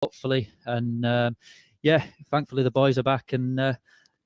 hopefully. And thankfully the boys are back. And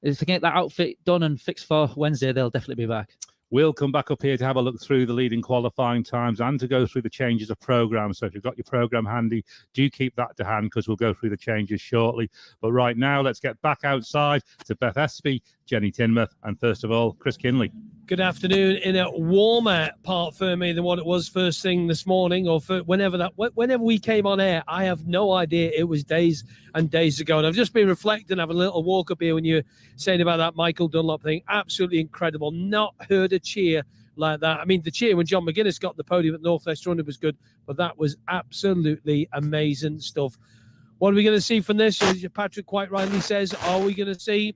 if they get that outfit done and fixed for Wednesday, they'll definitely be back. We'll come back up here to have a look through the leading qualifying times and to go through the changes of programme. So if you've got your programme handy, do keep that to hand because we'll go through the changes shortly. But right now, let's get back outside to Beth Espy, Jenny Tinmouth, and first of all, Chris Kinley. Good afternoon. In a warmer part for me than what it was first thing this morning, or for whenever we came on air. I have no idea. It was days and days ago, and I've just been reflecting, having a little walk up here when you were saying about that Michael Dunlop thing. Absolutely incredible. Not heard a cheer like that. I mean, the cheer when John McGuinness got the podium at Northwest Running was good, but that was absolutely amazing stuff. What are we going to see from this? As Patrick quite rightly says, are we going to see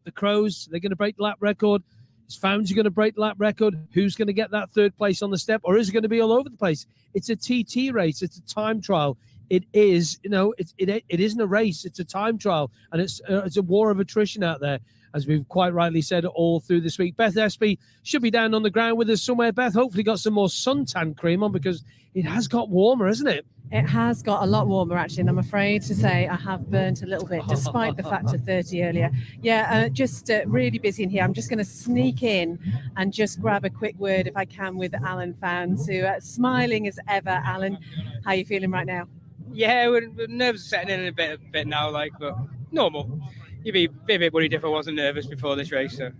the Crows? They're going to break the lap record. Is Founds going to break the lap record? Who's going to get that third place on the step? Or is it going to be all over the place? It's a TT race. It's a time trial. It is, it isn't a race. It's a time trial. And it's a war of attrition out there, as we've quite rightly said all through this week. Beth Espy should be down on the ground with us somewhere. Beth, hopefully got some more suntan cream on because it has got warmer, hasn't it? It has got a lot warmer, actually, and I'm afraid to say I have burnt a little bit, despite the factor 30 earlier. Yeah, just really busy in here. I'm just going to sneak in and just grab a quick word, if I can, with Alan Founds, who smiling as ever. Alan, how are you feeling right now? Yeah, we're nerves setting in a bit now, but normal. You'd be a bit worried if I wasn't nervous before this race. So.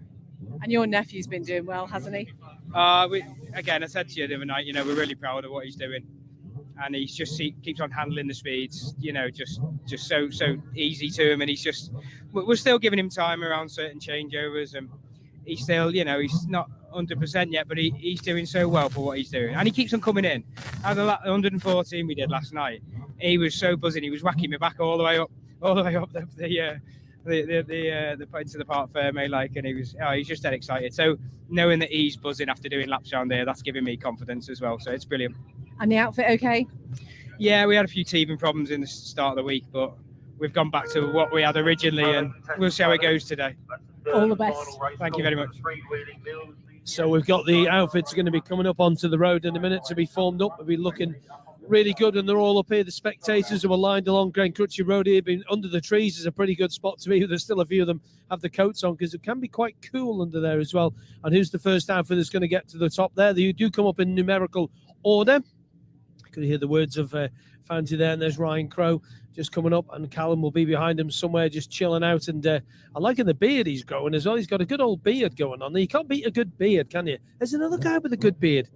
And your nephew's been doing well, hasn't he? Again, I said to you the other night, we're really proud of what he's doing. And he keeps on handling the speeds, just so easy to him. And we're still giving him time around certain changeovers. And he's still, he's not 100% yet, but he's doing so well for what he's doing. And he keeps on coming in. At the 114 we did last night, he was so buzzing. He was whacking me back all the way up the point to the Parc Fermé, and he's just dead excited. So knowing that he's buzzing after doing laps around there, that's giving me confidence as well. So it's brilliant. And the outfit okay? Yeah, we had a few teething problems in the start of the week, but we've gone back to what we had originally, and we'll see how it goes today. All the best. Thank you very much. So we've got the outfits going to be coming up onto the road in a minute to be formed up. We'll be looking really good, and they're all up here. The spectators who are lined along Glen Crutchy Road here, being under the trees, is a pretty good spot to be. There's still a few of them have the coats on because it can be quite cool under there as well. And who's the first outfit that's going to get to the top there? They do come up in numerical order. Could hear the words of Fancy there, and there's Ryan Crowe just coming up, and Callum will be behind him somewhere just chilling out. And I'm liking the beard he's growing as well. He's got a good old beard going on. You can't beat a good beard, can you? There's another guy with a good beard.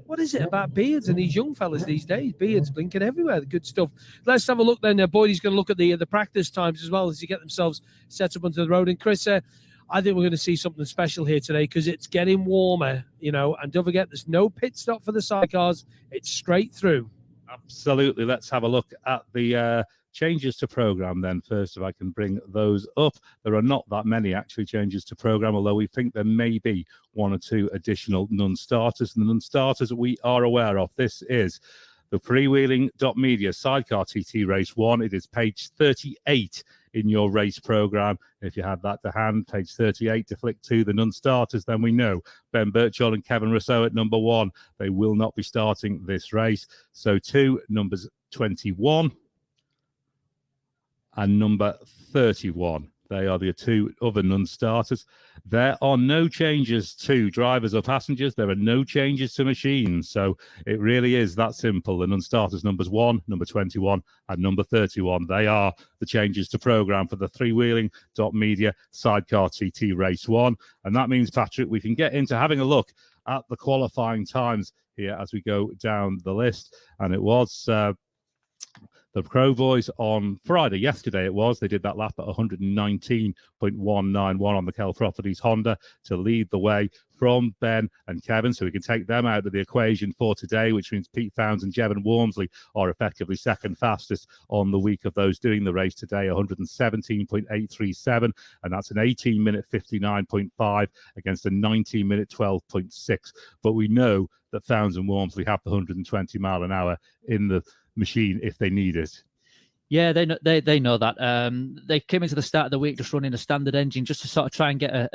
What is it about beards and these young fellas these days? Beards blinking everywhere. The good stuff. Let's have a look then. Boydie's going to look at the practice times as well as they get themselves set up onto the road. And Chris, I think we're going to see something special here today because it's getting warmer, and don't forget there's no pit stop for the sidecars. It's straight through. Absolutely. Let's have a look at the changes to programme then first, if I can bring those up. There are not that many actually changes to programme, although we think there may be one or two additional non-starters. And the non-starters we are aware of, this is the freewheeling.media Sidecar TT Race 1. It is page 38 in your race programme. If you had that to hand, page 38 to flick to the non-starters, then we know Ben Birchall and Kevin Rousseau at number 1. They will not be starting this race. So to numbers 21 and number 31. They are the two other non-starters. There are no changes to drivers or passengers. There are no changes to machines. So it really is that simple. The non-starters, numbers 1, number 21, and number 31. They are the changes to programme for the freewheeling.media Sidecar TT Race 1. And that means, Patrick, we can get into having a look at the qualifying times here as we go down the list. And it was... the Crow Boys on Friday, yesterday it was, they did that lap at 119.191 on the Kell Properties Honda to lead the way from Ben and Kevin. So we can take them out of the equation for today, which means Pete Founds and Jevon Walmsley are effectively second fastest on the week of those doing the race today, 117.837. And that's an 18-minute 59.5 against a 19-minute 12.6. But we know that Founds and Walmsley have the 120 mile an hour in the machine if they need it. Yeah, they know that. They came into the start of the week just running a standard engine just to sort of try and get a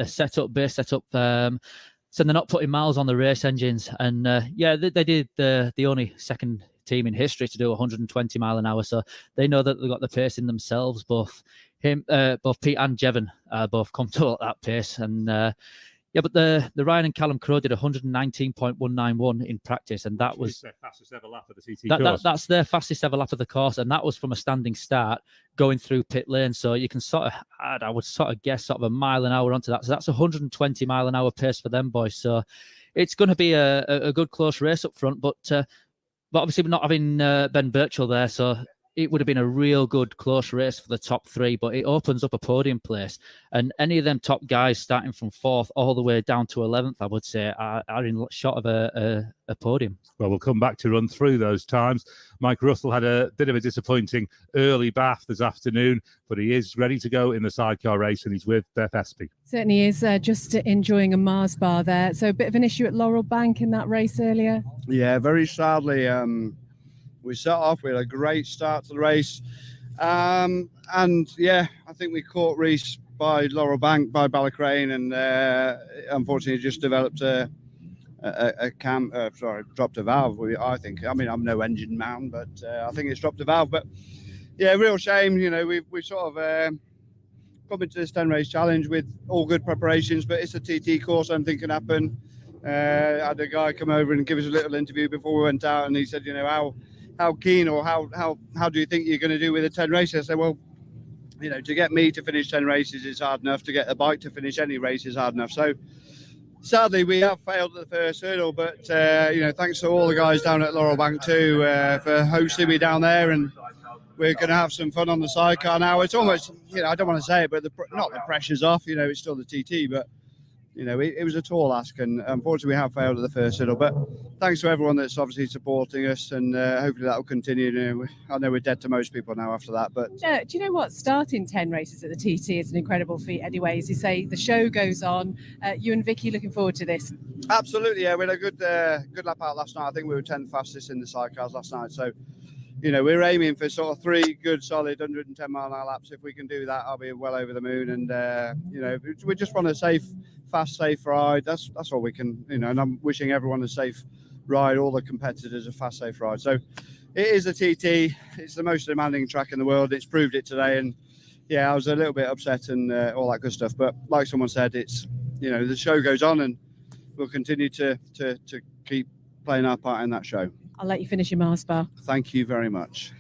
base setup. So they're not putting miles on the race engines. And they did the only second team in history to do 120 mile an hour. So they know that they've got the pace in themselves. Both Pete and Jevon both come to at that pace. And yeah, but the Ryan and Callum Crowe did 119.191 in practice, and that was their fastest ever lap of the TT course. That's their fastest ever lap of the course, and that was from a standing start going through pit lane. So you can sort of add, I would sort of guess, sort of a mile an hour onto that. So that's 120 mile an hour pace for them boys. So it's going to be a good close race up front, but obviously we're not having Ben Birchall there, so it would have been a real good close race for the top three, but it opens up a podium place. And any of them top guys starting from 4th all the way down to 11th, I would say, are in shot of a podium. Well, we'll come back to run through those times. Mike Russell had a bit of a disappointing early bath this afternoon, but he is ready to go in the sidecar race, and he's with Beth Espy. Certainly is, just enjoying a Mars bar there. So a bit of an issue at Laurel Bank in that race earlier. Yeah, very sadly. We set off with a great start to the race. And yeah, I think we caught Reese by Laurel Bank, by Ballacrane, and unfortunately just developed dropped a valve. I think. I mean, I'm no engine man, but I think it's dropped a valve. But yeah, real shame. You know, we sort of come into this 10 race challenge with all good preparations, but it's a TT course. I'm thinking happen. I had a guy come over and give us a little interview before we went out, and he said, you know, how keen or how do you think you're going to do with a 10 races? I said, well, you know, to get me to finish 10 races is hard enough. To get the bike to finish any race is hard enough. So sadly, we have failed at the first hurdle, but you know, thanks to all the guys down at Laurel Bank too for hosting me down there, and we're going to have some fun on the sidecar now. It's almost, you know, I don't want to say it, but not the pressure's off. You know, it's still the TT, but you know, it was a tall ask, and unfortunately we have failed at the first hurdle. But thanks to everyone that's obviously supporting us, and hopefully that will continue. You know, I know we're dead to most people now after that, but do you know what? Starting 10 races at the TT is an incredible feat anyway. As you say, the show goes on. You and Vicky looking forward to this? Absolutely, yeah. We had a good lap out last night. I think we were 10th fastest in the sidecars last night. So, you know, we're aiming for sort of 3 good, solid 110 mile an hour laps. If we can do that, I'll be well over the moon. And, you know, we just want a fast, safe ride. That's all we can, you know, and I'm wishing everyone a safe ride, all the competitors a fast, safe ride. So it is a TT. It's the most demanding track in the world. It's proved it today. And yeah, I was a little bit upset and all that good stuff. But like someone said, it's, you know, the show goes on, and we'll continue to keep playing our part in that show. I'll let you finish your Mars bar. Thank you very much.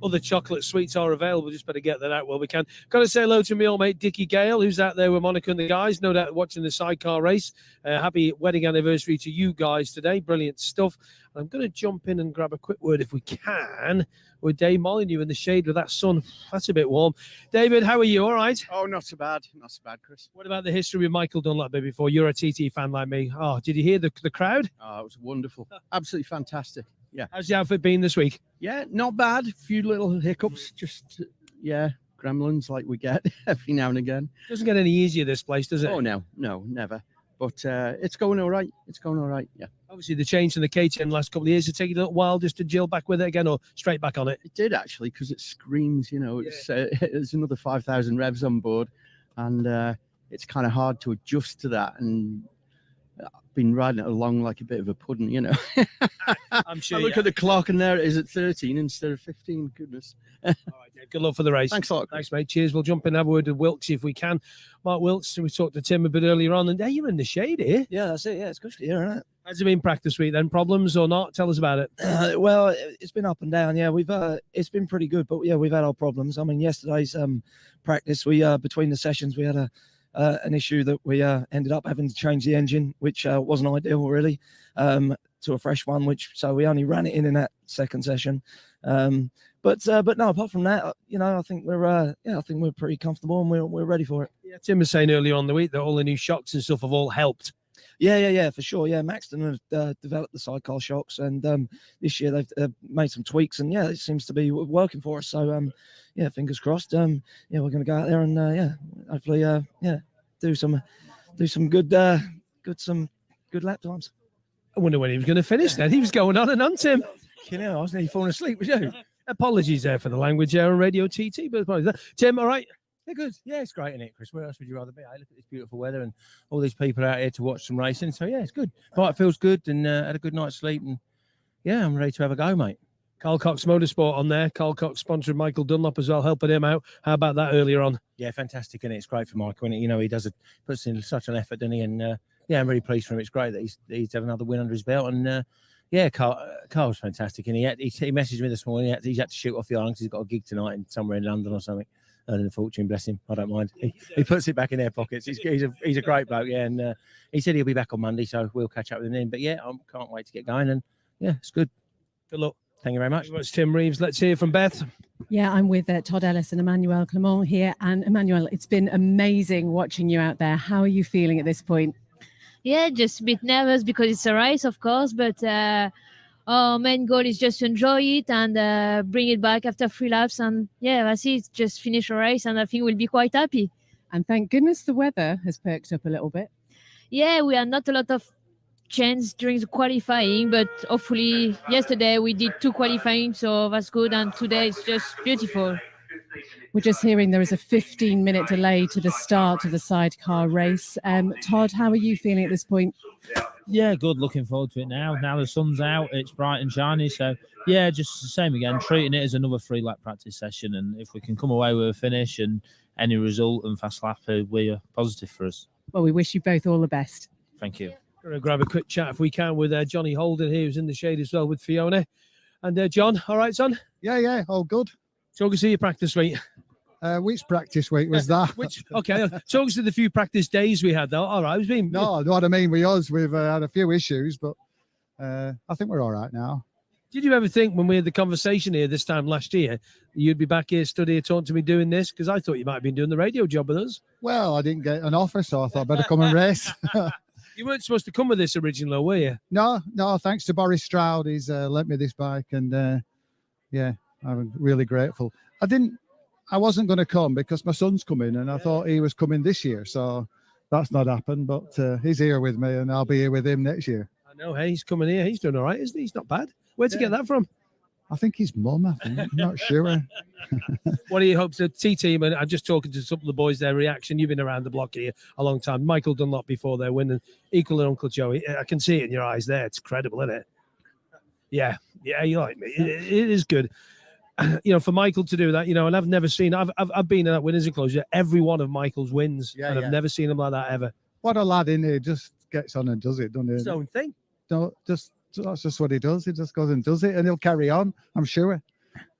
Other chocolate sweets are available. Just better get that out while we can. Got to say hello to my old mate Dickie Gale, who's out there with Monica and the guys, no doubt watching the sidecar race. Happy wedding anniversary to you guys today. Brilliant stuff. I'm going to jump in and grab a quick word, if we can, with Dave Molyneux in the shade with that sun. That's a bit warm. David, how are you? All right? Oh, not so bad. Not so bad, Chris. What about the history with Michael Dunlap before? You're a TT fan like me. Oh, did you hear the crowd? Oh, it was wonderful. Absolutely fantastic. Yeah. How's the outfit been this week? Yeah, not bad. A few little hiccups. Just, yeah, gremlins like we get every now and again. Doesn't get any easier, this place, does it? Oh, no, never. But it's going all right. It's going all right, yeah. Obviously, the change in the KTM in the last couple of years, it took you a little while just to gel back with it again, or straight back on it? It did, actually, because it screams, you know, it's another 5,000 revs on board, and it's kind of hard to adjust to that, and I've been riding it along like a bit of a pudding, you know. I'm sure. I look at the clock, and there it is at 13 instead of 15. Goodness. All right, Dave. Good luck for the race. Thanks a lot. Thanks, mate. Cheers. We'll jump in and have a word with Wilkes if we can. Mark Wilkes, we talked to Tim a bit earlier on, and you're in the shade here. Yeah, that's it. Yeah, it's good here, isn't it? How's it been practice week then? Problems or not? Tell us about it. Well, it's been up and down. Yeah, it's been pretty good, but yeah, we've had our problems. I mean, yesterday's practice, we between the sessions, we had an issue that we ended up having to change the engine, which wasn't ideal really, to a fresh one, so we only ran it in that second session. But no, apart from that, you know, I think we're pretty comfortable, and we're ready for it. Yeah, Tim was saying earlier on the week that all the new shocks and stuff have all helped. Yeah, for sure. Yeah, Maxton have developed the sidecar shocks, and this year they've made some tweaks, and yeah, it seems to be working for us. So yeah, fingers crossed. Yeah, we're going to go out there and yeah, hopefully do some good lap times. I wonder when he was going to finish then. He was going on and on, Tim. You know, I was nearly falling asleep with you. Apologies there for the language there on Radio TT, but Tim, all right? Yeah, good. Yeah, it's great, isn't it, Chris? Where else would you rather be? I look at this beautiful weather and all these people out here to watch some racing. So yeah, it's good. Bike feels good, and had a good night's sleep, and yeah, I'm ready to have a go, mate. Carl Cox Motorsport on there. Carl Cox sponsored Michael Dunlop as well, helping him out. How about that earlier on? Yeah, fantastic, and it's great for Michael. And you know, he puts in such an effort, doesn't he? And yeah, I'm really pleased for him. It's great that he's had another win under his belt. And yeah, Carl's fantastic. And he messaged me this morning. He's had to shoot off the island because he's got a gig tonight somewhere in London or something. Earning a fortune, bless him. I don't mind. He puts it back in their pockets. He's a great bloke, yeah. And he said he'll be back on Monday, so we'll catch up with him then. But yeah, I can't wait to get going. And yeah, it's good. Good luck. Thank you very much. It's Tim Reeves. Let's hear from Beth. Yeah, I'm with Todd Ellis and Emmanuel Clement here. And Emmanuel, it's been amazing watching you out there. How are you feeling at this point? Yeah, just a bit nervous because it's a race, of course, but our main goal is just to enjoy it and bring it back after 3 laps. And yeah, that's it. Just finish a race, and I think we'll be quite happy. And thank goodness the weather has perked up a little bit. Yeah, we had not a lot of chance during the qualifying, but hopefully yesterday we did 2 qualifying, so that's good. And today it's just beautiful. We're just hearing there is a 15-minute delay to the start of the sidecar race. Todd, how are you feeling at this point? Yeah, good. Looking forward to it now. Now the sun's out, it's bright and shiny. So, yeah, just the same again. Treating it as another 3-lap practice session. And if we can come away with a finish and any result and fast lap, we are positive for us. Well, we wish you both all the best. Thank you. Going to grab a quick chat if we can with Johnny Holden here, who's in the shade as well with Fiona. And John, all right, son? Yeah, all good. Talk us through your practice week. Which practice week was that? Okay, talk us through the few practice days we had, though. All right, it's been... No, what I mean with us, we've had a few issues, but I think we're all right now. Did you ever think when we had the conversation here this time last year, you'd be back here, stood here, talking to me doing this? Because I thought you might have been doing the radio job with us. Well, I didn't get an offer, so I thought I'd better come and race. You weren't supposed to come with this originally, were you? No, thanks to Boris Stroud. He's lent me this bike, and yeah, I'm really grateful. I wasn't going to come because my son's coming, and I thought he was coming this year, so that's not happened, but he's here with me, and I'll be here with him next year. I know, hey, he's coming here. He's doing all right, isn't he? He's not bad. Where'd you get that from? I think his mum, I'm not sure. What are your hopes? The T-team, and I'm just talking to some of the boys, their reaction. You've been around the block here a long time. Michael Dunlop before their win, and equal and Uncle Joey. I can see it in your eyes there. It's credible, isn't it? Yeah, you like me. It is good. You know, for Michael to do that, you know, and I've never seen, I've been in that winners enclosure, every one of Michael's wins, and I've never seen him like that ever. What a lad in here, just gets on and does it, doesn't he? It's his own thing. No, that's just what he does. He just goes and does it, and he'll carry on, I'm sure.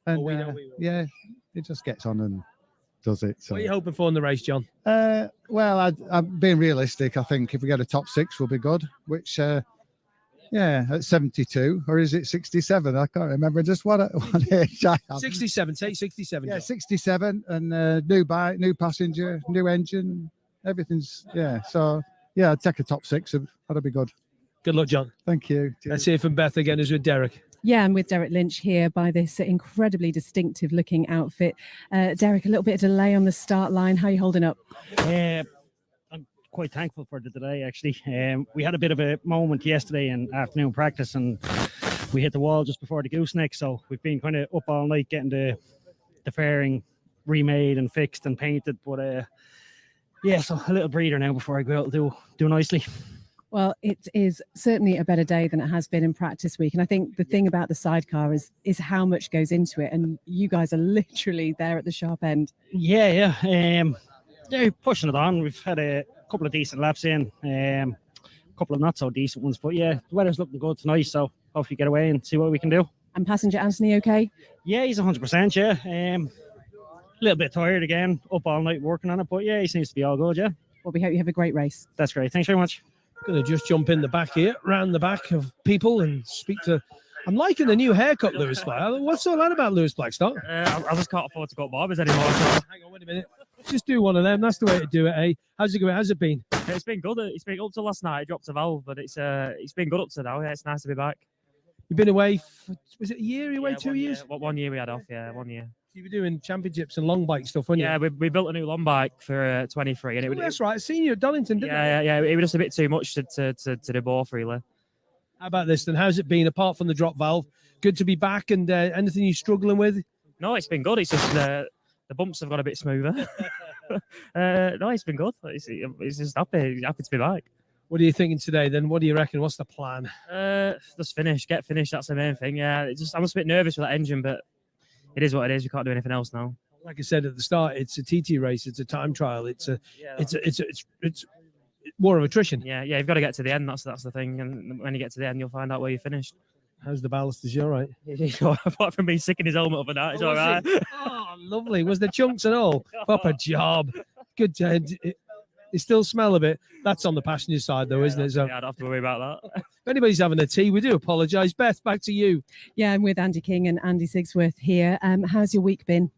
And we know we will. yeah, he just gets on and does it. So. What are you hoping for in the race, John? Well, I'm being realistic. I think if we get a top 6, we'll be good, which... yeah, at 72, or is it 67? I can't remember just what age I have. 67, say 67. Yeah, John. 67, and new bike, new passenger, new engine, everything's, yeah. So, yeah, I'd take a top 6, that'd be good. Good luck, John. Thank you. Let's hear from Beth again, who's with Derek. Yeah, I'm with Derek Lynch here by this incredibly distinctive looking outfit. Derek, a little bit of delay on the start line. How are you holding up? I'm quite thankful for the delay, actually. We had a bit of a moment yesterday in afternoon practice, and we hit the wall just before the gooseneck, so we've been kind of up all night getting the fairing remade and fixed and painted, but yeah, so a little breather now before I go out and do nicely. Well, it is certainly a better day than it has been in practice week. And I think the thing about the sidecar is how much goes into it. And you guys are literally there at the sharp end. Yeah. They're pushing it on. We've had a couple of decent laps in, a couple of not so decent ones. But yeah, the weather's looking good tonight. So hopefully get away and see what we can do. And passenger Anthony, okay? Yeah, he's 100%, yeah. A little bit tired again, up all night working on it. But yeah, he seems to be all good, yeah. Well, we hope you have a great race. That's great. Thanks very much. Going to just jump in the back here, round the back of people and speak to... I'm liking the new haircut, Lewis Black. What's all that about Lewis Blackstock? I just can't afford to go to barbers anymore. So. Hang on, wait a minute. Just do one of them. That's the way to do it, eh? How's it going? How's it been? It's been good. It's been up to last night. I dropped a valve, but it's been good up to now. Yeah, it's nice to be back. You've been away, was it a year? You away 2 years? 1 year we had off, yeah, 1 year. You were doing championships and long bike stuff, weren't you? Yeah, we built a new long bike for 23. And that's right. I seen you at Donington, didn't I? Yeah. It was just a bit too much to do both, really. How about this then? How's it been, apart from the drop valve? Good to be back, and anything you're struggling with? No, it's been good. It's just the bumps have got a bit smoother. No, it's been good. It's just happy to be back. What are you thinking today then? What do you reckon? What's the plan? Just get finished. That's the main thing. Yeah, I'm just a bit nervous with that engine, but it is what it is. We can't do anything else now. Like I said at the start, it's a TT race. It's a time trial. It's war of attrition. Yeah, you've got to get to the end. That's the thing. And when you get to the end, you'll find out where you finished. How's the ballast? Is he all right? Apart from me sicking his helmet up and that, it's all right. Oh, lovely. Was the chunks and all? Proper job. Good job. It still smell a bit. That's on the passenger side, though, isn't it? So I don't have to worry about that. If anybody's having a tea, we do apologise. Beth, back to you. Yeah, I'm with Andy King and Andy Sigsworth here. How's your week been?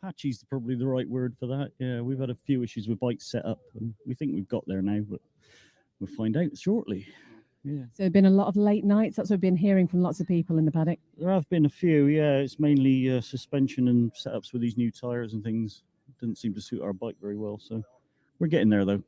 Patchy's probably the right word for that. Yeah, we've had a few issues with bike setup, and we think we've got there now, but we'll find out shortly. Yeah. So been a lot of late nights. That's what we've been hearing from lots of people in the paddock. There have been a few, yeah. It's mainly suspension and setups with these new tyres and things. Didn't seem to suit our bike very well, so we're getting there though.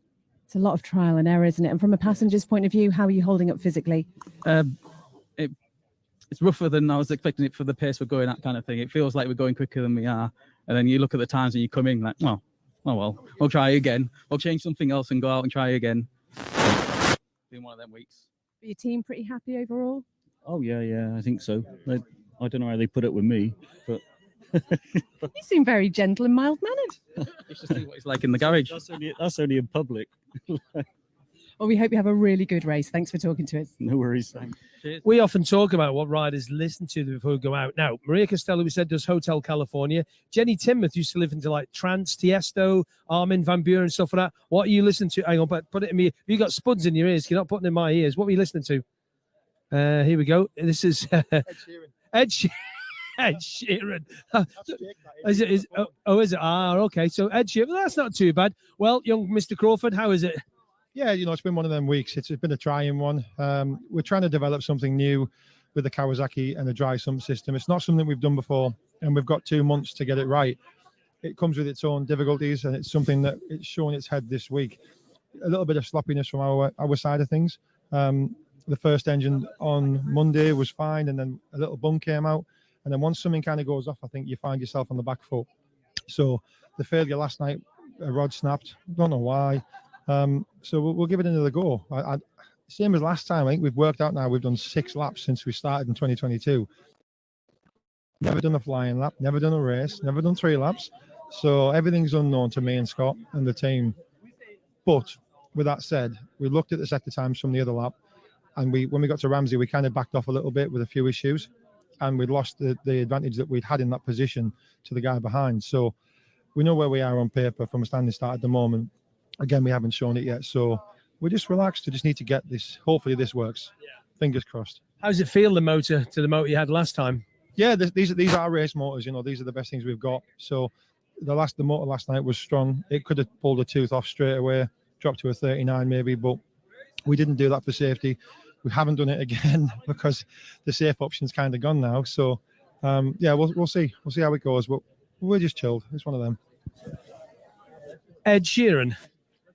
It's a lot of trial and error, isn't it? And from a passenger's point of view, how are you holding up physically? It's rougher than I was expecting it for the pace we're going at, kind of thing. It feels like we're going quicker than we are, and then you look at the times and you come in like, oh well, we'll try again. We'll change something else and go out and try again. Been one of them weeks. Are your team pretty happy overall? Oh yeah, I think so. I don't know how they put it with me, but You seem very gentle and mild-mannered. Just to see what it's like in the garage. That's only in public. Well, we hope you have a really good race. Thanks for talking to us. No worries. We often talk about what riders listen to before we go out. Now, Maria Costello, we said, does Hotel California. Jenny Timmuth used to listen to like Trance, Tiesto, Armin van Buuren and stuff like that. What are you listening to? Hang on, but put it in me. You got spuds in your ears. You're not putting in my ears. What were you listening to? Here we go. This is Ed Sheeran. Is it? Ah, okay. So Ed Sheeran. Well, that's not too bad. Well, young Mr. Crawford, how is it? Yeah, it's been one of them weeks. It's been a trying one. We're trying to develop something new with the Kawasaki and the dry sump system. It's not something we've done before, and we've got 2 months to get it right. It comes with its own difficulties, and it's something that it's showing its head this week. A little bit of sloppiness from our side of things. The first engine on Monday was fine, and then a little bump came out. And then once something kind of goes off, I think you find yourself on the back foot. So the failure last night, a rod snapped. Don't know why. So we'll give it another go. Same as last time. I think we've worked out now. We've done 6 laps since we started in 2022. Never done a flying lap. Never done a race. Never done 3 laps. So everything's unknown to me and Scott and the team. But with that said, we looked at the sector times from the other lap, and when we got to Ramsey, we kind of backed off a little bit with a few issues, and we'd lost the advantage that we'd had in that position to the guy behind. So we know where we are on paper from a standing start at the moment. Again, we haven't shown it yet, so we're just relaxed. We just need to get this. Hopefully this works. Yeah. Fingers crossed. How does it feel, the motor to the motor you had last time? Yeah, these are race motors. These are the best things we've got. So the motor last night was strong. It could have pulled a tooth off straight away, dropped to a 39 maybe, but we didn't do that for safety. We haven't done it again because the safe option's kind of gone now. So yeah, we'll see. We'll see how it goes. But we're just chilled. It's one of them. Ed Sheeran.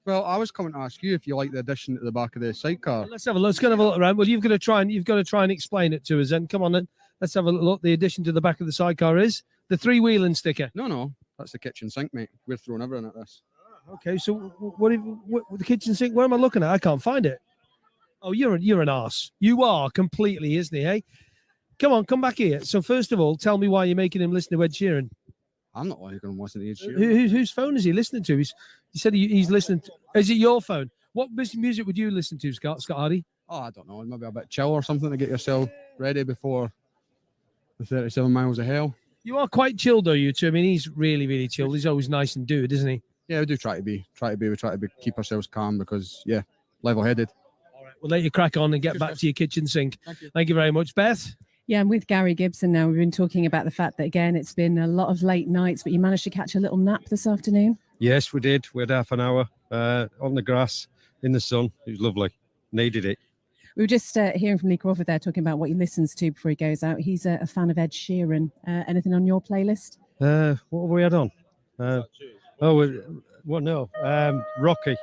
Well, I was coming to ask you if you like the addition at the back of the sidecar. Let's have a look. Let's go and have a look around. Well, you've got to try and explain it to us. Then come on, then. Let's have a look. The addition to the back of the sidecar is the 3-wheeling sticker. No, that's the kitchen sink, mate. We're throwing everything at this. Okay, so what the kitchen sink? Where am I looking at? I can't find it. Oh, you're an arse. You are completely, isn't he? Hey, come on, come back here. So first of all, tell me why you're making him listen to Ed Sheeran. I'm not going to listen to Ed Sheeran. Whose phone is he listening to? He said he's listening to. Is it your phone? What music would you listen to, Scott Hardy? Oh, I don't know. Maybe a bit chill or something to get yourself ready before the 37 miles of hell. You are quite chilled, though, you two. I mean, he's really, really chilled. He's always nice and dude, isn't he? Yeah, we do try to be. We try to keep ourselves calm because, yeah, level-headed. All right, we'll let you crack on and get back to your kitchen sink. Thank you very much, Beth. Yeah, I'm with Gary Gibson now. We've been talking about the fact that, again, it's been a lot of late nights, but you managed to catch a little nap this afternoon. Yes, we did. We had half an hour on the grass in the sun. It was lovely. Needed it. We were just hearing from Lee Crawford there talking about what he listens to before he goes out. He's a fan of Ed Sheeran. Anything on your playlist? What have we had on? No. Rocky.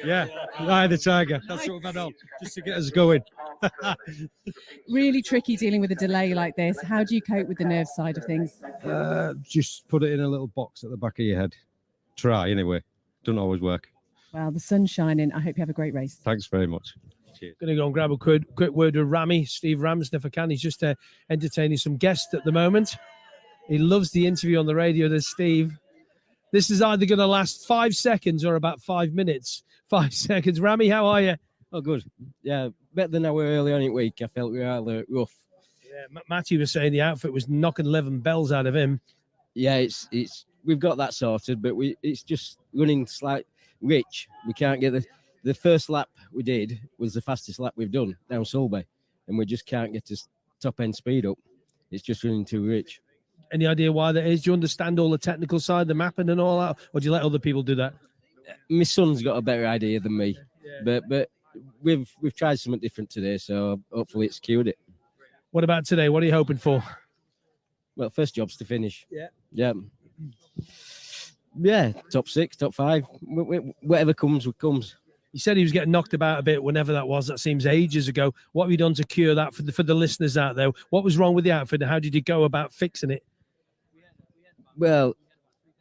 Yeah, Eye the Tiger. That's what we've had on, just to get us going. Really tricky dealing with a delay like this. How do you cope with the nerve side of things? Just put it in a little box at the back of your head. Try anyway. doesn't always work. Well, the sun's shining. I hope you have a great race. Thanks very much. Cheers. Going to go and grab a quick word with Rami, Steve Ramsden, if I can. He's just entertaining some guests at the moment. He loves the interview on the radio. There's Steve. This is either going to last 5 seconds or about 5 minutes. 5 seconds. Rami, how are you? Oh, good. Yeah, better than I were early on in the week. I felt we were rather rough. Yeah, Matty was saying the outfit was knocking 11 bells out of him. Yeah, it's we've got that sorted, but it's just running slight rich. We can't get the first lap we did was the fastest lap we've done down Solby, and we just can't get to top end speed up. It's just running too rich. Any idea why that is? Do you understand all the technical side, the mapping and all that, or do you let other people do that? My son's got a better idea than me, but we've tried something different today, so hopefully it's cured it. What about today? What are you hoping for? Well, first job's to finish. Yeah. Yeah, top 6, top 5, whatever comes, comes. He said he was getting knocked about a bit whenever that was. That seems ages ago. What have you done to cure that for the listeners out there? What was wrong with the outfit and how did you go about fixing it? Well,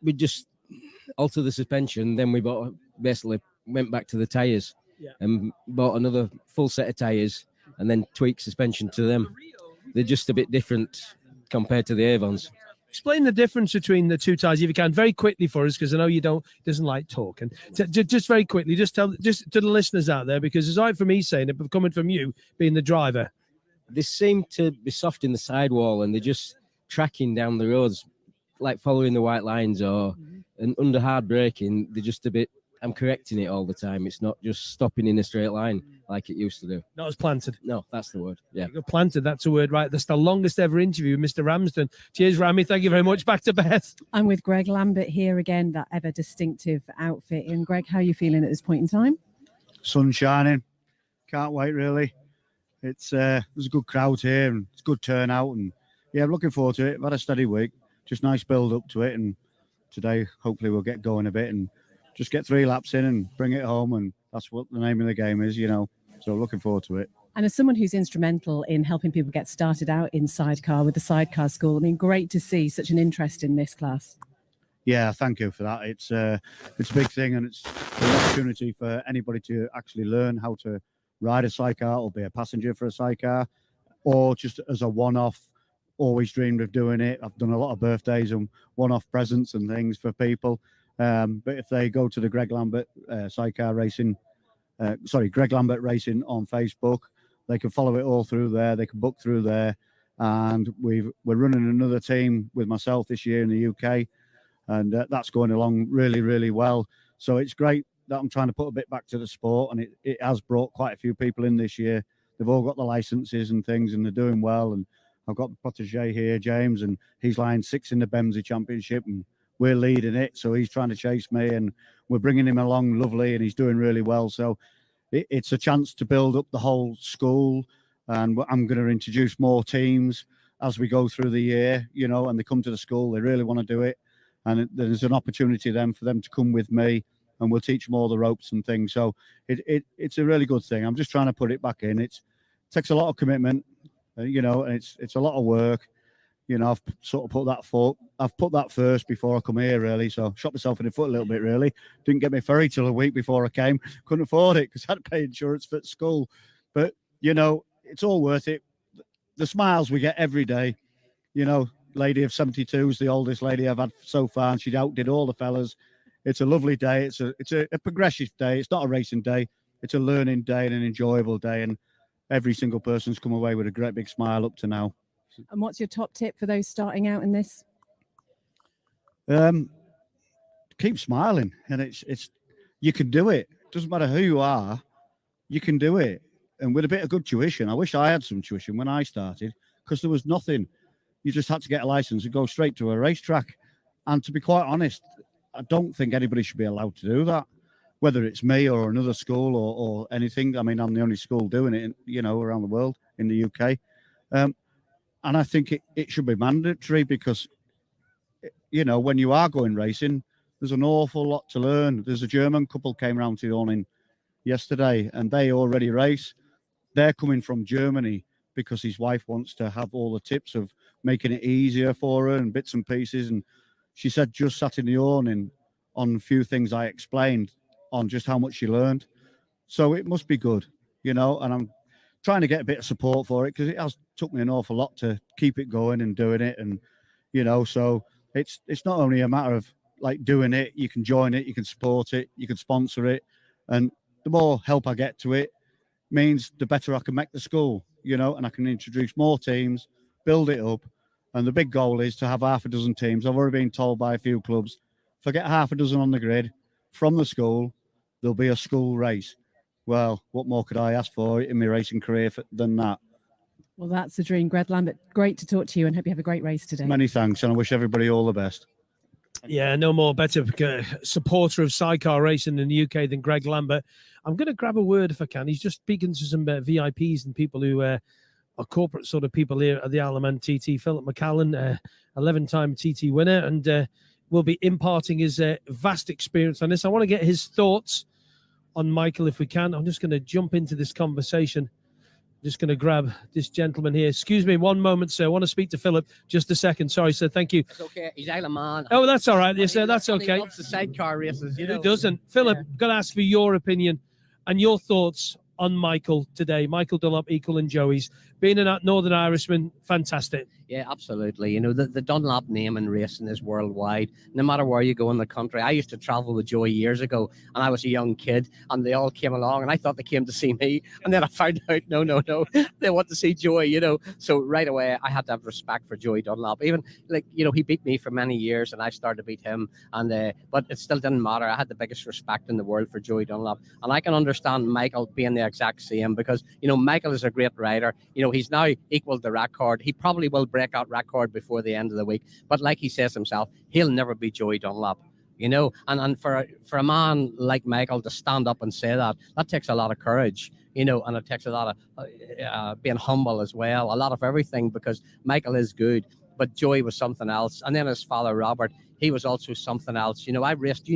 we just altered the suspension. Then we basically went back to the tyres and bought another full set of tyres and then tweaked suspension to them. They're just a bit different compared to the Avons. Explain the difference between the two tyres, if you can, very quickly for us, because I know you doesn't like talking. Just very quickly, just to the listeners out there, because it's all right for me saying it, but coming from you, being the driver. They seem to be soft in the sidewall and they're just tracking down the roads, like following the white lines and under hard braking, they're just a bit, I'm correcting it all the time. It's not just stopping in a straight line like it used to do. Not as planted. No, that's the word. Yeah. Planted, that's a word, right? That's the longest ever interview with Mr. Ramsden. Cheers, Rami. Thank you very much. Back to Beth. I'm with Greg Lambert here again, that ever distinctive outfit. And Greg, how are you feeling at this point in time? Sun shining. Can't wait, really. There's a good crowd here and it's good turnout. And yeah, I'm looking forward to it. I've had a steady week. Just nice build up to it. And today, hopefully, we'll get going a bit and just get 3 laps in and bring it home. And that's what the name of the game is, So looking forward to it. And as someone who's instrumental in helping people get started out in Sidecar with the Sidecar School, I mean, great to see such an interest in this class. Yeah, thank you for that. It's a big thing, and it's an opportunity for anybody to actually learn how to ride a sidecar or be a passenger for a sidecar, or just as a one-off. Always dreamed of doing it. I've done a lot of birthdays and one-off presents and things for people. But if they go to the Greg Lambert Sidecar Racing, Greg Lambert Racing on Facebook, they can follow it all through there. They can book through there, and we're running another team with myself this year in the UK, and that's going along really, really well. So it's great that I'm trying to put a bit back to the sport, and it has brought quite a few people in this year. They've all got the licenses and things, and they're doing well. And I've got the protege here, James, and he's lying 6th in the Bemsey Championship, and we're leading it. So he's trying to chase me, and we're bringing him along lovely, and he's doing really well. So it's a chance to build up the whole school, and I'm going to introduce more teams as we go through the year, and they come to the school, they really want to do it. And there's an opportunity then for them to come with me, and we'll teach them all the ropes and things. So it's a really good thing. I'm just trying to put it back in. It takes a lot of commitment, and it's a lot of work. I've sort of put that first before I come here, really. So shot myself in the foot a little bit, really. Didn't get my ferry till a week before I came. Couldn't afford it because I had to pay insurance for school. But, it's all worth it. The smiles we get every day, lady of 72 is the oldest lady I've had so far, and she outdid all the fellas. It's a lovely day. It's a progressive day. It's not a racing day. It's a learning day and an enjoyable day. And every single person's come away with a great big smile up to now. And what's your top tip for those starting out in this? Keep smiling, and it's you can do it. Doesn't matter who you are, you can do it. And with a bit of good tuition, I wish I had some tuition when I started, because there was nothing. You just had to get a license and go straight to a racetrack. And to be quite honest, I don't think anybody should be allowed to do that, whether it's me or another school or anything. I mean, I'm the only school doing it, around the world in the UK. And I think it should be mandatory because, when you are going racing, there's an awful lot to learn. There's a German couple came round to the awning yesterday, and they already race. They're coming from Germany because his wife wants to have all the tips of making it easier for her and bits and pieces. And she said just sat in the awning on a few things I explained on just how much she learned. So it must be good, you know, and I'm trying to get a bit of support for it because it has took me an awful lot to keep it going and doing it. And, you know, so it's not only a matter of like doing it, you can join it, you can support it, you can sponsor it. And the more help I get to it means the better I can make the school, you know, and I can introduce more teams, build it up. And the big goal is to have half a dozen teams. I've already been told by a few clubs, if I get half a dozen on the grid from the school, there'll be a school race. Well, what more could I ask for in my racing career than that? Well, that's the dream, Greg Lambert. Great to talk to you and hope you have a great race today. Many thanks, and I wish everybody all the best. Yeah, no more better supporter of Sidecar racing in the UK than Greg Lambert. I'm going to grab a word if I can. He's just speaking to some VIPs and people who are corporate sort of people here at the Isle of Man TT. Philip McCallan, 11-time TT winner, and will be imparting his vast experience on this. I want to get his thoughts on Michael if we can. I'm just going to jump into this conversation. Just going to grab this gentleman here. Excuse me one moment, sir. I want to speak to Philip. Just a second. Sorry, sir. Thank you. It's okay. He's Isle of Man. Oh, that's all right. Yes, sir. That's okay. He loves the sidecar races. You know. Who doesn't? Philip, got to ask for your opinion and your thoughts on Michael today. Michael Dunlop, Equal and Joey's. Being a Northern Irishman, fantastic. Yeah, absolutely. You know, the Dunlop name in racing is worldwide. No matter where you go in the country. I used to travel with Joey years ago, and I was a young kid, and they all came along, and I thought they came to see me. And then I found out, no, they want to see Joey, you know. So right away, I had to have respect for Joey Dunlop. Even, like, you know, he beat me for many years, and I started to beat him. And but it still didn't matter. I had the biggest respect in the world for Joey Dunlop. And I can understand Michael being the exact same because, you know, Michael is a great rider. You know, he's now equaled the record. He probably will break out record before the end of the week. But like he says himself, he'll never be Joey Dunlop. You know, and for a man like Michael to stand up and say that takes a lot of courage, you know, and it takes a lot of being humble as well, a lot of everything, because Michael is good, but Joey was something else. And then his father, Robert, he was also something else. You know, I raced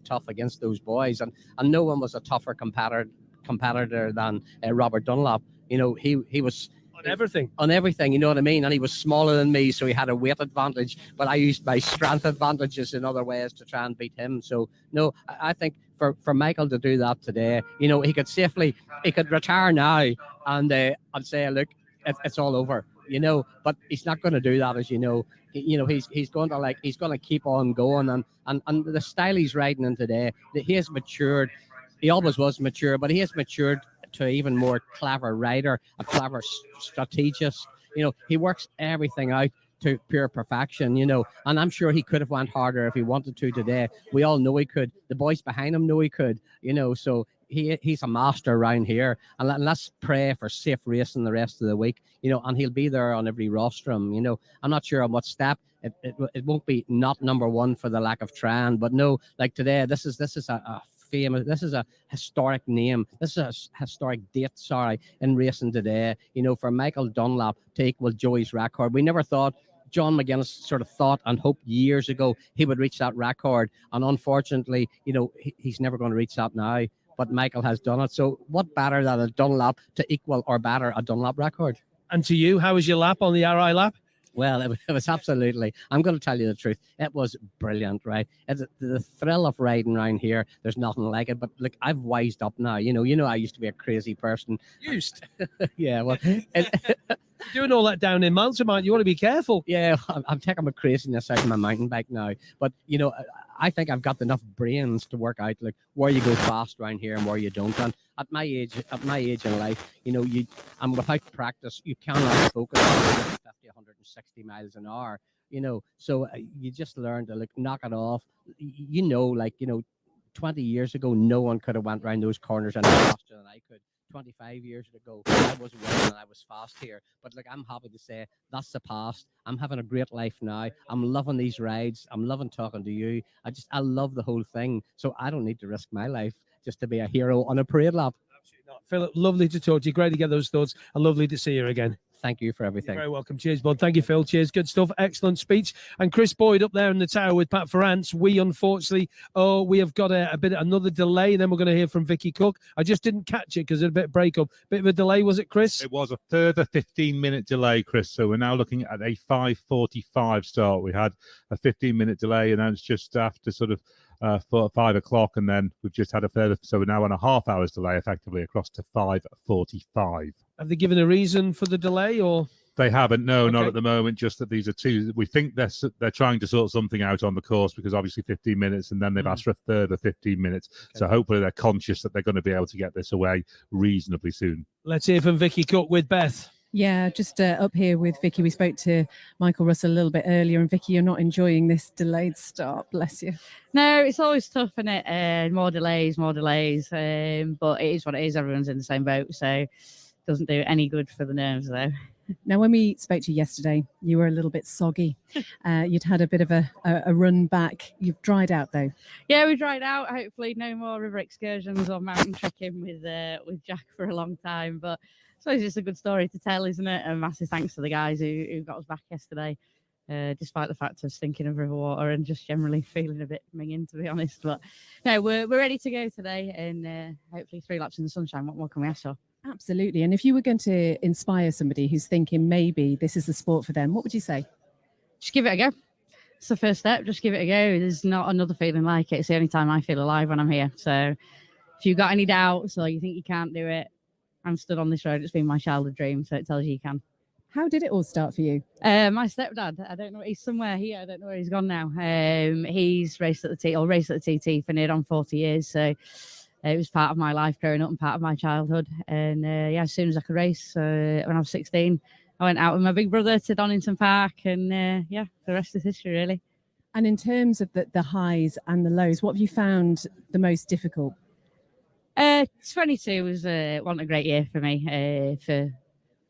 tough against those boys, and no one was a tougher competitor than Robert Dunlop. You know, he was on everything, you know what I mean? And he was smaller than me, so he had a weight advantage, but I used my strength advantages in other ways to try and beat him. So no, I think for Michael to do that today, you know, he could retire now and say, look, it's all over, you know, but he's not going to do that, as you know. He's going to keep on going, and the style he's riding in today, he has matured. He always was mature, but he has matured to even more clever rider, a clever strategist. You know, he works everything out to pure perfection, you know, and I'm sure he could have went harder if he wanted to today. We all know he could. The boys behind him know he could, you know, so he's a master around here. And let's pray for safe racing the rest of the week, you know, and he'll be there on every rostrum, you know. I'm not sure on what step. It won't be not number one for the lack of trying, but no, like today, this is a famous, this is a historic name, this is a historic date, in racing today, you know, for Michael Dunlop to equal Joey's record. We never thought, John McGuinness sort of thought and hoped years ago he would reach that record, and unfortunately, you know, he's never going to reach that now, but Michael has done it. So what better than a Dunlop to equal or better a Dunlop record? And to you, how was your lap on the RI lap? Well, it was absolutely, I'm going to tell you the truth, it was brilliant, right? The thrill of riding around here, there's nothing like it. But look, I've wised up now. You know, I used to be a crazy person. Yeah, well, doing all that down in mountain, man, you want to be careful. Yeah, I'm taking my craziness out of my mountain bike now. But, you know, I think I've got enough brains to work out like where you go fast around here and where you don't. And at my age in life, you know, and without practice, you cannot focus on 50, 160 miles an hour, you know. So you just learn to like knock it off. You know, like, you know, 20 years ago, no one could have went around those corners any faster than I could. 25 years ago, I was winning and I was fast here. But like, I'm happy to say that's the past. I'm having a great life now. I'm loving these rides. I'm loving talking to you. I love the whole thing. So I don't need to risk my life just to be a hero on a parade lap. Absolutely not. Philip, lovely to talk to you. Great to get those thoughts and lovely to see you again. Thank you for everything. You're very welcome. Cheers, bud. Thank you, Phil. Cheers. Good stuff. Excellent speech. And Chris Boyd up there in the tower with Pat Ferrance. We unfortunately, we have got another delay, and then we're going to hear from Vicky Cook. I just didn't catch it because it was a bit of breakup. Bit of a delay, was it, Chris? It was a further 15-minute delay, Chris. So we're now looking at a 5:45 start. We had a 15-minute delay, and then it's just after sort of 5 o'clock, and then we've just had a further. So we're now on a half hour's delay, effectively across to 5:45. Have they given a reason for the delay, or? They haven't, no, not at the moment. Just that these are two. We think they're trying to sort something out on the course, because obviously 15 minutes, and then they've asked for a further 15 minutes. Okay. So hopefully they're conscious that they're going to be able to get this away reasonably soon. Let's hear from Vicky Cook with Beth. Yeah, just up here with Vicky. We spoke to Michael Russell a little bit earlier, and Vicky, you're not enjoying this delayed start. Bless you. No, it's always tough, isn't it? More delays. But it is what it is. Everyone's in the same boat, so it doesn't do any good for the nerves, though. Now, when we spoke to you yesterday, you were a little bit soggy. You'd had a bit of a run back. You've dried out, though. Yeah, we dried out. Hopefully, no more river excursions or mountain trekking with Jack for a long time. But I suppose it's a good story to tell, isn't it? And massive thanks to the guys who got us back yesterday, despite the fact of stinking of river water and just generally feeling a bit minging, to be honest. But no, we're ready to go today, and hopefully 3 laps in the sunshine. What more can we ask for? Absolutely. And if you were going to inspire somebody who's thinking maybe this is the sport for them, what would you say? Just give it a go. It's the first step. Just give it a go. There's not another feeling like it. It's the only time I feel alive when I'm here. So if you've got any doubts or you think you can't do it, I'm stood on this road. It's been my childhood dream, so it tells you can. How did it all start for you? My stepdad, I don't know, he's somewhere here. I don't know where he's gone now. He's raced at the TT for near on 40 years. So it was part of my life growing up and part of my childhood. And as soon as I could race, when I was 16, I went out with my big brother to Donington Park. And the rest is history, really. And in terms of the highs and the lows, what have you found the most difficult? 22 wasn't a great year for me for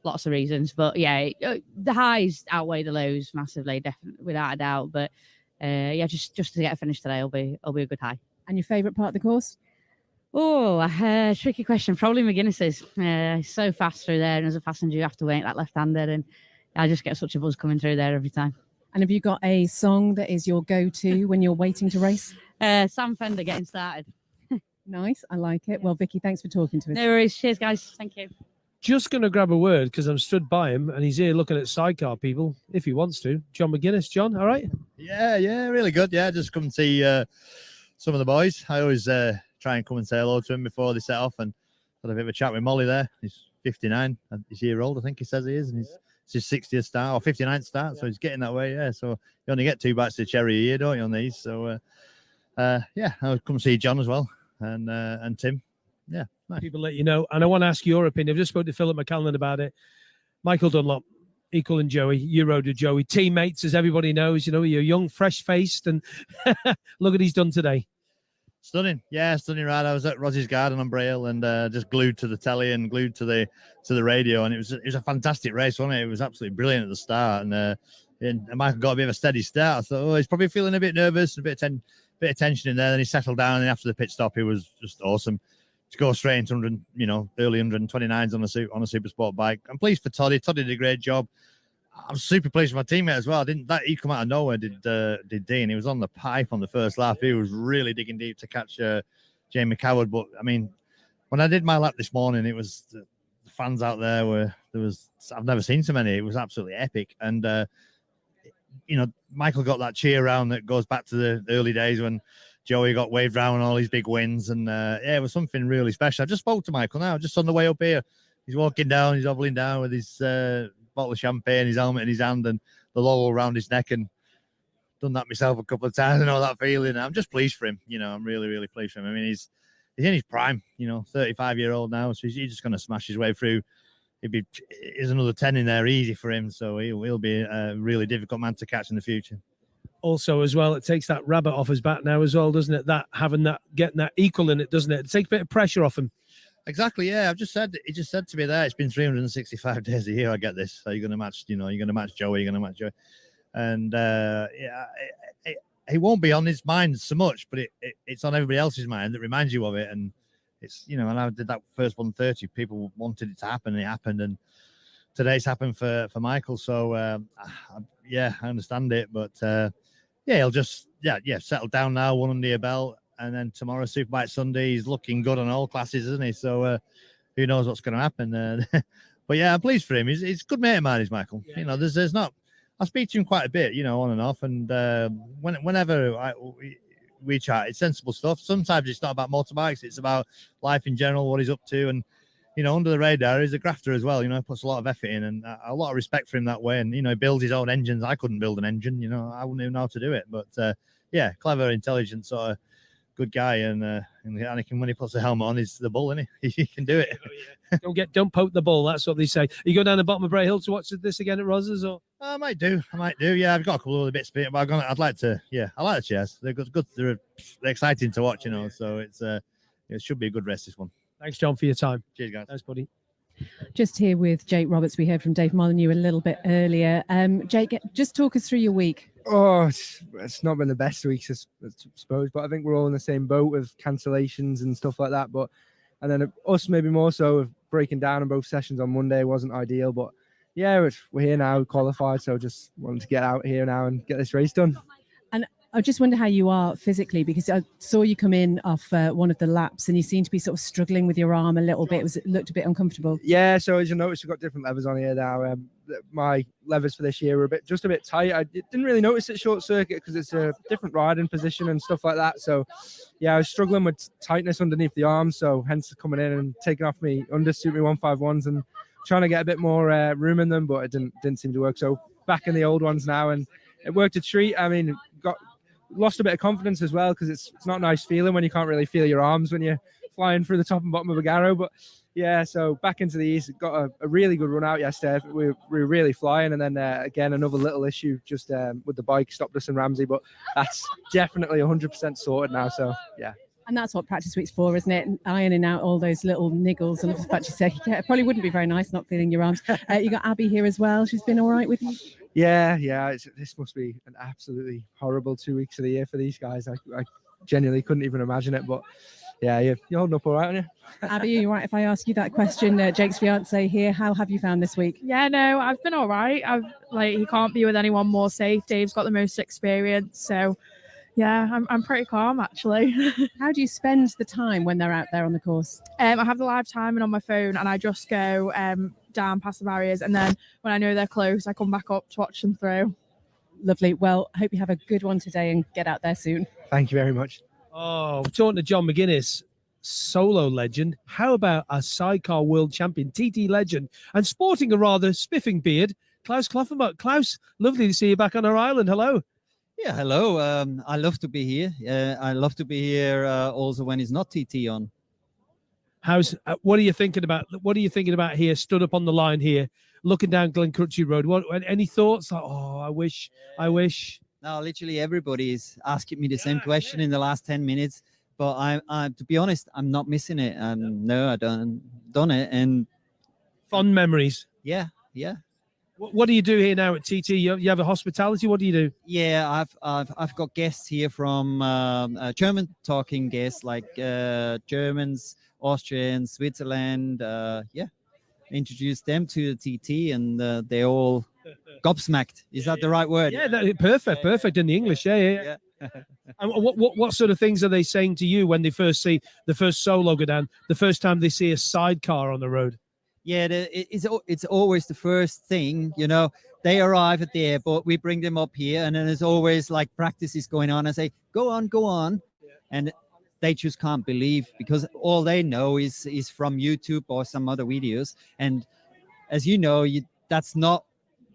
lots of reasons. But the highs outweigh the lows massively, definitely, without a doubt. But just to get a finish today will be a good high. And your favourite part of the course? Oh, tricky question. Probably McGuinness's. So fast through there, and as a passenger, you have to wait that left-hander, and I just get such a buzz coming through there every time. And have you got a song that is your go-to when you're waiting to race? Sam Fender, Getting Started. Nice, I like it. Well, Vicky, thanks for talking to us. No worries. Cheers, guys. Thank you. Just going to grab a word because I'm stood by him and he's here looking at Sidecar people, if he wants to. John McGuinness. John, all right? Yeah, really good. Yeah, just come and see some of the boys. I always try and come and say hello to him before they set off, and had a bit of a chat with Molly there. He's 59, he's a year old, I think he says he is, and it's his 60th start or 59th start, so he's getting that way. Yeah, so you only get 2 bites of the cherry a year, don't you, on these? So I'll come see John as well, and Tim. Yeah, nice. People let you know, and I want to ask your opinion. I've just spoke to Philip McCallan about it. Michael Dunlop, Equal and Joey, you rode with Joey, teammates, as everybody knows. You know, you're young, fresh-faced, and look what he's done today. Stunning ride. I was at Ross's Garden on Braille and just glued to the telly and glued to the radio, and it was a fantastic race, wasn't it? It was absolutely brilliant at the start, and Michael got a bit of a steady start. I thought, he's probably feeling a bit nervous, a bit of tension in there. Then he settled down, and after the pit stop, it was just awesome to go straight into 100, early 129s on a super sport bike. I'm pleased for Toddy. Toddy did a great job. I'm super pleased with my teammate as well. He come out of nowhere, did Dean. He was on the pipe on the first lap. He was really digging deep to catch Jamie Coward. But I mean, when I did my lap this morning, it was the fans out there I've never seen so many. It was absolutely epic. And Michael got that cheer round that goes back to the early days when Joey got waved round all his big wins. And it was something really special. I just spoke to Michael now, just on the way up here. He's walking down, he's hobbling down with his bottle of champagne, his helmet in his hand, and the logo around his neck, and done that myself a couple of times. I know that feeling. I'm just pleased for him. I'm really, really pleased for him. I mean, he's in his prime, 35-year-old now, so he's just going to smash his way through. There's another 10 in there easy for him, so he'll be a really difficult man to catch in the future. Also, as well, it takes that rabbit off his back now as well, doesn't it? Getting that equal in it, doesn't it? It takes a bit of pressure off him. Exactly, yeah. He just said to me there, it's been 365 days a year I get this. So you're going to match, you're going to match Joey, you're going to match Joey. And it won't be on his mind so much, but it's on everybody else's mind that reminds you of it. And it's, and I did that first 130, people wanted it to happen, and it happened. And today's happened for Michael. So yeah, I understand it, but yeah, he'll just settle down now, one under your belt, and then tomorrow Superbike Sunday. He's looking good on all classes, isn't he? So who knows what's going to happen? But yeah, I'm pleased for him. He's a good mate of mine, is Michael. You know, there's not. I speak to him quite a bit, you know, on and off, and whenever we chat, it's sensible stuff. Sometimes it's not about motorbikes; it's about life in general, what he's up to, and you know, under the radar, he's a grafter as well. You know, puts a lot of effort in, and a lot of respect for him that way. And you know, he builds his own engines. I couldn't build an engine, you know, I wouldn't even know how to do it. But yeah, clever, intelligent, sort of good guy, and he can, when he puts the helmet on, he's the bull, isn't he? He can do it. Don't poke the bull. That's what they say. You go down the bottom of Bray Hill to watch this again at Ros's, or I might do. Yeah, I've got a couple of other bits, but I'd like to. Yeah, I like the chairs. They're good. They're exciting to watch, you know. So it should be a good race, this one. Thanks, John, for your time. Cheers, guys. Thanks, buddy. Just here with Jake Roberts. We heard from Dave Molyneux a little bit earlier. Jake, just talk us through your week. Oh, it's not been the best weeks, I suppose, but I think we're all in the same boat with cancellations and stuff like that. And then us maybe more so of breaking down on both sessions on Monday wasn't ideal. But yeah, we're here now, qualified, so just wanted to get out here now and get this race done. And I just wonder how you are physically, because I saw you come in off one of the laps and you seem to be sort of struggling with your arm a little bit. It looked a bit uncomfortable. Yeah, so as you notice, we've got different levers on here now. My levers for this year were just a bit tight. I didn't really notice it short circuit because it's a different riding position and stuff like that. So yeah, I was struggling with tightness underneath the arms, so hence coming in and taking off me undersuit me 151s and trying to get a bit more room in them, but it didn't seem to work. So back in the old ones now, and it worked a treat. I mean, lost a bit of confidence as well, because it's not a nice feeling when you can't really feel your arms when you're flying through the top and bottom of a garrow. But yeah, so back into the east, got a really good run out yesterday. We were really flying, and then again another little issue just with the bike stopped us in Ramsey, but that's definitely 100% sorted now. So yeah. And that's what practice week's for, isn't it? Ironing out all those little niggles. And I was about to say, yeah, it probably wouldn't be very nice not feeling your arms. You got Abby here as well. She's been all right with you. Yeah. This must be an absolutely horrible 2 weeks of the year for these guys. I genuinely couldn't even imagine it. But yeah, you're holding up all right, aren't you? Abby, are you right if I ask you that question? Jake's fiance here. How have you found this week? Yeah, no, I've been all right. He can't be with anyone more safe. Dave's got the most experience, so yeah, I'm pretty calm actually. How do you spend the time when they're out there on the course? I have the live timing on my phone, and I just go down past the barriers, and then when I know they're close, I come back up to watch them through. Lovely. Well, I hope you have a good one today and get out there soon. Thank you very much. Oh, we're talking to John McGuinness, solo legend. How about a sidecar world champion, TT legend, and sporting a rather spiffing beard, Klaus Kloffenbach. Klaus, lovely to see you back on our island. Hello. Yeah, hello. I love to be here. I love to be here also when it's not TT on. What are you thinking about? What are you thinking about here? Stood up on the line here, looking down Glencrutchy Road. Any thoughts? Like, oh, I wish. No, literally everybody is asking me the same question in the last 10 minutes. But I to be honest, I'm not missing it. No, I don't done it. And fond memories. Yeah. What do you do here now at TT? You have a hospitality. What do you do? Yeah, I've got guests here from German talking guests like Germans, Austrians, Switzerland. Introduce them to the TT, and they're all gobsmacked. Is that the right word? Yeah, perfect in the English. Yeah. And what sort of things are they saying to you when they first see the first solo go down, the first time they see a sidecar on the road? Yeah, it's always the first thing, you know. They arrive at the airport, we bring them up here, and then there's always like practices going on. I say, go on. And they just can't believe, because all they know is from YouTube or some other videos. And as you know, that's not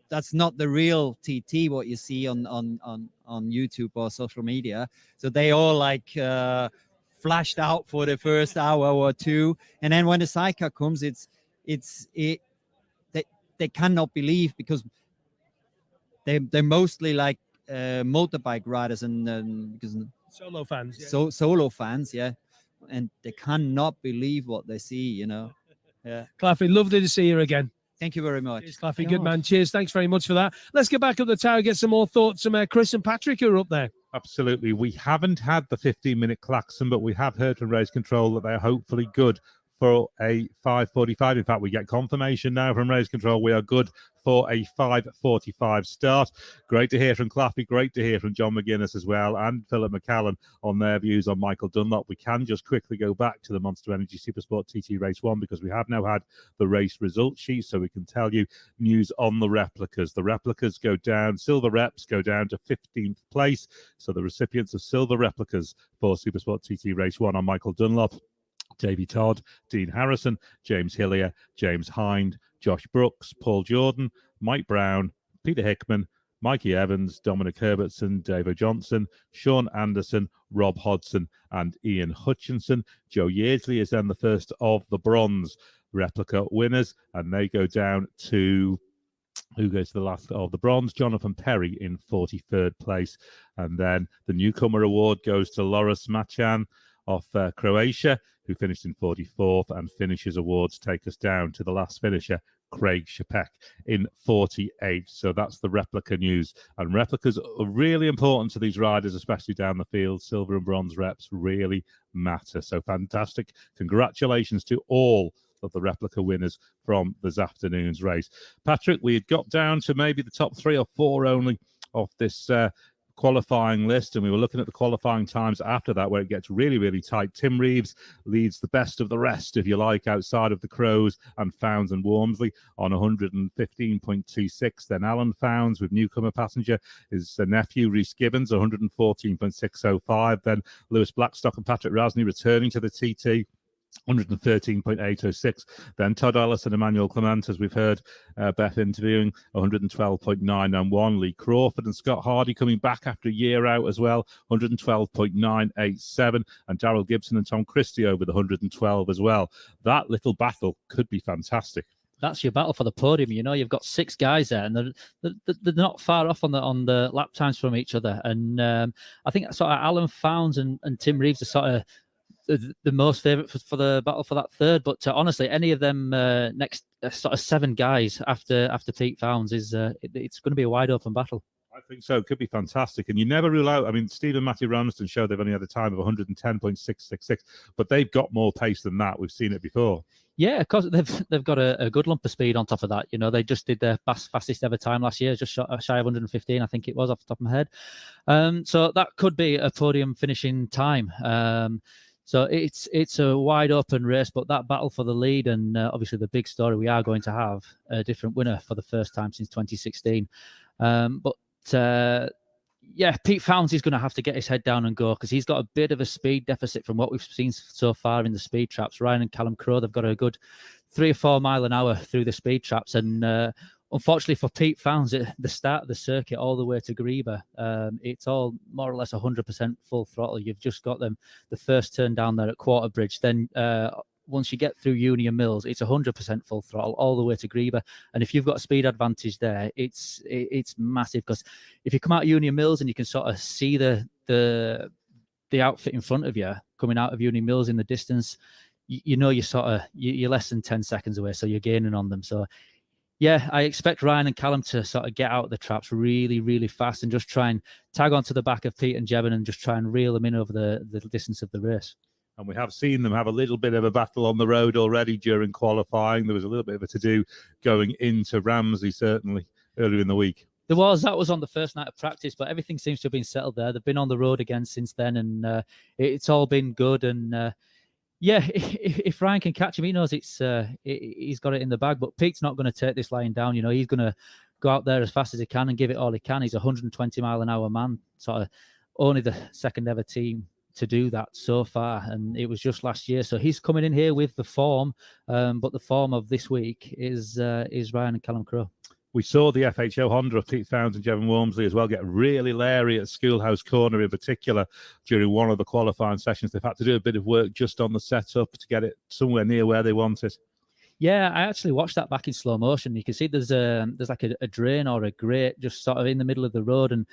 the real TT, what you see on YouTube or social media. So they all like flashed out for the first hour or two. And then when the sidecar comes, they cannot believe, because they're mostly like motorbike riders and because solo fans. Yeah. Solo fans, yeah, and they cannot believe what they see, you know. Yeah. Claffey, lovely to see you again. Thank you very much. Cheers, Claffey, good man. Cheers. Thanks very much for that. Let's get back up the tower, get some more thoughts from Chris and Patrick, who are up there. Absolutely. We haven't had the 15-minute klaxon, but we have heard from race control that they're hopefully good for a 5:45. In fact, we get confirmation now from race control. We are good for a 5:45 start. Great to hear from Claffey. Great to hear from John McGuinness as well, and Philip McCallan on their views on Michael Dunlop. We can just quickly go back to the Monster Energy Supersport TT Race 1 because we have now had the race result sheet, so we can tell you news on the replicas. The replicas go down, silver reps go down to 15th place. So the recipients of silver replicas for Supersport TT Race 1 are Michael Dunlop, Davey Todd, Dean Harrison, James Hillier, James Hind, Josh Brooks, Paul Jordan, Mike Brown, Peter Hickman, Mikey Evans, Dominic Herbertson, Davo Johnson, Sean Anderson, Rob Hodson, and Ian Hutchinson. Joe Yeardsley is then the first of the bronze replica winners, and they go down to, who goes to the last of the bronze? Jonathan Perry in 43rd place. And then the newcomer award goes to Loris Machan of Croatia, who finished in 44th, and finishers awards take us down to the last finisher, Craig Shapek, in 48th. So that's the replica news. And replicas are really important to these riders, especially down the field. Silver and bronze reps really matter. So fantastic. Congratulations to all of the replica winners from this afternoon's race. Patrick, we had got down to maybe the top 3 or 4 only of this qualifying list, and we were looking at the qualifying times after that, where it gets really, really tight. Tim Reeves leads the best of the rest, if you like, outside of the Crows and Founds and Walmsley on 115.26. Then Alan Founds with newcomer passenger, his nephew Rhys Gibbons, 114.605. Then Lewis Blackstock and Patrick Rasney returning to the TT, 113.806. Then Todd Ellis and Emmanuel Clement, as we've heard Beth interviewing, 112.991. Lee Crawford and Scott Hardy coming back after a year out as well, 112.987. And Darrell Gibson and Tom Christie over the 112 as well. That little battle could be fantastic. That's your battle for the podium. You know, you've got 6 guys there, and they're not far off on the lap times from each other. And I think sort of Alan Founds and Tim Reeves are sort of the most favourite for the battle for that third. But honestly, any of them next sort of 7 guys after Pete Founds is it's going to be a wide open battle. I think so. It could be fantastic. And you never rule out, I mean, Steve and Matthew Ramsden showed they've only had a time of 110.666, but they've got more pace than that. We've seen it before. Yeah, of course, they've got a good lump of speed on top of that. You know, they just did their fastest ever time last year, just shy of 115, I think it was, off the top of my head. So that could be a podium finishing time. So it's a wide open race, but that battle for the lead, and obviously the big story, we are going to have a different winner for the first time since 2016. Yeah, Pete Founds is going to have to get his head down and go, because he's got a bit of a speed deficit from what we've seen so far in the speed traps. Ryan and Callum Crowe, they've got a good 3 or 4 mile an hour through the speed traps, and unfortunately for Pete Founds, at the start of the circuit all the way to Greba, it's all more or less 100% full throttle. You've just got them the first turn down there at Quarterbridge, then once you get through Union Mills, it's 100% full throttle all the way to Greba. And if you've got a speed advantage there, it's massive, because if you come out of Union Mills and you can sort of see the outfit in front of you coming out of Union Mills in the distance, you know you're less than 10 seconds away, so you're gaining on them. So yeah, I expect Ryan and Callum to sort of get out the traps really, really fast and just try and tag onto the back of Pete and Jevon and just try and reel them in over the distance of the race. And we have seen them have a little bit of a battle on the road already during qualifying. There was a little bit of a to-do going into Ramsey, certainly, earlier in the week. That was on the first night of practice, but everything seems to have been settled there. They've been on the road again since then, and it's all been good. And yeah, if Ryan can catch him, he knows he's got it in the bag. But Pete's not going to take this lying down. You know, he's going to go out there as fast as he can and give it all he can. He's a 120 mile an hour man, sort of only the second ever team to do that so far, and it was just last year. So he's coming in here with the form, but the form of this week is Ryan and Callum Crowe. We saw the FHO Honda of Pete Founds and Jevon Walmsley as well get really leery at Schoolhouse Corner in particular during one of the qualifying sessions. They've had to do a bit of work just on the setup to get it somewhere near where they want it. Yeah, I actually watched that back in slow motion. You can see there's like a drain or a grate just sort of in the middle of the road, and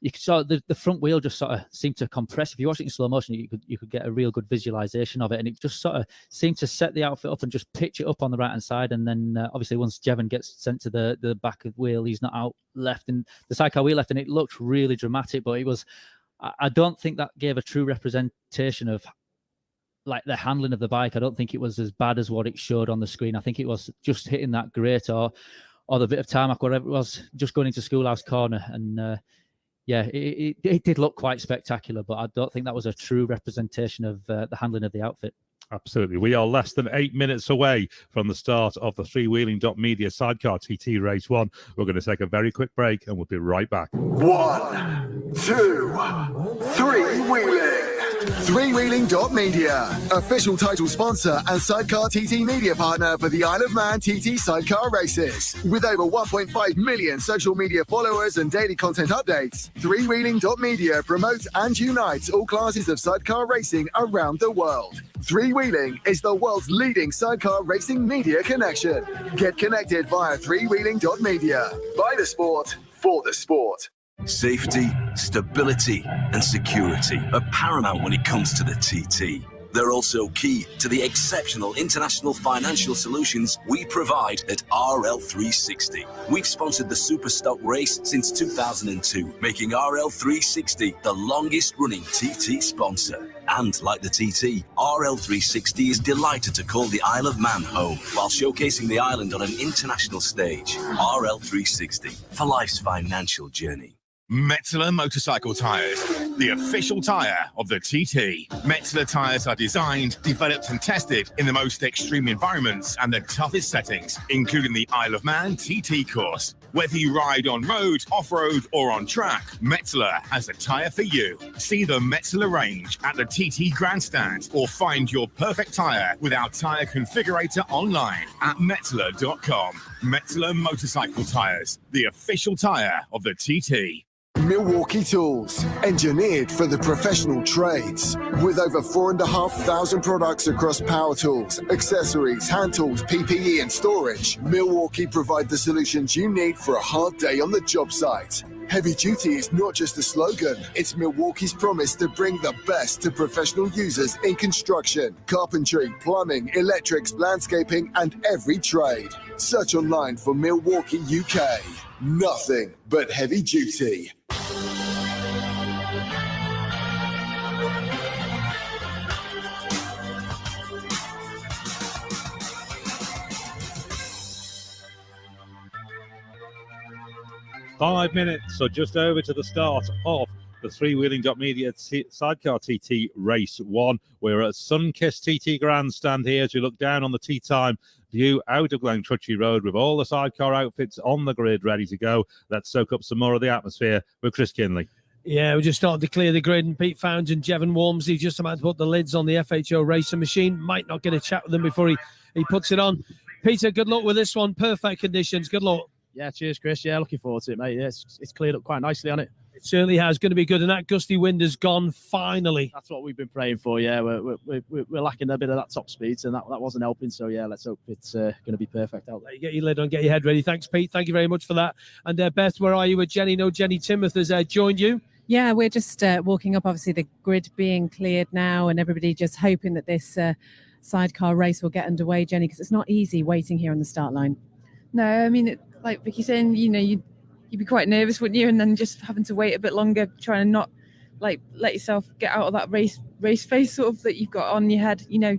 you could sort of, the front wheel just sort of seemed to compress. If you watch it in slow motion, you could get a real good visualization of it, and it just sort of seemed to set the outfit up and just pitch it up on the right hand side. And then obviously once Jevon gets sent to the back of the wheel, he's not out left, and the sidecar wheel left, and it looked really dramatic. But it was, I don't think that gave a true representation of like the handling of the bike, I don't think it was as bad as what it showed on the screen. I think it was just hitting that grate or the bit of tarmac, whatever it was, just going into Schoolhouse Corner. And yeah, it did look quite spectacular, but I don't think that was a true representation of the handling of the outfit. Absolutely. We are less than 8 minutes away from the start of the freewheeling.media Sidecar TT Race 1. We're going to take a very quick break and we'll be right back. 1, 2, 3 wheeling. Freewheeling.media, official title sponsor and Sidecar TT media partner for the Isle of Man TT Sidecar races. With over 1.5 million social media followers and daily content updates, Freewheeling.media promotes and unites all classes of sidecar racing around the world. Freewheeling is the world's leading sidecar racing media connection. Get connected via Freewheeling.media. By the sport, for the sport. Safety, stability, and security are paramount when it comes to the TT. They're also key to the exceptional international financial solutions we provide at RL360. We've sponsored the Superstock race since 2002, making RL360 the longest-running TT sponsor. And like the TT, RL360 is delighted to call the Isle of Man home while showcasing the island on an international stage. RL360, for life's financial journey. Metzeler motorcycle tyres, the official tyre of the TT. Metzeler tyres are designed, developed and tested in the most extreme environments and the toughest settings, including the Isle of Man TT course. Whether you ride on road, off-road or on track, Metzeler has a tyre for you. See the Metzeler range at the TT Grandstand or find your perfect tyre with our tyre configurator online at metzeler.com. Metzeler motorcycle tyres, the official tyre of the TT. Milwaukee Tools, engineered for the professional trades. With over 4,500 products across power tools, accessories, hand tools, PPE and storage, Milwaukee provide the solutions you need for a hard day on the job site. Heavy duty is not just a slogan, it's Milwaukee's promise to bring the best to professional users in construction, carpentry, plumbing, electrics, landscaping and every trade. Search online for Milwaukee UK. Nothing but heavy duty. Five minutes, or just over to the start of the freewheeling.media Sidecar TT Race 1. We're at Sunkissed TT Grandstand here as we look down on the tea time view out of Glencrutchy Road with all the sidecar outfits on the grid ready to go. Let's soak up some more of the atmosphere with Chris Kinley. Yeah, we just started to clear the grid, and Pete Founds and Jevon Walmsley just about to put the lids on the FHO racing machine. Might not get a chat with them before he puts it on. Peter, good luck with this one. Perfect conditions. Good luck. Yeah, cheers, Chris. Yeah, looking forward to it, mate. Yeah, it's cleared up quite nicely on it. It certainly has. Going to be good. And that gusty wind has gone finally. That's what we've been praying for. Yeah, we're lacking a bit of that top speed, so that wasn't helping. So yeah, let's hope it's going to be perfect out there. You get your lid on, get your head ready. Thanks, Pete. Thank you very much for that. And Beth, where are you with Jenny? No, Jenny Timoth has joined you. Yeah, we're just walking up, obviously the grid being cleared now and everybody just hoping that this sidecar race will get underway, Jenny, because it's not easy waiting here on the start line. No, I mean, like Vicky's saying, you know, you'd be quite nervous, wouldn't you? And then just having to wait a bit longer, trying to not like let yourself get out of that race face sort of that you've got on your head, you know.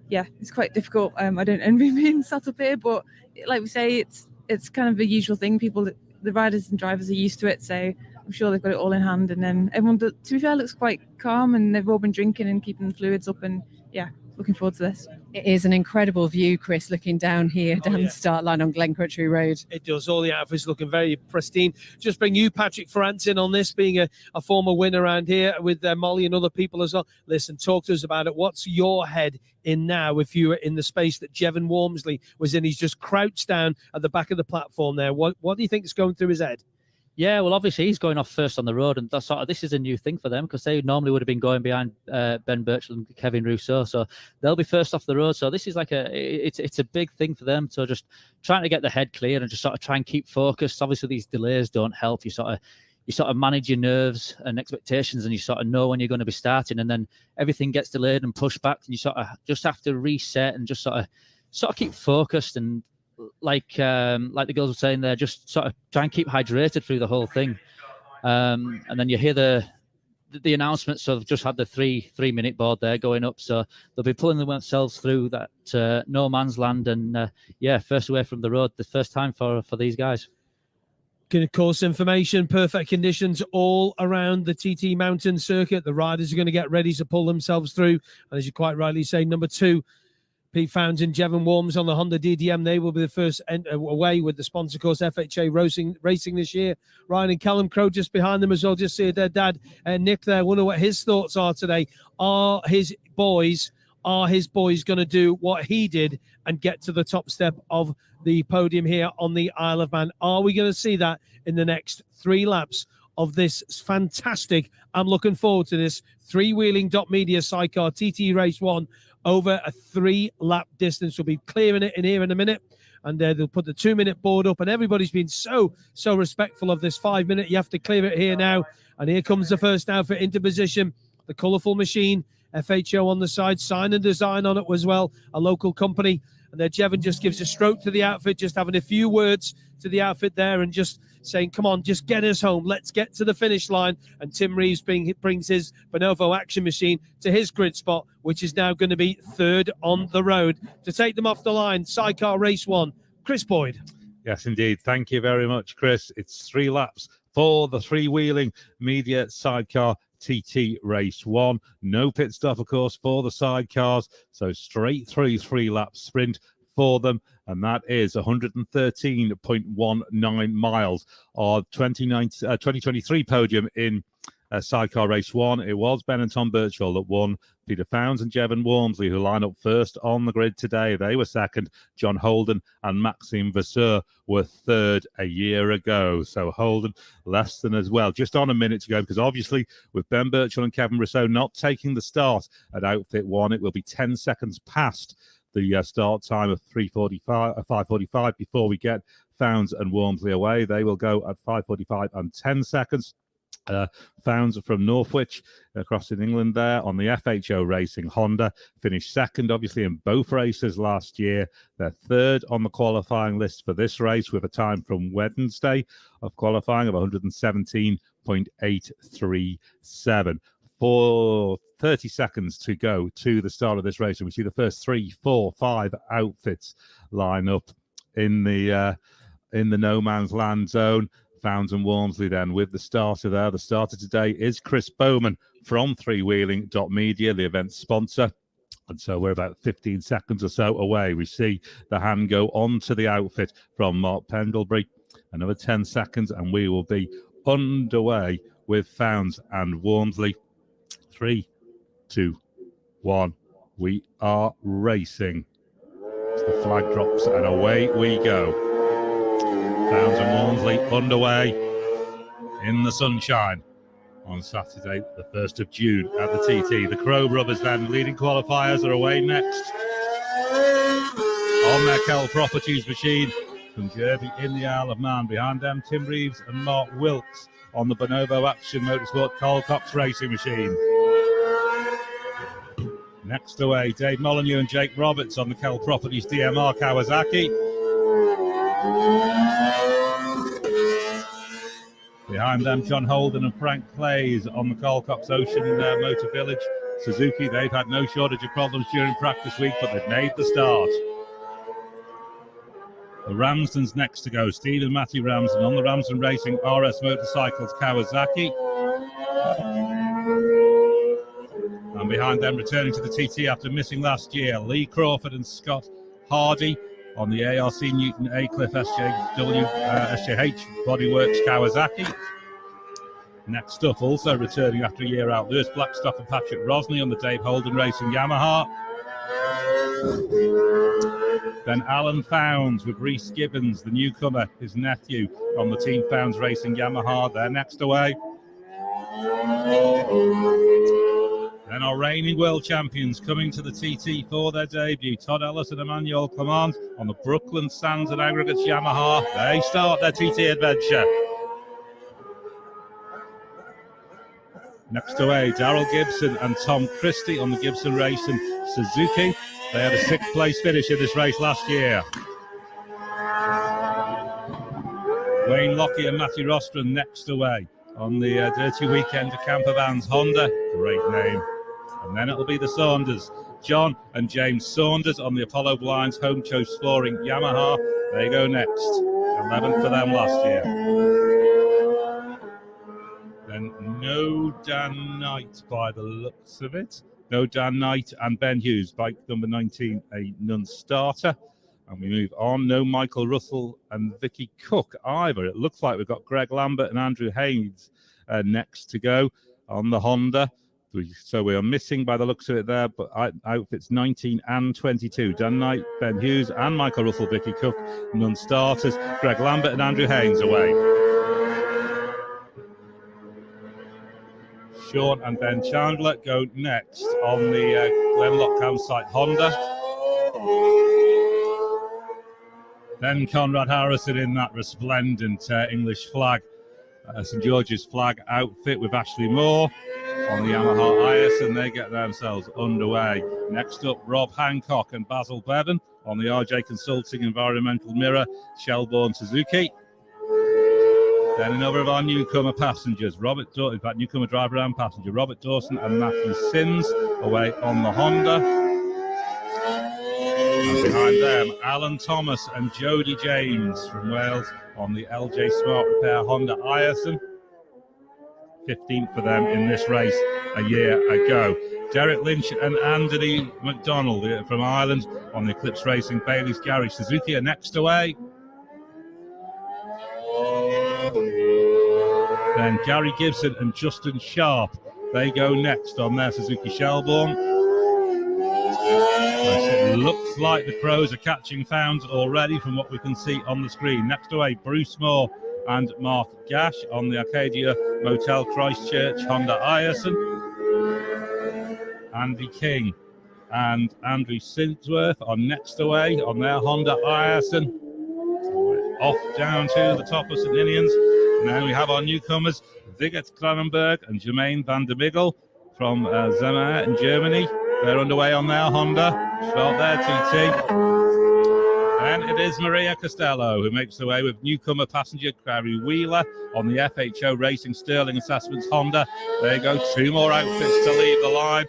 Yeah, it's quite difficult. I don't envy being sat up here, but like we say, it's kind of a usual thing. The riders and drivers are used to it, so I'm sure they've got it all in hand. And then everyone, to be fair, looks quite calm, and they've all been drinking and keeping the fluids up. And yeah, looking forward to this. It is an incredible view, Chris, looking down here, down the start line on Glencrutchy Road. It does. All the outfits looking very pristine. Just bring you, Patrick France, in on this, being a former winner around here with Molly and other people as well. Listen, talk to us about it. What's your head in now if you were in the space that Jevon Walmsley was in? He's just crouched down at the back of the platform there. What do you think is going through his head? Yeah, well, obviously he's going off first on the road, and that's this is a new thing for them because they normally would have been going behind Ben Birchall and Kevin Rousseau, so they'll be first off the road. So this is like it's a big thing for them. So just trying to get the head clear and just sort of try and keep focused. Obviously, these delays don't help. You sort of manage your nerves and expectations, and you sort of know when you're going to be starting, and then everything gets delayed and pushed back, and you sort of just have to reset and just sort of keep focused and. Like the girls were saying there, just sort of try and keep hydrated through the whole thing. And then you hear the the announcement. So they've just had the three-minute board there going up. So they'll be pulling themselves through that no man's land. And first away from the road, the first time for these guys. Good course information, perfect conditions all around the TT Mountain Circuit. The riders are going to get ready to pull themselves through. And as you quite rightly say, number 2, Pete Founds and Jevon Worms on the Honda DDM. They will be the first away with the sponsor course FHA Racing this year. Ryan and Callum Crowe just behind them as well. Just see their dad, Nick, there. Wonder what his thoughts are today. Are his boys going to do what he did and get to the top step of the podium here on the Isle of Man? Are we going to see that in the next 3 laps of this fantastic, I'm looking forward to this, Freewheeling.media Sidecar TT Race 1 over a 3-lap distance. We'll be clearing it in here in a minute, and they'll put the 2-minute board up, and everybody's been so respectful of this 5-minute. You have to clear it here now, and here comes the first outfit into position, the colourful machine, FHO on the side, Sign and Design on it as well, a local company. And there Jevon just gives a stroke to the outfit, just having a few words to the outfit there and just saying, come on, just get us home. Let's get to the finish line. And Tim Reeves brings his Bonovo action machine to his grid spot, which is now going to be 3rd on the road. To take them off the line, Sidecar Race 1, Chris Boyd. Yes, indeed. Thank you very much, Chris. It's 3 laps for the Freewheeling Media Sidecar TT Race 1. No pit stop, of course, for the sidecars. So straight through 3-lap sprint for them. And that is 113.19 miles. Our 2023 podium in Sidecar Race 1. It was Ben and Tom Birchall that won. Peter Founds and Jevon Wormsley, who line up first on the grid today. They were second. John Holden and Maxime Vasseur were third a year ago. So Holden less than as well. Just on a minute to go, because obviously with Ben Birchall and Kevin Rousseau not taking the start at Outfit 1, it will be 10 seconds past the start time of 5:45 before we get Founds and Wormsley away. They will go at 5:45 and 10 seconds. Founds from Northwich across in England there on the FHO Racing Honda, finished second obviously in both races last year. They're third on the qualifying list for this race with a time from Wednesday of qualifying of 117.837. For 30 seconds to go to the start of this race, and we see the first 3, 4, 5 outfits line up in the no man's land zone. Founds and Wormsley then with the starter there. The starter today is Chris Bowman from Freewheeling.media, the event sponsor. And so we're about 15 seconds or so away. We see the hand go onto the outfit from Mark Pendlebury. Another 10 seconds and we will be underway with Founds and Wormsley. 3, 2, 1. We are racing. As the flag drops and away we go. Founds and Wormsley underway in the sunshine on Saturday, the 1st of June at the TT. The Crowe brothers then, leading qualifiers, are away next on their Kell Properties machine from Derby in the Isle of Man. Behind them, Tim Reeves and Mark Wilkes on the Bonovo Action Motorsport Carl Cox racing machine. Next away, Dave Molyneux and Jake Roberts on the Kell Properties DMR Kawasaki. Behind them, John Holden and Frank Clays on the Carl Cox Ocean Motor Village Suzuki. They've had no shortage of problems during practice week, but they've made the start. The Ramsdens next to go. Steve and Matty Ramsden on the Ramsden Racing RS Motorcycles Kawasaki. And behind them, returning to the TT after missing last year, Lee Crawford and Scott Hardy on the ARC Newton Acliff SJH Bodyworks Kawasaki. Next up, also returning after a year out, Lewis Blackstock and Patrick Rosney on the Dave Holden Racing Yamaha. Then Alan Founds with Reese Gibbons, the newcomer, his nephew, on the Team Founds Racing Yamaha. They're next away. Then our reigning world champions coming to the TT for their debut. Todd Ellis and Emmanuel Clement on the Brooklyn Sands and Aggregates Yamaha. They start their TT adventure. Next away, Darrell Gibson and Tom Christie on the Gibson Racing Suzuki. They had a 6th place finish in this race last year. Wayne Lockie and Matty Rostron next away on the Dirty Weekend of Camper Vans. Honda, great name. And then it'll be the Saunders. John and James Saunders on the Apollo Blinds Home Choice Flooring Yamaha. They go next. 11th for them last year. Then no Dan Knight by the looks of it. No Dan Knight and Ben Hughes, bike number 19, a non-starter. And we move on. No Michael Russell and Vicky Cook either. It looks like we've got Greg Lambert and Andrew Haynes next to go on the Honda. So we are missing by the looks of it there, but outfits 19 and 22. Dan Knight, Ben Hughes and Michael Russell, Vicky Cook, non-starters. Greg Lambert and Andrew Haynes away. Sean and Ben Chandler go next on the Glenlock campsite Honda. Then Conrad Harrison in that resplendent English flag, St George's flag outfit with Ashley Moore on the Yamaha IS, and they get themselves underway. Next up, Rob Hancock and Basil Bevan on the RJ Consulting Environmental Mirror Shelbourne Suzuki. Then another of our newcomer passengers, newcomer driver and passenger, Robert Dawson and Matthew Sims away on the Honda. And behind them, Alan Thomas and Jody James from Wales on the LJ Smart Repair Honda Ireson. 15th for them in this race a year ago. Derek Lynch and Anthony McDonald from Ireland on the Eclipse Racing Bailey's Garage Suzuki are next away. Then Gary Gibson and Justin Sharp, they go next on their Suzuki Shelbourne. It looks like the Crows are catching founds already from what we can see on the screen. Next away, Bruce Moore and Mark Gash on the Arcadia Motel Christchurch Honda Ireson. Andy King and Andrew Sinsworth are next away on their Honda Ireson. Off down to the top of St Ninians. Now we have our newcomers, Vigert Cronenberg and Jermaine van der Migel from Zemmer in Germany. They're underway on their Honda. Start their TT. Then it is Maria Costello who makes the way with newcomer passenger Gary Wheeler on the FHO Racing Sterling Assessments Honda. There you go, two more outfits to leave the line.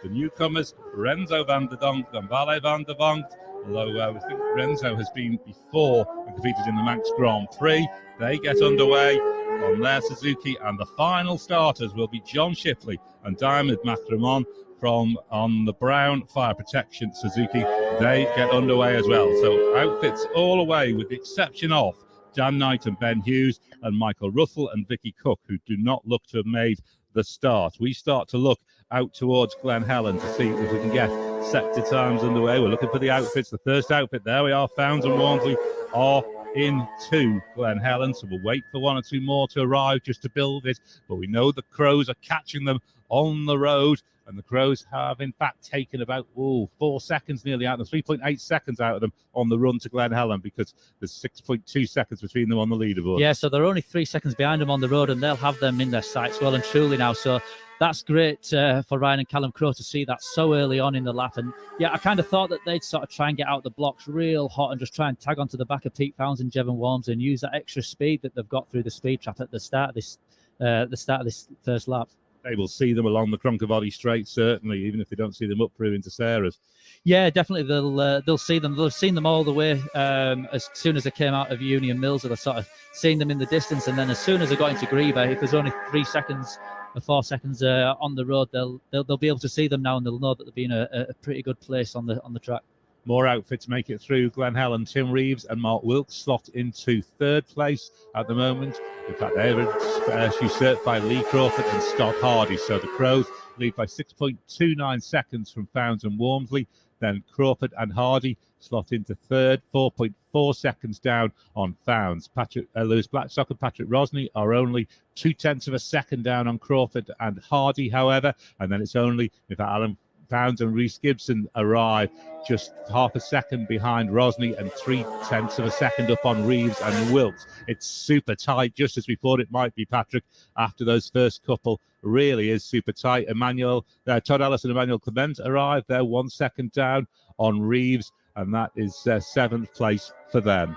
The newcomers, Renzo van der Donk and Valle van der Vonk. Although we think Renzo has been before and competed in the Manx Grand Prix. They get underway on their Suzuki, and the final starters will be John Shipley and Diamond Macramon from on the Brown Fire Protection Suzuki. They get underway as well. So outfits all away with the exception of Dan Knight and Ben Hughes and Michael Russell and Vicky Cook, who do not look to have made the start. We start to look out towards Glen Helen to see if we can get sector times underway. We're looking for the outfits. The first outfit, there we are, Founds and Walmsley are into Glen Helen, so we'll wait for one or two more to arrive just to build it, but we know the Crows are catching them on the road, and the Crows have in fact taken about 4 seconds nearly out of them, 3.8 seconds out of them on the run to Glen Helen, because there's 6.2 seconds between them on the leaderboard. Yeah, so they're only 3 seconds behind them on the road, and they'll have them in their sights well and truly now. So that's great for Ryan and Callum Crowe to see that so early on in the lap. And yeah, I kind of thought that they'd sort of try and get out the blocks real hot and just try and tag onto the back of Pete Founds and Jevon Walmsley and use that extra speed that they've got through the speed trap at the start of this first lap. They will see them along the Cronkervody Straight, certainly, even if they don't see them up through into Sarah's. Yeah, definitely. They'll see them. They've seen them all the way as soon as they came out of Union Mills. They've sort of seen them in the distance, and then as soon as they got into Greba, if there's only 3 seconds or 4 seconds on the road, they'll be able to see them now, and they'll know that they'll be in a pretty good place on the track. More outfits make it through Glen Helen. Tim Reeves and Mark Wilkes slot into third place at the moment. In fact, they're usurped by Lee Crawford and Scott Hardy. So the Crows lead by 6.29 seconds from Founds and Walmsley. Then Crawford and Hardy slot into third, 4.4 seconds down on Founds. Lewis Blackstock and Patrick Rosney are only 0.2 of a second down on Crawford and Hardy, however. And then it's only, if Alan Founds and Rhys Gibson arrive just half a second behind Rosney and 0.3 of a second up on Reeves and Wilkes. It's super tight, just as we thought it might be, Patrick, after those first couple. Really is super tight. Todd Ellis and Emmanuel Clement arrive. They're 1 second down on Reeves, and that is 7th place for them.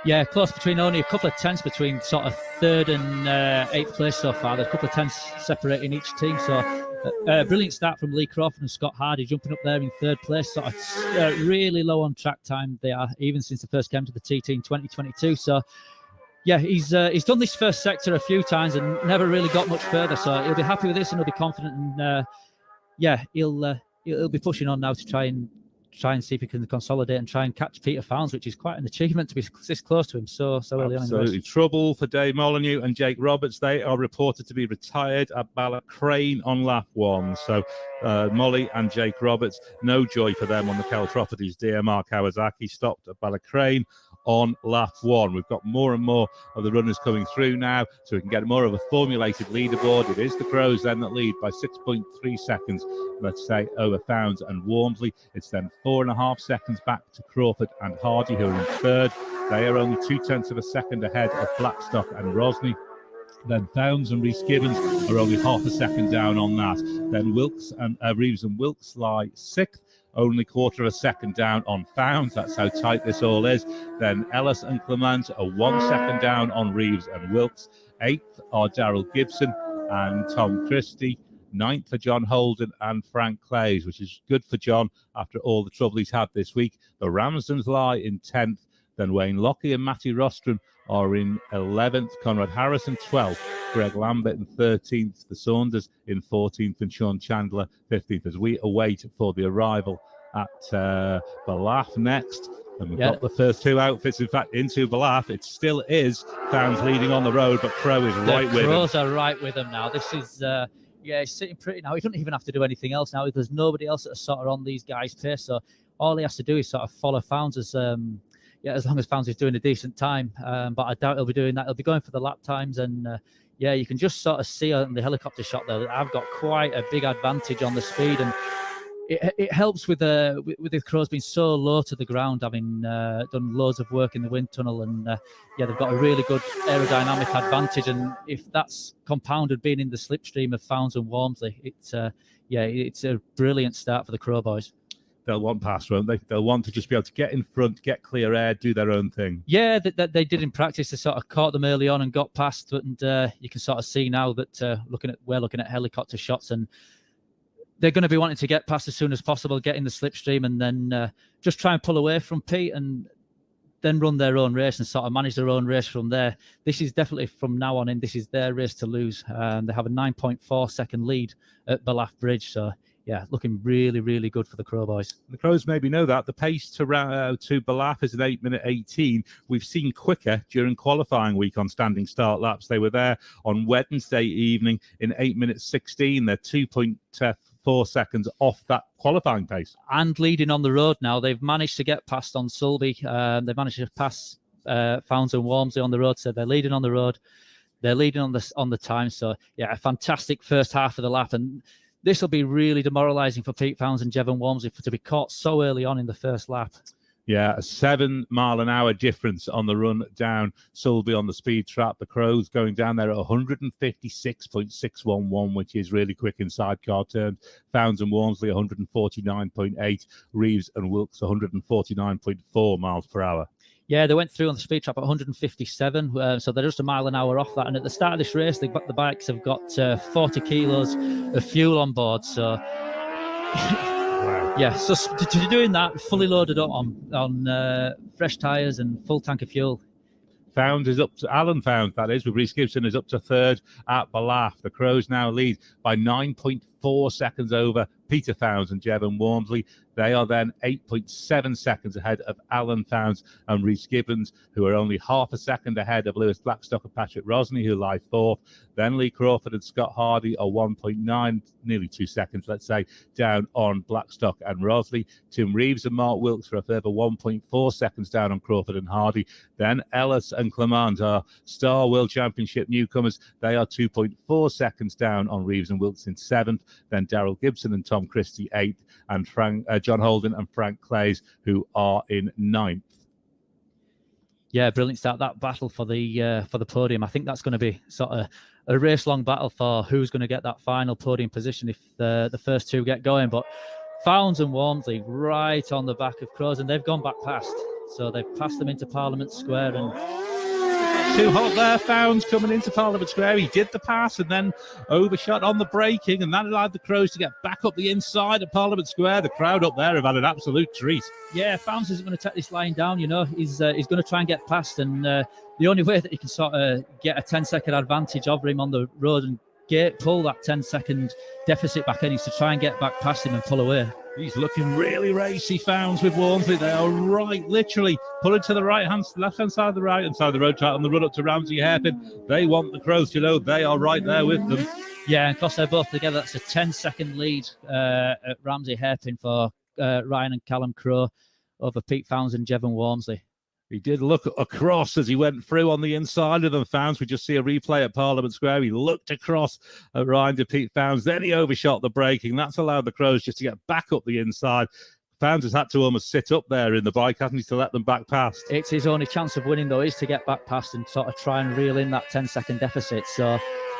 Yeah, close between only a couple of tenths between sort of third and eighth place so far. There's a couple of tenths separating each team. So brilliant start from Lee Crawford and Scott Hardy jumping up there in third place. Sort of really low on track time they are, even since they first came to the TT in 2022. So yeah, he's done this first sector a few times and never really got much further. So he'll be happy with this and he'll be confident. And yeah, he'll be pushing on now to try and see if he can consolidate and try and catch Peter Founds, which is quite an achievement to be this close to him so early on in the race. Absolutely. Trouble for Dave Molyneux and Jake Roberts. They are reported to be retired at Ballacrane on lap 1. So Molly and Jake Roberts, no joy for them on the Cal Properties DMR Kawasaki, stopped at Ballacrane on lap 1. We've got more and more of the runners coming through now, so we can get more of a formulated leaderboard. It is the Crows then that lead by 6.3 seconds, let's say, over Founds and Walmsley. It's then 4.5 seconds back to Crawford and Hardy, who are in third. They are only 0.2 of a second ahead of Blackstock and Rosny. Then Founds and Rhys Gibbons are only half a second down on that. Then Wilkes and Reeves and Wilkes lie sixth, only quarter of a second down on Founds. That's how tight this all is. Then Ellis and Clement are 1 second down on Reeves and Wilkes. Eighth are Daryl Gibson and Tom Christie. Ninth for John Holden and Frank Clays, which is good for John after all the trouble he's had this week. The Ramsdens lie in 10th. Then Wayne Lockie and Matty Rostrom are in 11th. Conrad Harrison 12th. Greg Lambert in 13th. The Saunders in 14th. And Sean Chandler 15th, as we await for the arrival at Ballaugh next. And we've got the first two outfits, in fact, into Ballaugh. It still is Founds leading on the road, but Crow is right with him. Crows are right with him now. This is... yeah, he's sitting pretty now. He doesn't even have to do anything else now. There's nobody else that's sort of on these guys' pace. So all he has to do is sort of follow Founds as long as Founds is doing a decent time. But I doubt he'll be doing that. He'll be going for the lap times. And yeah, you can just sort of see on the helicopter shot there that I've got quite a big advantage on the speed. And it helps with the Crows being so low to the ground, having done loads of work in the wind tunnel, and yeah, they've got a really good aerodynamic advantage. And if that's compounded being in the slipstream of Founds and Walmsley, it's a brilliant start for the Crow boys. They'll want past, won't they? They'll want to just be able to get in front, get clear air, do their own thing. Yeah, they did in practice. They sort of caught them early on and got past, and you can sort of see now that we're looking at helicopter shots, and they're going to be wanting to get past as soon as possible, get in the slipstream, and then just try and pull away from Pete and then run their own race and sort of manage their own race from there. This is definitely, from now on in, this is their race to lose. They have a 9.4 second lead at Ballaugh Bridge. So, yeah, looking really, really good for the Crow boys. The Crows maybe know that. The pace to Ballaugh is an 8:18. We've seen quicker during qualifying week on standing start laps. They were there on Wednesday evening in 8:16. They're 2.4 seconds off that qualifying pace. And leading on the road now. They've managed to get past on Sulby. They've managed to pass Founds and Walmsley on the road. So they're leading on the road. They're leading on the time. So, yeah, a fantastic first half of the lap. And this will be really demoralising for Pete Founds and Jevon Walmsley to be caught so early on in the first lap. Yeah, a 7 mile an hour difference on the run down Sulby on the speed trap. The Crows going down there at 156.611, which is really quick in sidecar terms. Founds and Walmsley 149.8. Reeves and Wilkes 149.4 miles per hour. Yeah, they went through on the speed trap at 157, so they're just a mile an hour off that. And at the start of this race, the bikes have got 40 kilos of fuel on board. So, yeah, so to doing that, fully loaded up on fresh tyres and full tank of fuel. Founds is up to Alan Founds, that is, with Rhys Gibson is up to third at Ballaugh. The Crows now lead by 9.4 seconds over Peter Founds and Jevon Walmsley. They are then 8.7 seconds ahead of Alan Founds and Rhys Gibbons, who are only half a second ahead of Lewis Blackstock and Patrick Rosny, who lie fourth. Then Lee Crawford and Scott Hardy are 1.9, nearly 2 seconds, let's say, down on Blackstock and Rosley. Tim Reeves and Mark Wilkes are a further 1.4 seconds down on Crawford and Hardy. Then Ellis and Clement are Star World Championship newcomers. They are 2.4 seconds down on Reeves and Wilkes in seventh. Then Daryl Gibson and Tom Christie eighth, and John Holden and Frank Clays, who are in ninth. Yeah, brilliant start. That battle for the podium. I think that's going to be sort of a race-long battle for who's going to get that final podium position if the first two get going. But Founds and Walmsley right on the back of Crows, and they've gone back past. So they've passed them into Parliament Square, and too hot there. Founds coming into Parliament Square. He did the pass and then overshot on the braking, and that allowed the Crows to get back up the inside of Parliament Square. The crowd up there have had an absolute treat. Yeah, Founds isn't going to take this line down. He's going to try and get past, and the only way that he can sort of get a 10-second advantage over him on the road and pull that 10-second deficit back in is to try and get back past him and pull away. He's looking really racy, Founds, with Walmsley. They are literally pulling to the left-hand side of the right-hand side of the road on the run up to Ramsey Hairpin. They want the Crows to know they are right there with them. Yeah, and because they're both together, that's a 10-second lead at Ramsey Hairpin for Ryan and Callum Crowe over Pete Founds and Jevon Walmsley. He did look across as he went through on the inside of them, Founds. We just see a replay at Parliament Square. He looked across at Ryan to Pete Founds. Then he overshot the braking. That's allowed the Crows just to get back up the inside. Founds has had to almost sit up there in the bike, hasn't he, to let them back past. It's his only chance of winning, though, is to get back past and sort of try and reel in that 10-second deficit. So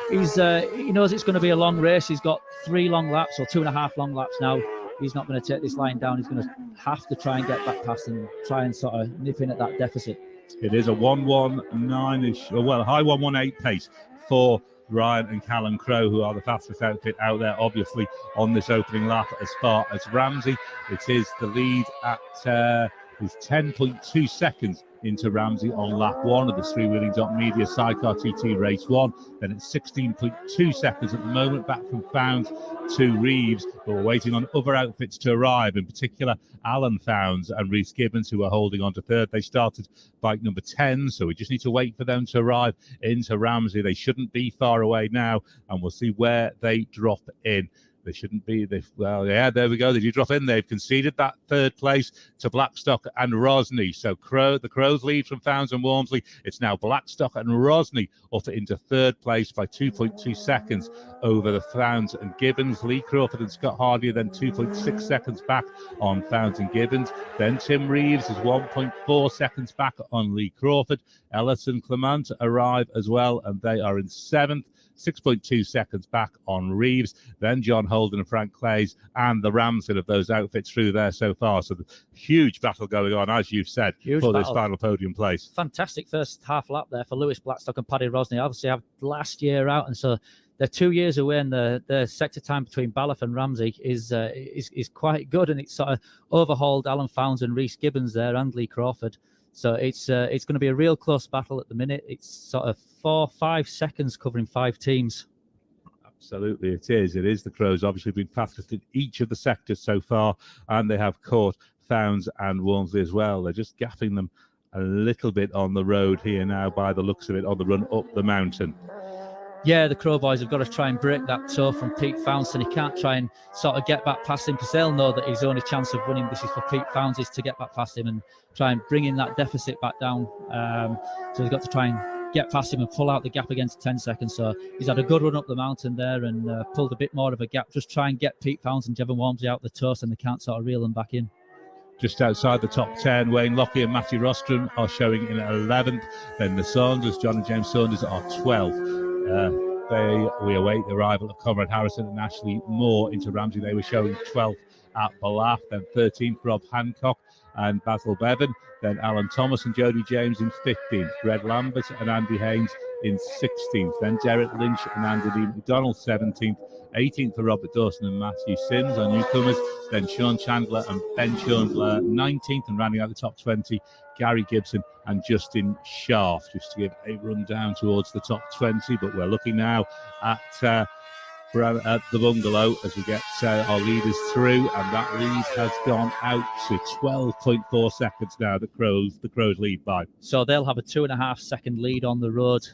he knows it's going to be a long race. He's got 3 long laps or 2.5 long laps now. He's not going to take this line down. He's going to have to try and get back past and try and sort of nip in at that deficit. It is a 1:19-ish, high 1:18 pace for Ryan and Callum Crowe, who are the fastest outfit out there, obviously, on this opening lap. As far as Ramsey, it is the lead at 10.2 seconds into Ramsey on lap 1 of the Three-Wheeling.media Sidecar TT Race 1. Then it's 16.2 seconds at the moment, back from Founds to Reeves, but we're waiting on other outfits to arrive, in particular Alan Founds and Rhys Gibbons, who are holding on to third. They started bike number 10, so we just need to wait for them to arrive into Ramsey. They shouldn't be far away now, and we'll see where they drop in. They shouldn't be. There we go. They do drop in. They've conceded that third place to Blackstock and Rosney. So the Crows lead from Founds and Walmsley. It's now Blackstock and Rosney up into third place by 2.2 seconds over the Founds and Gibbons. Lee Crawford and Scott Hardy are then 2.6 seconds back on Founds and Gibbons. Then Tim Reeves is 1.4 seconds back on Lee Crawford. Ellis and Clement arrive as well, and they are in 7th. 6.2 seconds back on Reeves, then John Holden and Frank Clays and the Ramsden of those outfits through there so far. So the huge battle going on, as you've said, for this final podium place. Fantastic first half lap there for Lewis Blackstock and Paddy Rosney. Obviously, have last year out, and so they're 2 years away, and the sector time between Balloff and Ramsey is quite good, and it's sort of overhauled Alan Founds and Rhys Gibbons there and Lee Crawford. So it's going to be a real close battle at the minute. It's sort of 4-5 seconds covering 5 teams. Absolutely, it is. It is the Crows, obviously, been fastest in each of the sectors so far, and they have caught Founds and Walmsley as well. They're just gapping them a little bit on the road here now, by the looks of it, on the run up the mountain. Yeah, the Crow boys have got to try and break that toe from Pete Founds, and he can't try and sort of get back past him, because they'll know that his only chance of winning this is for Pete Founds is to get back past him and try and bring in that deficit back down. So they've got to try and get past him and pull out the gap against 10 seconds. So he's had a good run up the mountain there and pulled a bit more of a gap. Just try and get Pete Founds and Jevon Walmsley out the toast, and they can't sort of reel them back in. Just outside the top 10, Wayne Lockey and Matthew Rostrom are showing in 11th. Then the Saunders, John and James Saunders, are 12th. We await the arrival of Conrad Harrison and Ashley Moore into Ramsey. They were showing 12th at Ballaugh. Then 13th, Rob Hancock and Basil Bevan. Then Alan Thomas and Jody James in 15th. Greg Lambert and Andy Haynes in 16th. Then Derek Lynch and Andy Lee McDonald 17th. 18th for Robert Dawson and Matthew Sims on newcomers. Then Sean Chandler and Ben Chandler 19th, and rounding out the top 20, Gary Gibson and Justin Schaaf, just to give a run down towards the top 20. But we're looking now at the bungalow as we get our leaders through, and that lead has gone out to 12.4 seconds now. The Crows lead by. So they'll have a 2.5 second lead on the road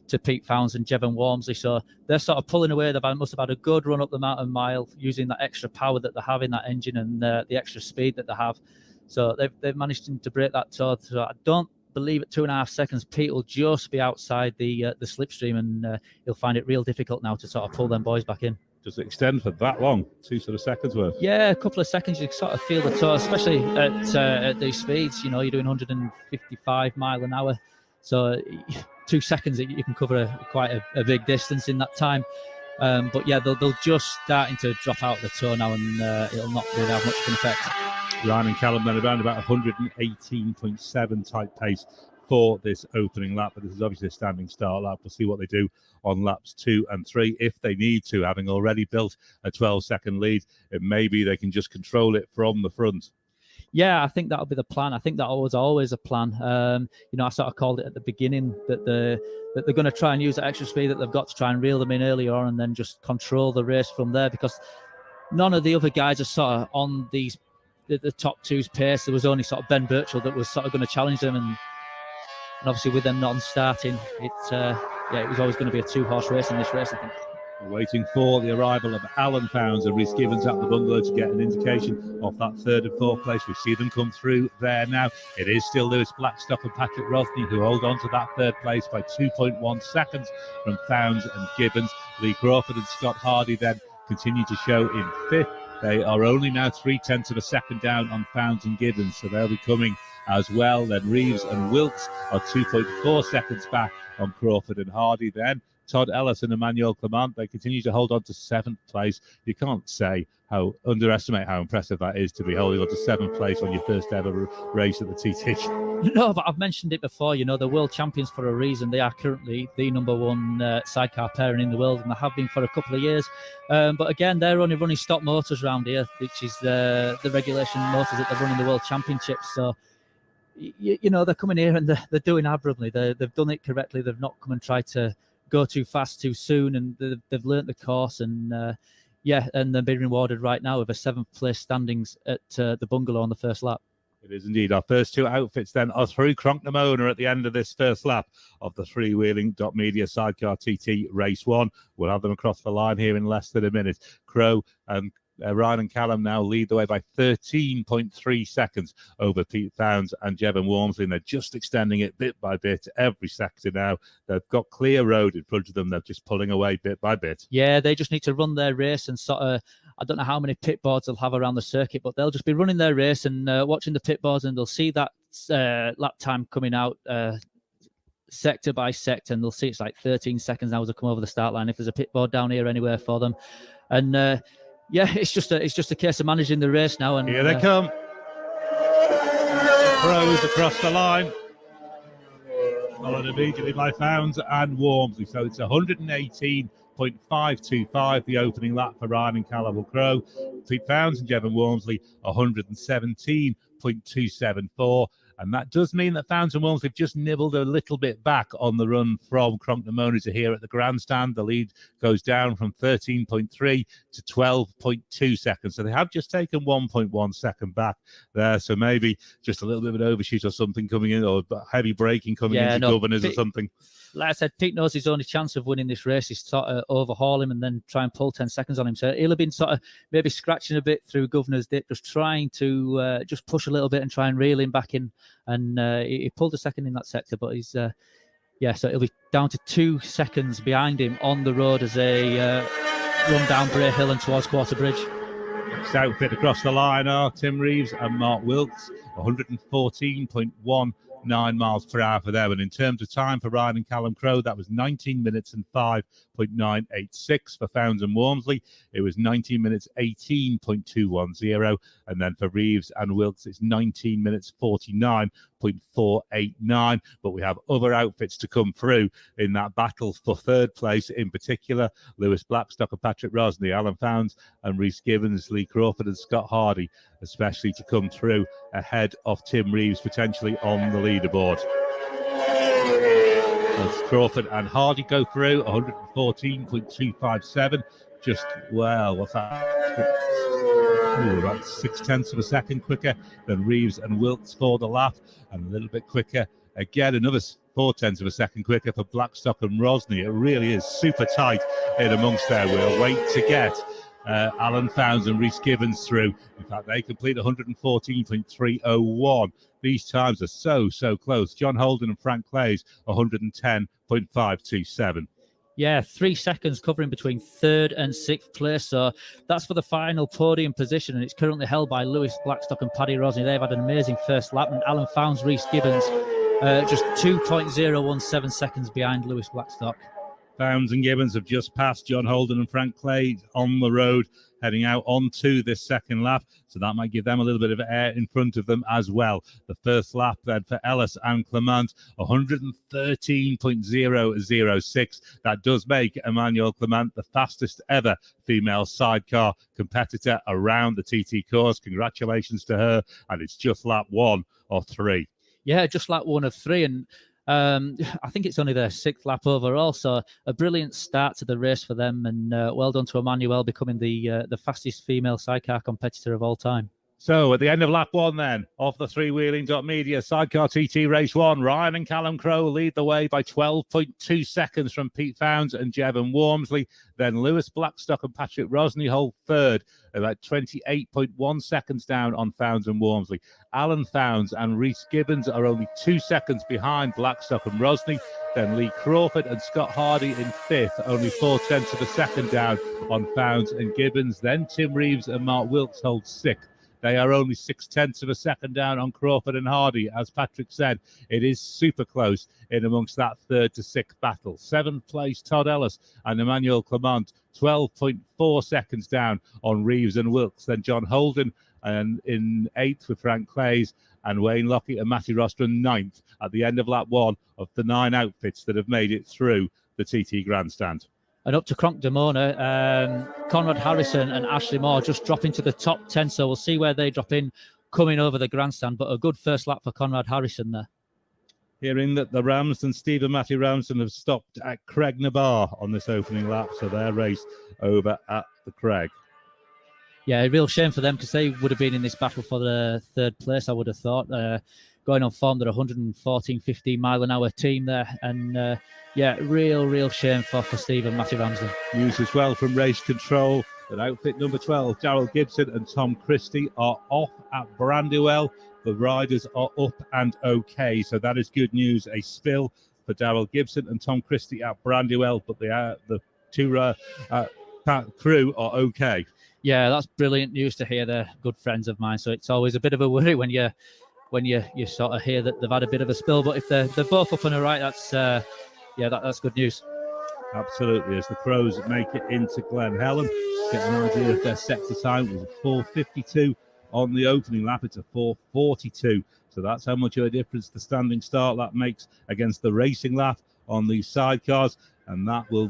to Pete Founds and Jevon Walmsley. So they're sort of pulling away. They must have had a good run up the mountain mile using that extra power that they have in that engine and the extra speed that they have. So they've managed to break that toe. So I don't believe at 2.5 seconds Pete will just be outside the slipstream, and he'll find it real difficult now to sort of pull them boys back in. Does it extend for that long? 2 sort of seconds worth? Yeah, a couple of seconds. You sort of feel the toe, especially at these speeds. You know, you're doing 155 mile an hour. So 2 seconds, you can cover quite a big distance in that time. But yeah, they'll just starting to drop out the toe now, and it'll not really have much of an effect. Ryan and Callum then around about 118.7 type pace for this opening lap, but this is obviously a standing start lap. We'll see what they do on laps 2 and 3 if they need to, having already built a 12-second lead. It may be they can just control it from the front. Yeah, I think that'll be the plan. I think that was always a plan. I sort of called it at the beginning that they're going to try and use that extra speed that they've got to try and reel them in earlier on and then just control the race from there, because none of the other guys are sort of on the top two's pace. There was only sort of Ben Birchall that was sort of going to challenge them, and obviously with them non-starting, it was always going to be a 2-horse race in this race, I think. We're waiting for the arrival of Alan Fownes and Rhys Gibbons at the bungalow to get an indication of that 3rd and 4th place. We see them come through there now. It is still Lewis Blackstock and Patrick Rothney who hold on to that 3rd place by 2.1 seconds from Fownes and Gibbons. Lee Crawford and Scott Hardy then continue to show in 5th. They are only now 0.3 of a second down on Fownes and Gibbons, so they'll be coming as well. Then Reeves and Wilkes are 2.4 seconds back on Crawford and Hardy. Then Todd Ellis and Emmanuel Clement, they continue to hold on to 7th place. You can't underestimate how impressive that is to be holding on to 7th place on your first ever race at the TT. No, but I've mentioned it before. They're world champions for a reason. They are currently the number 1 sidecar pairing in the world, and they have been for a couple of years. But again, they're only running stock motors around here, which is the regulation motors that they run in the World Championships. So, they're coming here and they're doing admirably. They've done it correctly. They've not come and tried to go too fast too soon, and they've learnt the course, and and they're being rewarded right now with a 7th place standings at the bungalow on the first lap. It is indeed. Our first 2 outfits then are through Cronknamona at the end of this first lap of the freewheeling.media Sidecar TT Race 1. We'll have them across the line here in less than a minute. Crow and Ryan and Callum now lead the way by 13.3 seconds over Pete Fownes and Jevon Walmsley, and they're just extending it bit by bit every sector now. They've got clear road in front of them. They're just pulling away bit by bit. Yeah, they just need to run their race and sort of, I don't know how many pit boards they'll have around the circuit, but they'll just be running their race and watching the pit boards, and they'll see that lap time coming out sector by sector, and they'll see it's like 13 seconds now as they come over the start line if there's a pit board down here anywhere for them. And it's just a case of managing the race now. And here they come. Pros across the line. Followed immediately by Fownes and Walmsley. So it's 118.525, the opening lap for Ryan and Callum Crow. Pete Fownes and Jevon Walmsley, 117.274. And that does mean that Fownes and Walmsley have just nibbled a little bit back on the run from Cronknamona to here at the grandstand. The lead goes down from 13.3 to 12.2 seconds. So they have just taken 1.1 second back there. So maybe just a little bit of an overshoot or something coming in, or heavy braking coming into Governors or something. Like I said, Pete knows his only chance of winning this race is to sort of overhaul him and then try and pull 10 seconds on him. So he'll have been sort of maybe scratching a bit through Governor's Dip, just trying to just push a little bit and try and reel him back in. And he pulled a second in that sector, but he's, so it'll be down to 2 seconds behind him on the road as they run down Bray Hill and towards Quarter Bridge. Next outfit across the line are Tim Reeves and Mark Wilkes, 114.19 miles per hour for them. And in terms of time for Ryan and Callum Crow, that was 19 minutes and 5.986. For Fownes and Walmsley, it was 19 minutes 18.210. And then for Reeves and Wilkes, it's 19 minutes 49.489. But we have other outfits to come through in that battle for 3rd place, in particular Lewis Blackstock and Patrick Rosney, Alan Fownes and Rhys Gibbons, Lee Crawford and Scott Hardy, especially to come through ahead of Tim Reeves potentially on the leaderboard. As Crawford and Hardy go through, 114.257. Just, well, what's that? About 0.6 of a second quicker than Reeves and Wilkes for the lap, and a little bit quicker again, another 0.4 of a second quicker for Blackstock and Rosney. It really is super tight in amongst there. We'll wait to get Alan Fownes and Rhys Gibbons through. In fact, they complete 114.301. These times are so close. John Holden and Frank Clays, 110.527. Yeah, 3 seconds covering between 3rd and 6th place. So that's for the final podium position, and it's currently held by Lewis Blackstock and Paddy Rosney. They've had an amazing first lap, and Alan Fownes, Rhys Gibbons, just 2.017 seconds behind Lewis Blackstock. Founds and Gibbons have just passed John Holden and Frank Clay on the road, heading out onto this second lap. So that might give them a little bit of air in front of them as well. The first lap then for Ellis and Clement, 113.006. That does make Emmanuel Clement the fastest ever female sidecar competitor around the TT course. Congratulations to her. And it's just lap 1 of 3. Yeah, just lap 1 of 3. And I think it's only their 6th lap overall, so a brilliant start to the race for them, and well done to Emmanuel becoming the fastest female sidecar competitor of all time. So at the end of lap 1 then, off the freewheeling.media, Sidecar TT Race 1, Ryan and Callum Crowe lead the way by 12.2 seconds from Pete Founds and Jevon Wormsley. Then Lewis Blackstock and Patrick Rosney hold third, about 28.1 seconds down on Founds and Wormsley. Alan Founds and Rhys Gibbons are only 2 seconds behind Blackstock and Rosney. Then Lee Crawford and Scott Hardy in 5th, only 0.4 of a second down on Founds and Gibbons. Then Tim Reeves and Mark Wilkes hold 6th. They are only 0.6 of a second down on Crawford and Hardy. As Patrick said, it is super close in amongst that 3rd to 6th battle. 7th place, Todd Ellis and Emmanuel Clement, 12.4 seconds down on Reeves and Wilkes. Then John Holden and in 8th with Frank Clays, and Wayne Lockett and Matty Rostron 9th at the end of lap 1 of the 9 outfits that have made it through the TT Grandstand. And up to Cronk Demona, Conrad Harrison and Ashley Moore just drop into the top 10. So we'll see where they drop in coming over the grandstand. But a good first lap for Conrad Harrison there. Hearing that the Ramsden, Steve and Matty Ramsden have stopped at Craig Nabar on this opening lap. So their race over at the Craig. Yeah, a real shame for them because they would have been in this battle for the 3rd place, I would have thought. Going on form, they're 114-15 mile an hour team there. And yeah, real shame for Steve and Matty Ramsden. News as well from Race Control that outfit number 12, Daryl Gibson and Tom Christie, are off at Brandywell. The riders are up and okay, so that is good news. A spill for Daryl Gibson and Tom Christie at Brandywell, but the two crew are okay. Yeah, that's brilliant news to hear. They're good friends of mine, so it's always a bit of a worry when you sort of hear that they've had a bit of a spill. But if they're both up and all right, that's good news. Absolutely. As the Crows make it into Glen Helen, get an idea of their sector time. It was a 4:52 on the opening lap. It's a 4:42. So that's how much of a difference the standing start lap makes against the racing lap on these sidecars, and that will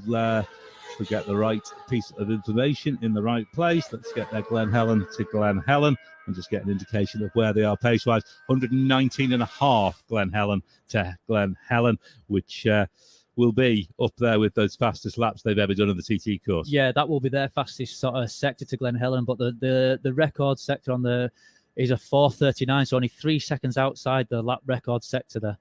get the right piece of information in the right place. Let's get their Glen Helen to Glen Helen and just get an indication of where they are pace-wise. 119.5 Glen Helen to Glen Helen, which will be up there with those fastest laps they've ever done on the TT course. Yeah, that will be their fastest sort of sector to Glen Helen, but the record sector on is a 4:39, so only 3 seconds outside the lap record sector there.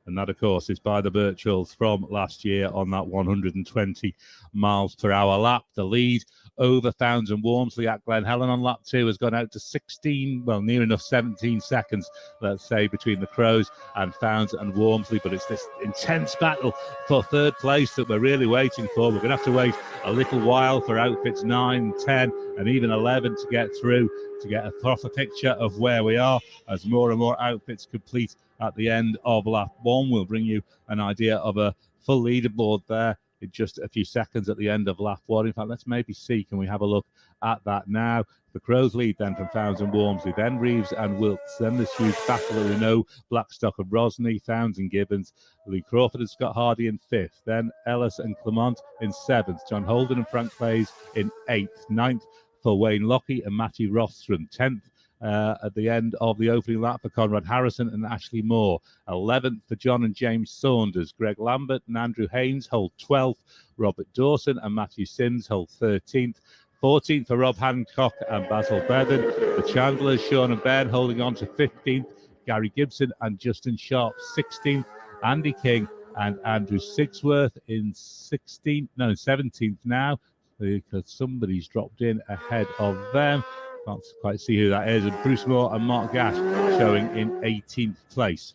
And that, of course, is by the Birchalls from last year on that 120 miles per hour lap. The lead over Founds and Wormsley at Glen Helen on lap 2 has gone out to 16, well, near enough 17 seconds, let's say, between the Crows and Founds and Wormsley. But it's this intense battle for 3rd place that we're really waiting for. We're going to have to wait a little while for outfits 9, 10, and even 11 to get through, to get a proper picture of where we are as more and more outfits complete at the end of lap 1. We'll bring you an idea of a full leaderboard there in just a few seconds at the end of lap 1. In fact, let's maybe see, can we have a look at that now? The Crows lead then from Founds and Wormsley, then Reeves and Wilkes, then this huge battle that we know, Blackstock and Rosney, Founds and Gibbons, Lee Crawford and Scott Hardy in 5th, then Ellis and Clement in 7th, John Holden and Frank Clays in 8th, 9th for Wayne Lockey and Matty Rostron, 10th at the end of the opening lap for Conrad Harrison and Ashley Moore. 11th for John and James Saunders. Greg Lambert and Andrew Haynes hold 12th. Robert Dawson and Matthew Sims hold 13th. 14th for Rob Hancock and Basil Bevan. The Chandlers, Sean and Ben, holding on to 15th. Gary Gibson and Justin Sharp, 16th. Andy King and Andrew Sigsworth in 17th now, because somebody's dropped in ahead of them. Can't quite see who that is. And Bruce Moore and Mark Gash showing in 18th place.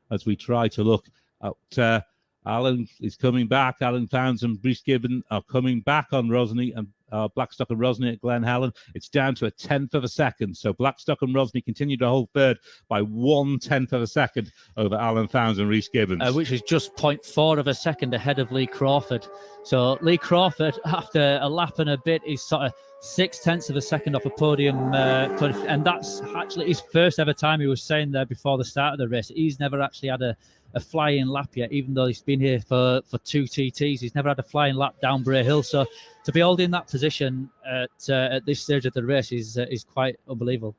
As we try to look at Alan is coming back. Alan Founds and Bruce Gibbon are coming back on Rosney and Blackstock and Rosny at Glen Helen. It's down to a 1/10 of a second. So Blackstock and Rosny continue to hold third by 1/10 of a second over Alan Fownes and Rhys Gibbons. Which is just 0.4 of a second ahead of Lee Crawford. So Lee Crawford, after a lap and a bit, is sort of 0.6 of a second off a podium. And that's actually his first ever time. He was saying there before the start of the race, he's never actually had a flying lap yet, even though he's been here for 2 TTs. He's never had a flying lap down Bray Hill. So to be holding that position at this stage of the race is quite unbelievable.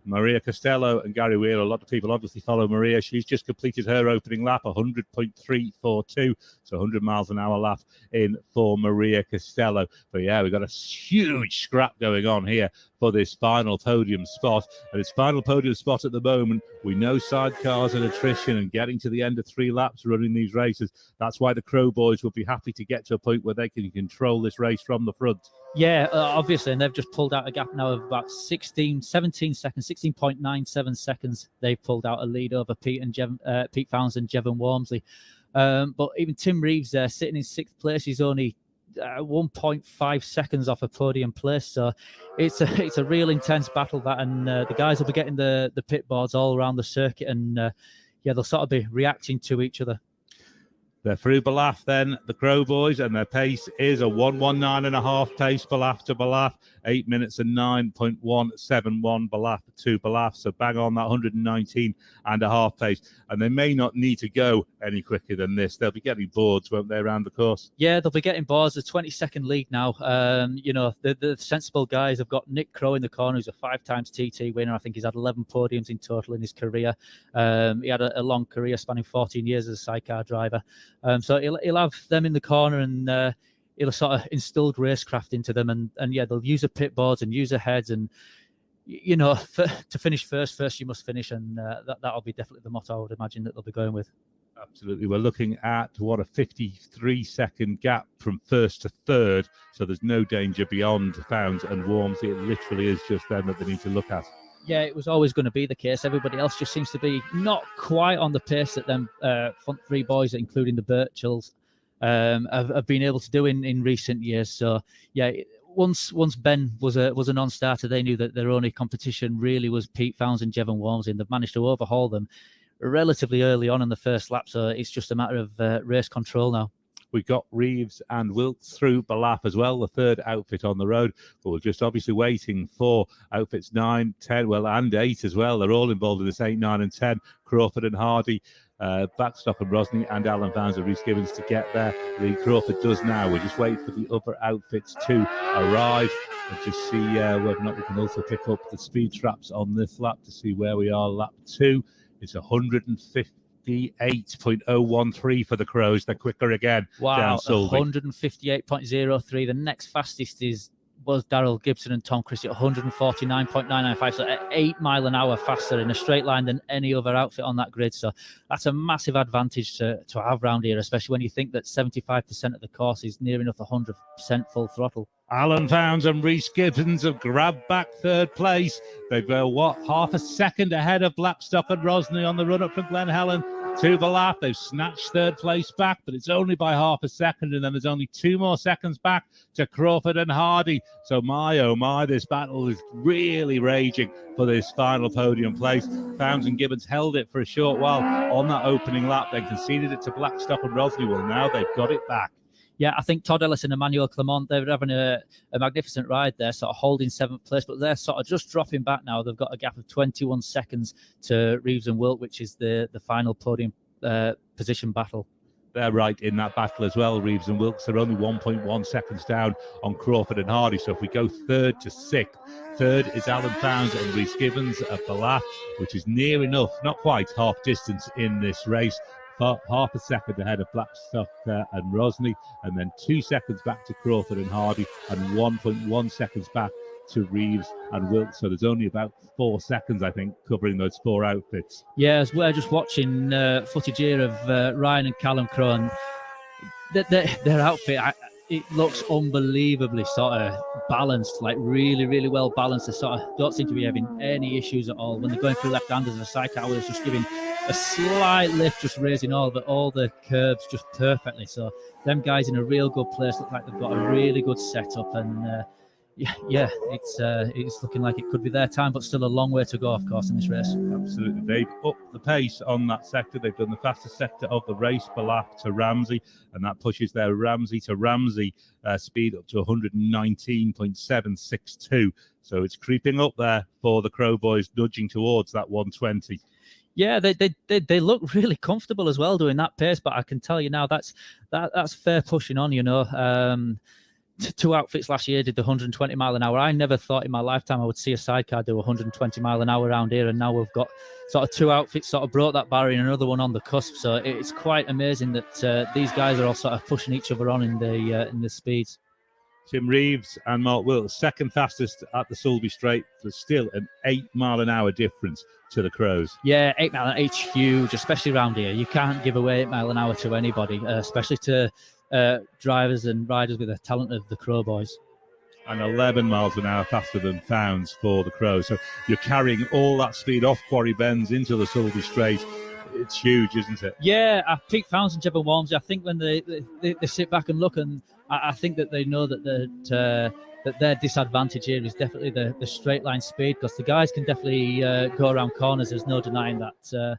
Maria Costello and Gary Wheeler, a lot of people obviously follow Maria. She's just completed her opening lap, 100.342, so 100 miles an hour lap in for Maria Costello. But yeah, we've got a huge scrap going on here for this final podium spot. And its final podium spot at the moment, we know sidecars and attrition and getting to the end of 3 laps running these races. That's why the Crow Boys will be happy to get to a point where they can control this race from the front. Yeah, obviously, and they've just pulled out a gap now of about 17 seconds, 16.97 seconds. They've pulled out a lead over Pete Fownes and Jevon Walmsley. But even Tim Reeves there, sitting in 6th place, he's only 1.5 seconds off a podium place. So it's a real intense battle, that, and the guys will be getting the pit boards all around the circuit, and they'll sort of be reacting to each other. They're through Ballaugh then, the Crow Boys, and their pace is a 1:19.5 pace, Ballaugh to Ballaugh, 8 minutes and 9.171 Ballaugh to Ballaugh, so bang on that 119.5 pace. And they may not need to go any quicker than this. They'll be getting boards, won't they, around the course? Yeah, they'll be getting boards. A 20-second lead now. The sensible guys have got Nick Crow in the corner, who's a 5 times TT winner. I think he's had 11 podiums in total in his career. He had a long career spanning 14 years as a sidecar driver. So he'll have them in the corner, and he'll sort of instilled racecraft into them, and they'll use the pit boards and use the heads, and to finish first you must finish, and that'll be definitely the motto I would imagine that they'll be going with. Absolutely. We're looking at a 53-second gap from first to third, so there's no danger beyond Fownes and Walmsley. It literally is just them that they need to look at. Yeah, it was always going to be the case. Everybody else just seems to be not quite on the pace that them front 3 boys, including the Birchells, have been able to do in recent years. So yeah, once Ben was a non-starter, they knew that their only competition really was Pete Fownes and Jevon Walmsley, and they've managed to overhaul them relatively early on in the first lap. So it's just a matter of race control now. We got Reeves and Wilkes through Ballaugh as well, the third outfit on the road. But we're just obviously waiting for outfits 9, 10, and 8 as well. They're all involved in this 8, 9, and 10. Crawford and Hardy, Blackstock and Rosny, and Alan Fownes and Rhys Gibbons to get there. Lee Crawford does now. We're just waiting for the other outfits to arrive and just see whether or not we can also pick up the speed traps on this lap to see where we are. Lap 2, it's 158.013 for the Crows. They're quicker again. Wow, down Sulby. 158.03. The next fastest was Darrell Gibson and Tom Christie at 149.995, so 8 mile an hour faster in a straight line than any other outfit on that grid. So that's a massive advantage to have round here, especially when you think that 75% of the course is near enough 100% full throttle. Alan Fownes and Rhys Gibbons have grabbed back third place. They've half a second ahead of Blackstock and Rosny on the run up from Glen Helen to Ballaugh. They've snatched third place back, but it's only by half a second, and then there's only 2 more seconds back to Crawford and Hardy. So my oh my, this battle is really raging for this final podium place. Fownes and Gibbons held it for a short while on that opening lap, then conceded it to Blackstock and Rosny. Well, now they've got it back. Yeah, I think Todd Ellis and Emmanuel Clement, they're having a magnificent ride there, sort of holding 7th place, but they're sort of just dropping back now. They've got a gap of 21 seconds to Reeves and Wilt, which is the final podium position battle. They're right in that battle as well, Reeves and Wilkes. They're only 1.1 seconds down on Crawford and Hardy. So if we go third to 6th, third is Alan Fownes and Rhys Gibbons at Ballaugh, which is near enough, not quite half distance in this race. Half a second ahead of Blackstock and Rosny, and then 2 seconds back to Crawford and Hardy, and 1.1 seconds back to Reeves and Wilkes. So there's only about 4 seconds, I think, covering those 4 outfits. Yeah, as we're just watching footage here of Ryan and Callum Crowe, and their outfit, it looks unbelievably sort of balanced, like really, really well balanced. They sort of don't seem to be having any issues at all. When they're going through left-handers, the sidecar was just giving a slight lift, just raising all the curbs just perfectly. So them guys in a real good place. Look like they've got a really good setup, and yeah, it's looking like it could be their time, but still a long way to go, of course, in this race. Absolutely. They've upped the pace on that sector. They've done the fastest sector of the race, Balaf to Ramsey, and that pushes their Ramsey to Ramsey speed up to 119.762. So it's creeping up there for the Crow Boys, nudging towards that 120. Yeah, they look really comfortable as well doing that pace, but I can tell you now that's fair pushing on, you know. Two outfits last year did the 120 mile an hour. I never thought in my lifetime I would see a sidecar do 120 mile an hour around here, and now we've got sort of two outfits sort of broke that barrier and another one on the cusp. So it's quite amazing that these guys are all sort of pushing each other on in the speeds. Tim Reeves and Mark Wilkes, second fastest at the Sulby Straight. There's still an 8 mile an hour difference to the Crows. Yeah, 8 mile an hour, it's huge, especially around here. You can't give away 8 mile an hour to anybody, especially to drivers and riders with the talent of the Crow Boys. And 11 miles an hour faster than Founds for the Crows. So you're carrying all that speed off Quarry Bends into the Sulby Straight. It's huge, isn't it? Yeah, I picked Founds and Jevon Walmsley. I think when they sit back and look, and I think that they know that their disadvantage here is definitely the straight line speed, because the guys can definitely go around corners. There's no denying that.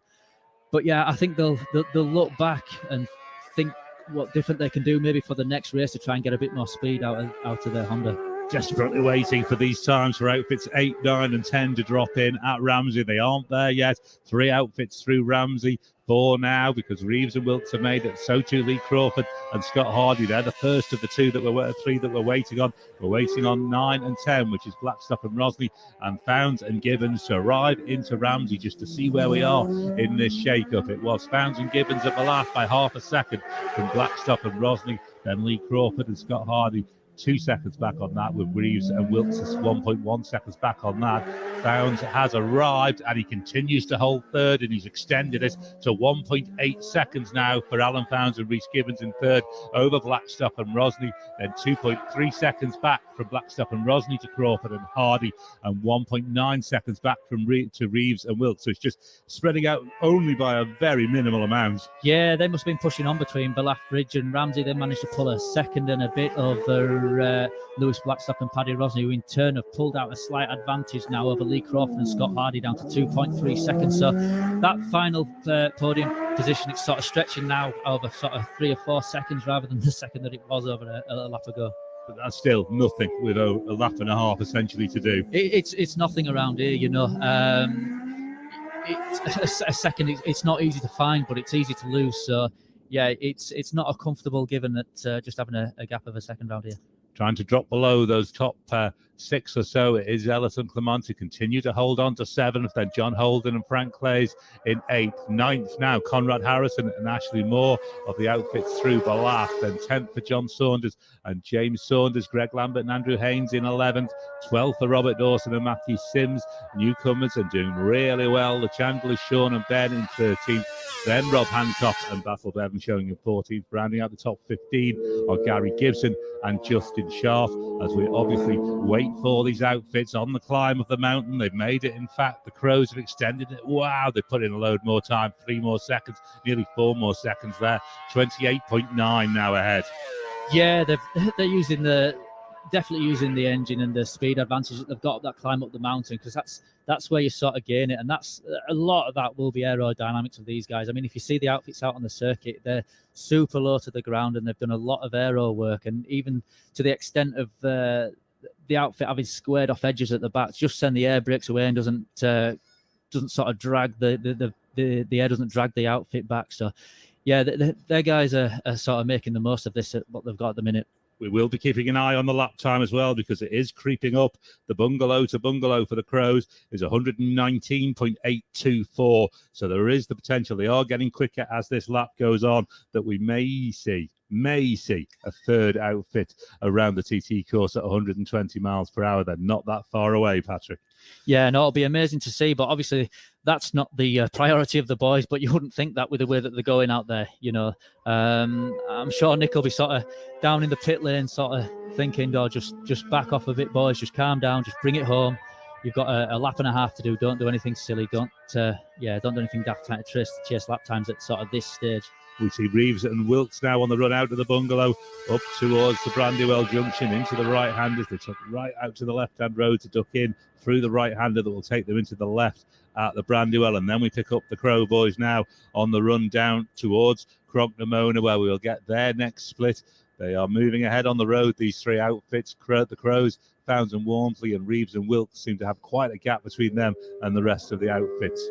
But yeah, I think they'll look back and think what different they can do maybe for the next race to try and get a bit more speed out of their Honda. Desperately waiting for these times for outfits 8, 9 and 10 to drop in at Ramsey. They aren't there yet. 3 outfits through Ramsey, 4 now, because Reeves and Wilkes have made it. So too Lee Crawford and Scott Hardy. They're the first of the 3 that we're waiting on. We're waiting on 9 and 10, which is Blackstock and Rosley, and Founds and Gibbons to arrive into Ramsey just to see where we are in this shake-up. It was Founds and Gibbons at the last by half a second from Blackstock and Rosley, then Lee Crawford and Scott Hardy 2 seconds back on that, with Reeves and Wilkes 1.1 seconds back on that. Founds has arrived and he continues to hold third, and he's extended it to 1.8 seconds now for Alan Founds and Rhys Gibbons in third over Blackstock and Rosney, then 2.3 seconds back from Blackstock and Rosney to Crawford and Hardy, and 1.9 seconds back from to Reeves and Wilkes. So it's just spreading out only by a very minimal amount. Yeah, they must have been pushing on between Balaf Bridge and Ramsey. They managed to pull a second and a bit over Lewis Blackstock and Paddy Rosney, who in turn have pulled out a slight advantage now over Lee Crawford and Scott Hardy, down to 2.3 seconds. So that final podium position, it's sort of stretching now over sort of 3 or 4 seconds rather than the second that it was over a lap ago. But that's still nothing with a lap and a half essentially to do. It's nothing around here, you know. It's a second. It's not easy to find, but it's easy to lose. So yeah, it's not a comfortable given that just having a gap of a second round here. Trying to drop below those top 6 or so. It is Ellis and Clement who continue to hold on to 7th, then John Holden and Frank Clays in 8th. 9th now, Conrad Harrison and Ashley Moore of the outfits through Balaf. Then 10th for John Saunders and James Saunders, Greg Lambert and Andrew Haynes in 11th. 12th for Robert Dawson and Matthew Sims. Newcomers and doing really well. The Chandlers, Sean and Ben in 13th. Then Rob Hancock and Battle Bevan showing in 14th. Rounding out the top 15 are Gary Gibson and Justin Sharp, as we obviously wait for these outfits on the climb of the mountain. They've made it. In fact, the Crows have extended it. Wow, they put in a load more time, 3 more seconds, nearly 4 more seconds there. 28.9 now ahead. Yeah, they're using definitely using the engine and the speed advantage that they've got that climb up the mountain, because that's where you sort of gain it, and that's a lot of that will be aerodynamics of these guys. I mean, if you see the outfits out on the circuit, they're super low to the ground and they've done a lot of aero work, and even to the extent of the outfit having squared off edges at the back, just send the air brakes away and doesn't sort of drag the air doesn't drag the outfit back. So yeah, their guys are sort of making the most of this at what they've got at the minute. We will be keeping an eye on the lap time as well, because it is creeping up. The bungalow to bungalow for the Crows is 119.824. So there is the potential. They are getting quicker as this lap goes on, that we may see a third outfit around the TT course at 120 miles per hour. They're not that far away, Patrick. Yeah, no, it'll be amazing to see, but obviously that's not the priority of the boys, but you wouldn't think that with the way that they're going out there, you know. I'm sure Nick will be sort of down in the pit lane sort of thinking, oh, just back off a bit, boys, just calm down, just bring it home. you've got a lap and a half to do. Don't do anything silly. Don't do anything daft trying to chase lap times at sort of this stage. We see Reeves and Wilkes now on the run out of the bungalow, up towards the Brandywell junction, into the right-handers. They took right out to the left-hand road to duck in through the right-hander that will take them into the left at the Brandywell. And then we pick up the Crow boys now on the run down towards Cronknamona, where we will get their next split. They are moving ahead on the road, these three outfits. The Crows, Founds and Walmsley, and Reeves and Wilkes seem to have quite a gap between them and the rest of the outfits.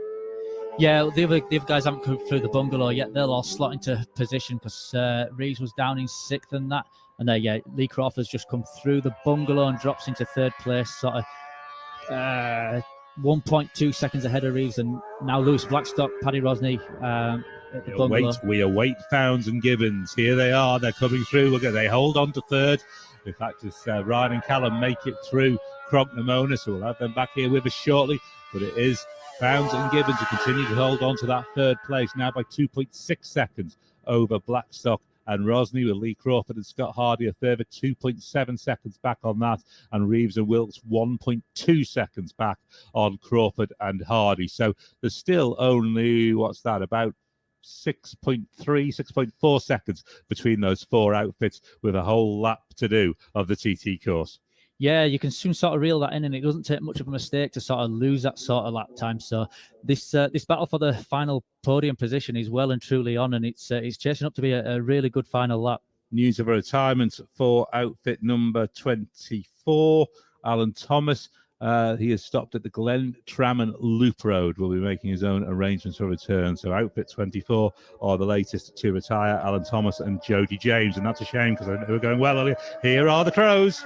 Yeah, the other guys haven't come through the bungalow yet. They'll all slot into position because Reeves was down in 6th and that. And Lee Crawford's just come through the bungalow and drops into 3rd place, sort of 1.2 seconds ahead of Reeves. And now Lewis Blackstock, Paddy Rosney at the bungalow. We await Founds and Gibbons. Here they are. They're coming through. They hold on to 3rd. In fact, it's Ryan and Callum make it through Cronknamona, so we'll have them back here with us shortly. But it is Founds and Gibbons who continue to hold on to that 3rd place, now by 2.6 seconds over Blackstock and Rosney, with Lee Crawford and Scott Hardy a further 2.7 seconds back on that, and Reeves and Wilkes 1.2 seconds back on Crawford and Hardy. So there's still only, about 6.4 seconds between those 4 outfits, with a whole lap to do of the TT course. Yeah, you can soon sort of reel that in, and it doesn't take much of a mistake to sort of lose that sort of lap time. So this battle for the final podium position is well and truly on, and it's chasing up to be a really good final lap. News of a retirement for outfit number 24, Alan Thomas. He has stopped at the Glen Tramon Loop Road. Will be making his own arrangements for return. So outfit 24 are the latest to retire, Alan Thomas and Jody James. And that's a shame because I know they were going well earlier. Here are the Crows,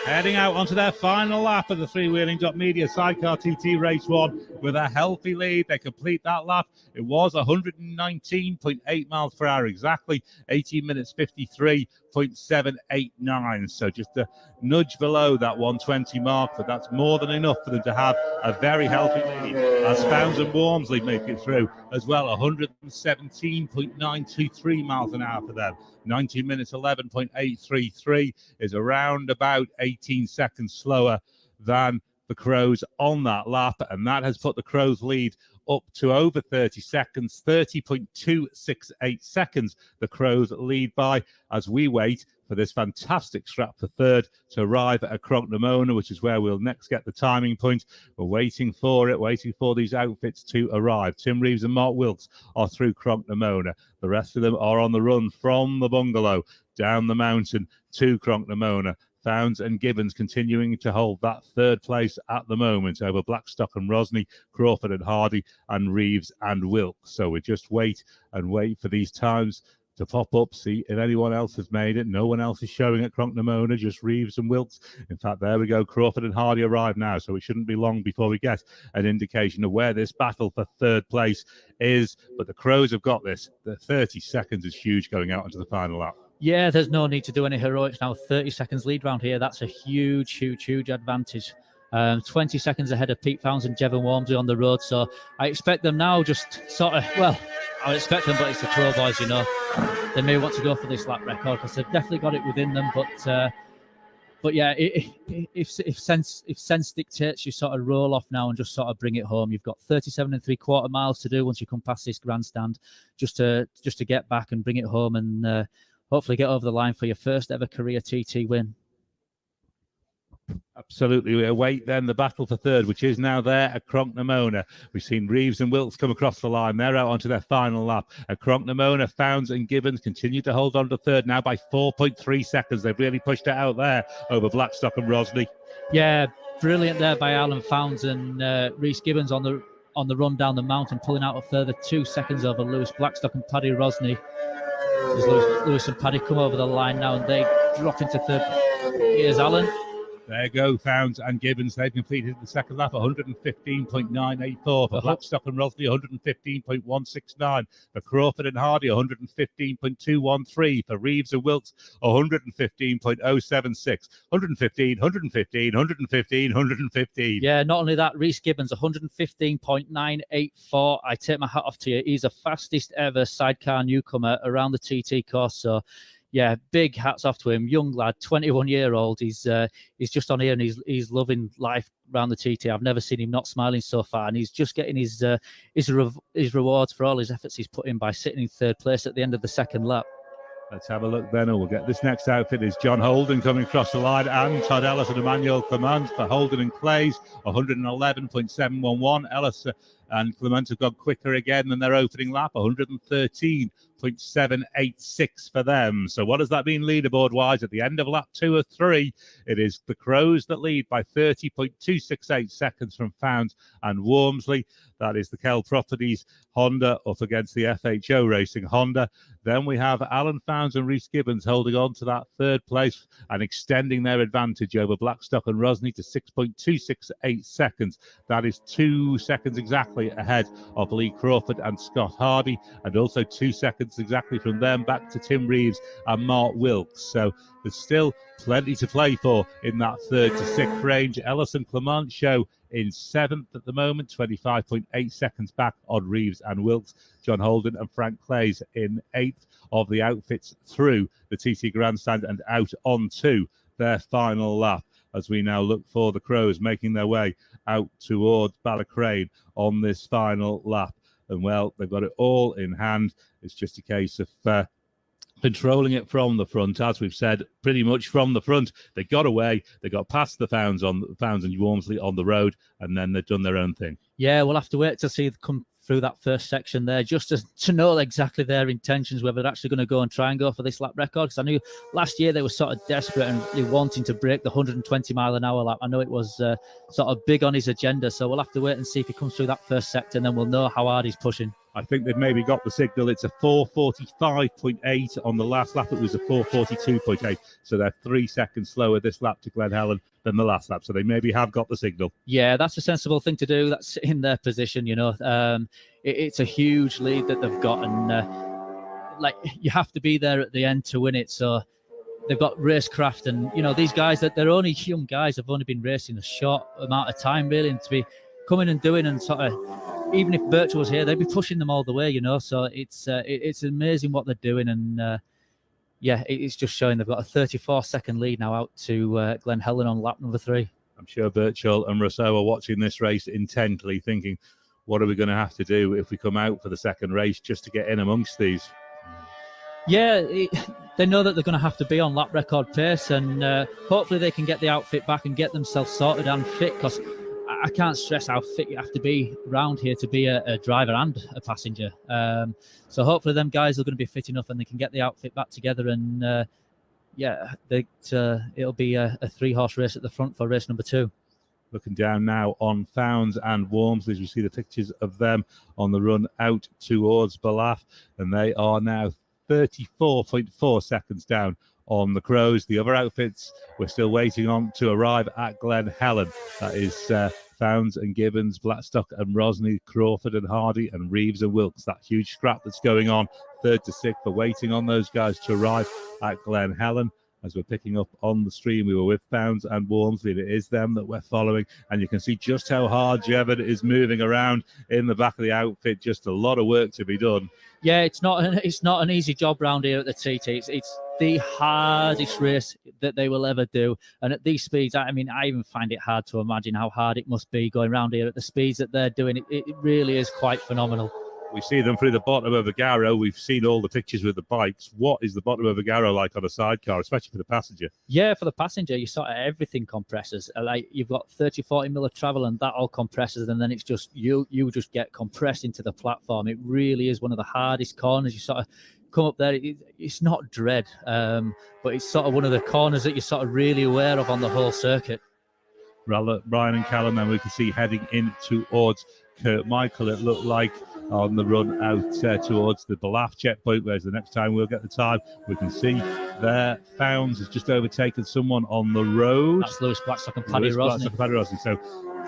heading out onto their final lap of the freewheeling.media Sidecar TT Race 1 with a healthy lead. They complete that lap. It was 119.8 miles per hour exactly, 18 minutes 53.789. So just a nudge below that 120 mark, but that's more than enough for them to have a very healthy lead. As Founds and Walmsley make it through as well, 117.923 miles an hour for them. 19 minutes 11.833 is around about 18 seconds slower than the Crows on that lap, and that has put the Crows lead up to over 30 seconds, 30.268 seconds the Crows lead by, as we wait for this fantastic strap for 3rd to arrive at Cronknamona, which is where we'll next get the timing point. We're waiting for these outfits to arrive. Tim Reeves and Mark Wilkes are through Cronknamona. The rest of them are on the run from the bungalow down the mountain to Cronknamona. Founds and Gibbons continuing to hold that 3rd place at the moment over Blackstock and Rosney, Crawford and Hardy, and Reeves and Wilkes. So we just wait for these times to pop up, see if anyone else has made it. No one else is showing at Cronknamona, just Reeves and Wilkes. In fact, there we go. Crawford and Hardy arrive now, so it shouldn't be long before we get an indication of where this battle for 3rd place is. But the Crows have got this. The 30 seconds is huge going out into the final lap. Yeah, there's no need to do any heroics now. 30 seconds lead round here. That's a huge advantage. 20 seconds ahead of Pete Founds and Jevon Walmsley on the road. So I expect them now just sort of, I would expect them, but it's the Crow boys, They may want to go for this lap record because they've definitely got it within them. But yeah, if sense dictates, you sort of roll off now and just sort of bring it home. You've got 37 3/4 miles to do once you come past this grandstand, just to get back and bring it home and hopefully get over the line for your first ever career TT win. Absolutely. We await then the battle for 3rd, which is now there at Cronknamona. We've seen Reeves and Wilkes come across the line. They're out onto their final lap. At Cronknamona, Founds and Gibbons continue to hold on to 3rd now by 4.3 seconds. They've really pushed it out there over Blackstock and Rosney. Yeah, brilliant there by Alan Founds and Rhys Gibbons on the run down the mountain, pulling out a further 2 seconds over Lewis Blackstock and Paddy Rosney. As Lewis and Paddy come over the line now and they drop into 3rd. Here's Alan. There go Founds and Gibbons. They've completed the second lap, 115.984 for Blackstock and Rosney, 115.169 for Crawford and Hardy, 115.213 for Reeves and Wilkes, 115.076, 115. Yeah, not only that, Rhys Gibbons, 115.984. I take my hat off to you. He's the fastest ever sidecar newcomer around the TT course. So yeah, big hats off to him. Young lad, 21-year-old. He's just on here and he's loving life around the TT. I've never seen him not smiling so far, and he's just getting his rewards for all his efforts he's put in by sitting in third place at the end of the second lap. Let's have a look then, and we'll get this next outfit is John Holden coming across the line, and Todd Ellis and Emmanuel Clement for Holden and Clays, 111.711. Ellis and Clement have gone quicker again than their opening lap, 113.786 for them. So what does that mean leaderboard-wise? At the end of lap 2 or 3, it is the Crows that lead by 30.268 seconds from Founds and Wormsley. That is the Kell Properties Honda up against the FHO Racing Honda. Then we have Alan Founds and Rhys Gibbons holding on to that third place and extending their advantage over Blackstock and Rosny to 6.268 seconds. That is 2 seconds exactly ahead of Lee Crawford and Scott Hardy, and also 2 seconds exactly from them back to Tim Reeves and Mark Wilkes. So there's still plenty to play for in that 3rd to 6th range. Ellis and Clement show in 7th at the moment, 25.8 seconds back on Reeves and Wilkes. John Holden and Frank Clays in 8th of the outfits through the TT Grandstand and out onto their final lap, as we now look for the Crows making their way out towards Ballacrane on this final lap. And well, they've got it all in hand. It's just a case of controlling it from the front, as we've said, pretty much from the front. They got away, they got past the Founds and Wormsley on the road, and then they've done their own thing. Yeah, we'll have to wait to see them come through that first section there, just to know exactly their intentions, whether they're actually going to go and try and go for this lap record. Because I knew last year they were sort of desperate and wanting to break the 120-mile-an-hour lap. I know it was sort of big on his agenda, so we'll have to wait and see if he comes through that first sector, and then we'll know how hard he's pushing. I think they've maybe got the signal. It's a 4:45.8 on the last lap. It was a 4:42.8. So they're 3 seconds slower this lap to Glen Helen than the last lap. So they maybe have got the signal. Yeah, that's a sensible thing to do. That's in their position, you know. It's a huge lead that they've got, and you have to be there at the end to win it. So they've got racecraft, and you know these guys, that they're only young guys, have only been racing a short amount of time really, and to be coming and doing and sort of, even if Birchall was here, they'd be pushing them all the way, you know. So it's amazing what they're doing, and it's just showing they've got a 34-second lead now out to Glen Helen on lap number 3. I'm sure Birchall and Rousseau are watching this race intently, thinking, what are we going to have to do if we come out for the second race just to get in amongst these? Yeah, they know that they're going to have to be on lap record pace, and hopefully they can get the outfit back and get themselves sorted and fit, because I can't stress how fit you have to be around here to be a driver and a passenger. So hopefully them guys are going to be fit enough and they can get the outfit back together, and it'll be a 3-horse race at the front for race number 2. Looking down now on Founds and Wormsley, as we see the pictures of them on the run out towards Ballaugh, and they are now 34.4 seconds down on the Crows. The other outfits we're still waiting on to arrive at Glen Helen. That is Founds and Gibbons, Blackstock and Rosny, Crawford and Hardy, and Reeves and Wilkes. That huge scrap that's going on, 3rd to 6th, for waiting on those guys to arrive at Glen Helen. As we're picking up on the stream, we were with Founds and Wormsley, and it is them that we're following. And you can see just how hard Jevon is moving around in the back of the outfit. Just a lot of work to be done. Yeah, it's not an easy job round here at the TT. It's the hardest race that they will ever do. And at these speeds, I mean, I even find it hard to imagine how hard it must be going around here at the speeds that they're doing. It really is quite phenomenal. We see them through the bottom of a Garrow. We've seen all the pictures with the bikes. What is the bottom of a Garrow like on a sidecar, especially for the passenger? Yeah, for the passenger, you sort of everything compresses. Like you've got 30-40 mil of travel, and that all compresses, and then it's just you just get compressed into the platform. It really is one of the hardest corners. You sort of come up there. It's not dread, but it's sort of one of the corners that you're sort of really aware of on the whole circuit. Brian and Callum, then we can see heading in towards Kurt Michael, it looked like, on the run out towards the Ballaugh checkpoint, whereas the next time we'll get the time, we can see there Founds has just overtaken someone on the road. That's Lewis Blackstock and Paddy Rosny. So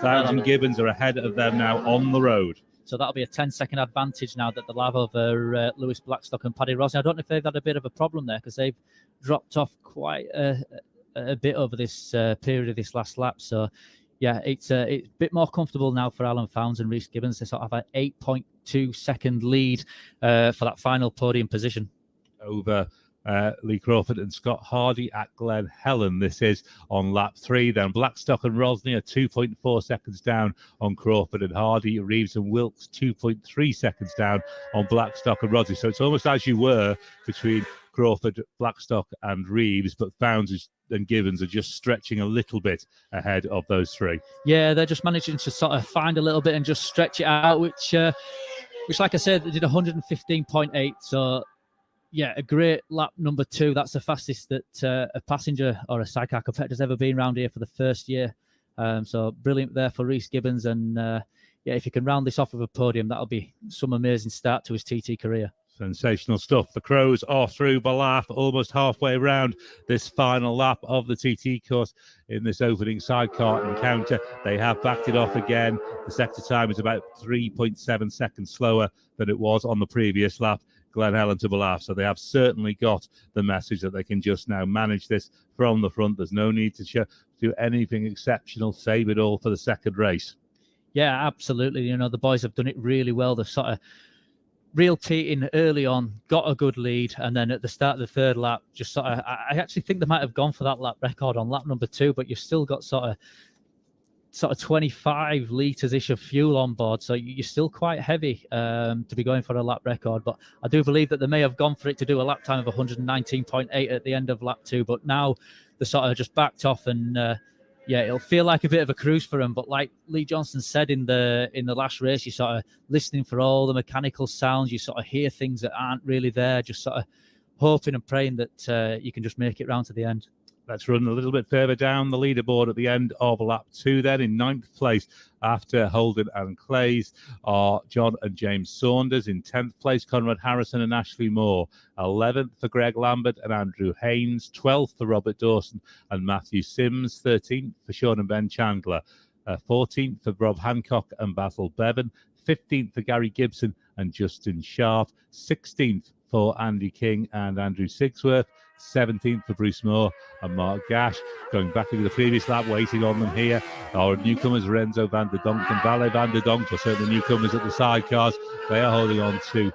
Founds and Gibbons are ahead of them now on the road. So that'll be a 10-second advantage now that they'll have over Lewis Blackstock and Paddy Rosny. I don't know if they've had a bit of a problem there, because they've dropped off quite a bit over this period of this last lap. So yeah, it's a bit more comfortable now for Alan Founds and Rhys Gibbons. They sort of have an 8.2-second lead for that final podium position. Over Lee Crawford and Scott Hardy at Glen Helen. This is on lap 3. Then Blackstock and Rosny are 2.4 seconds down on Crawford and Hardy. Reeves and Wilkes 2.3 seconds down on Blackstock and Rosny. So it's almost as you were between Crawford, Blackstock and Reeves, but Founds and Gibbons are just stretching a little bit ahead of those three. Yeah, they're just managing to sort of find a little bit and just stretch it out, which like I said, they did 115.8. So yeah, a great lap number 2. That's the fastest that a passenger or a sidecar competitor's ever been around here for the first year. So brilliant there for Rhys Gibbons. And yeah, if you can round this off with a podium, that'll be some amazing start to his TT career. Sensational stuff. The Crows are through Ballaugh, almost halfway around this final lap of the TT course in this opening sidecar encounter. They have backed it off again. The sector time is about 3.7 seconds slower than it was on the previous lap. Glen Helen to Ballaugh. So they have certainly got the message that they can just now manage this from the front. There's no need to do anything exceptional. Save it all for the second race. Yeah, absolutely. You know, the boys have done it really well. They've sort of reeled in early on, got a good lead, and then at the start of the third lap, just sort of, I actually think they might have gone for that lap record on lap number 2, but you've still got sort of 25 litres ish of fuel on board, so you're still quite heavy to be going for a lap record. But I do believe that they may have gone for it to do a lap time of 119.8 at the end of lap 2, but now they sort of just backed off, and yeah, it'll feel like a bit of a cruise for them. But like Lee Johnson said in the last race, you're sort of listening for all the mechanical sounds, you sort of hear things that aren't really there, just sort of hoping and praying that you can just make it round to the end. Let's run a little bit further down the leaderboard at the end of lap 2 then. In 9th place after Holden and Clays are John and James Saunders. In 10th place, Conrad Harrison and Ashley Moore. 11th for Greg Lambert and Andrew Haynes. 12th for Robert Dawson and Matthew Sims. 13th for Sean and Ben Chandler. 14th for Rob Hancock and Basil Bevan. 15th for Gary Gibson and Justin Sharp. 16th for Andy King and Andrew Sigsworth. 17th for Bruce Moore and Mark Gash. Going back into the previous lap, waiting on them here are newcomers Renzo van der Donk and Valet van der Donk, or certainly newcomers at the sidecars. They are holding on to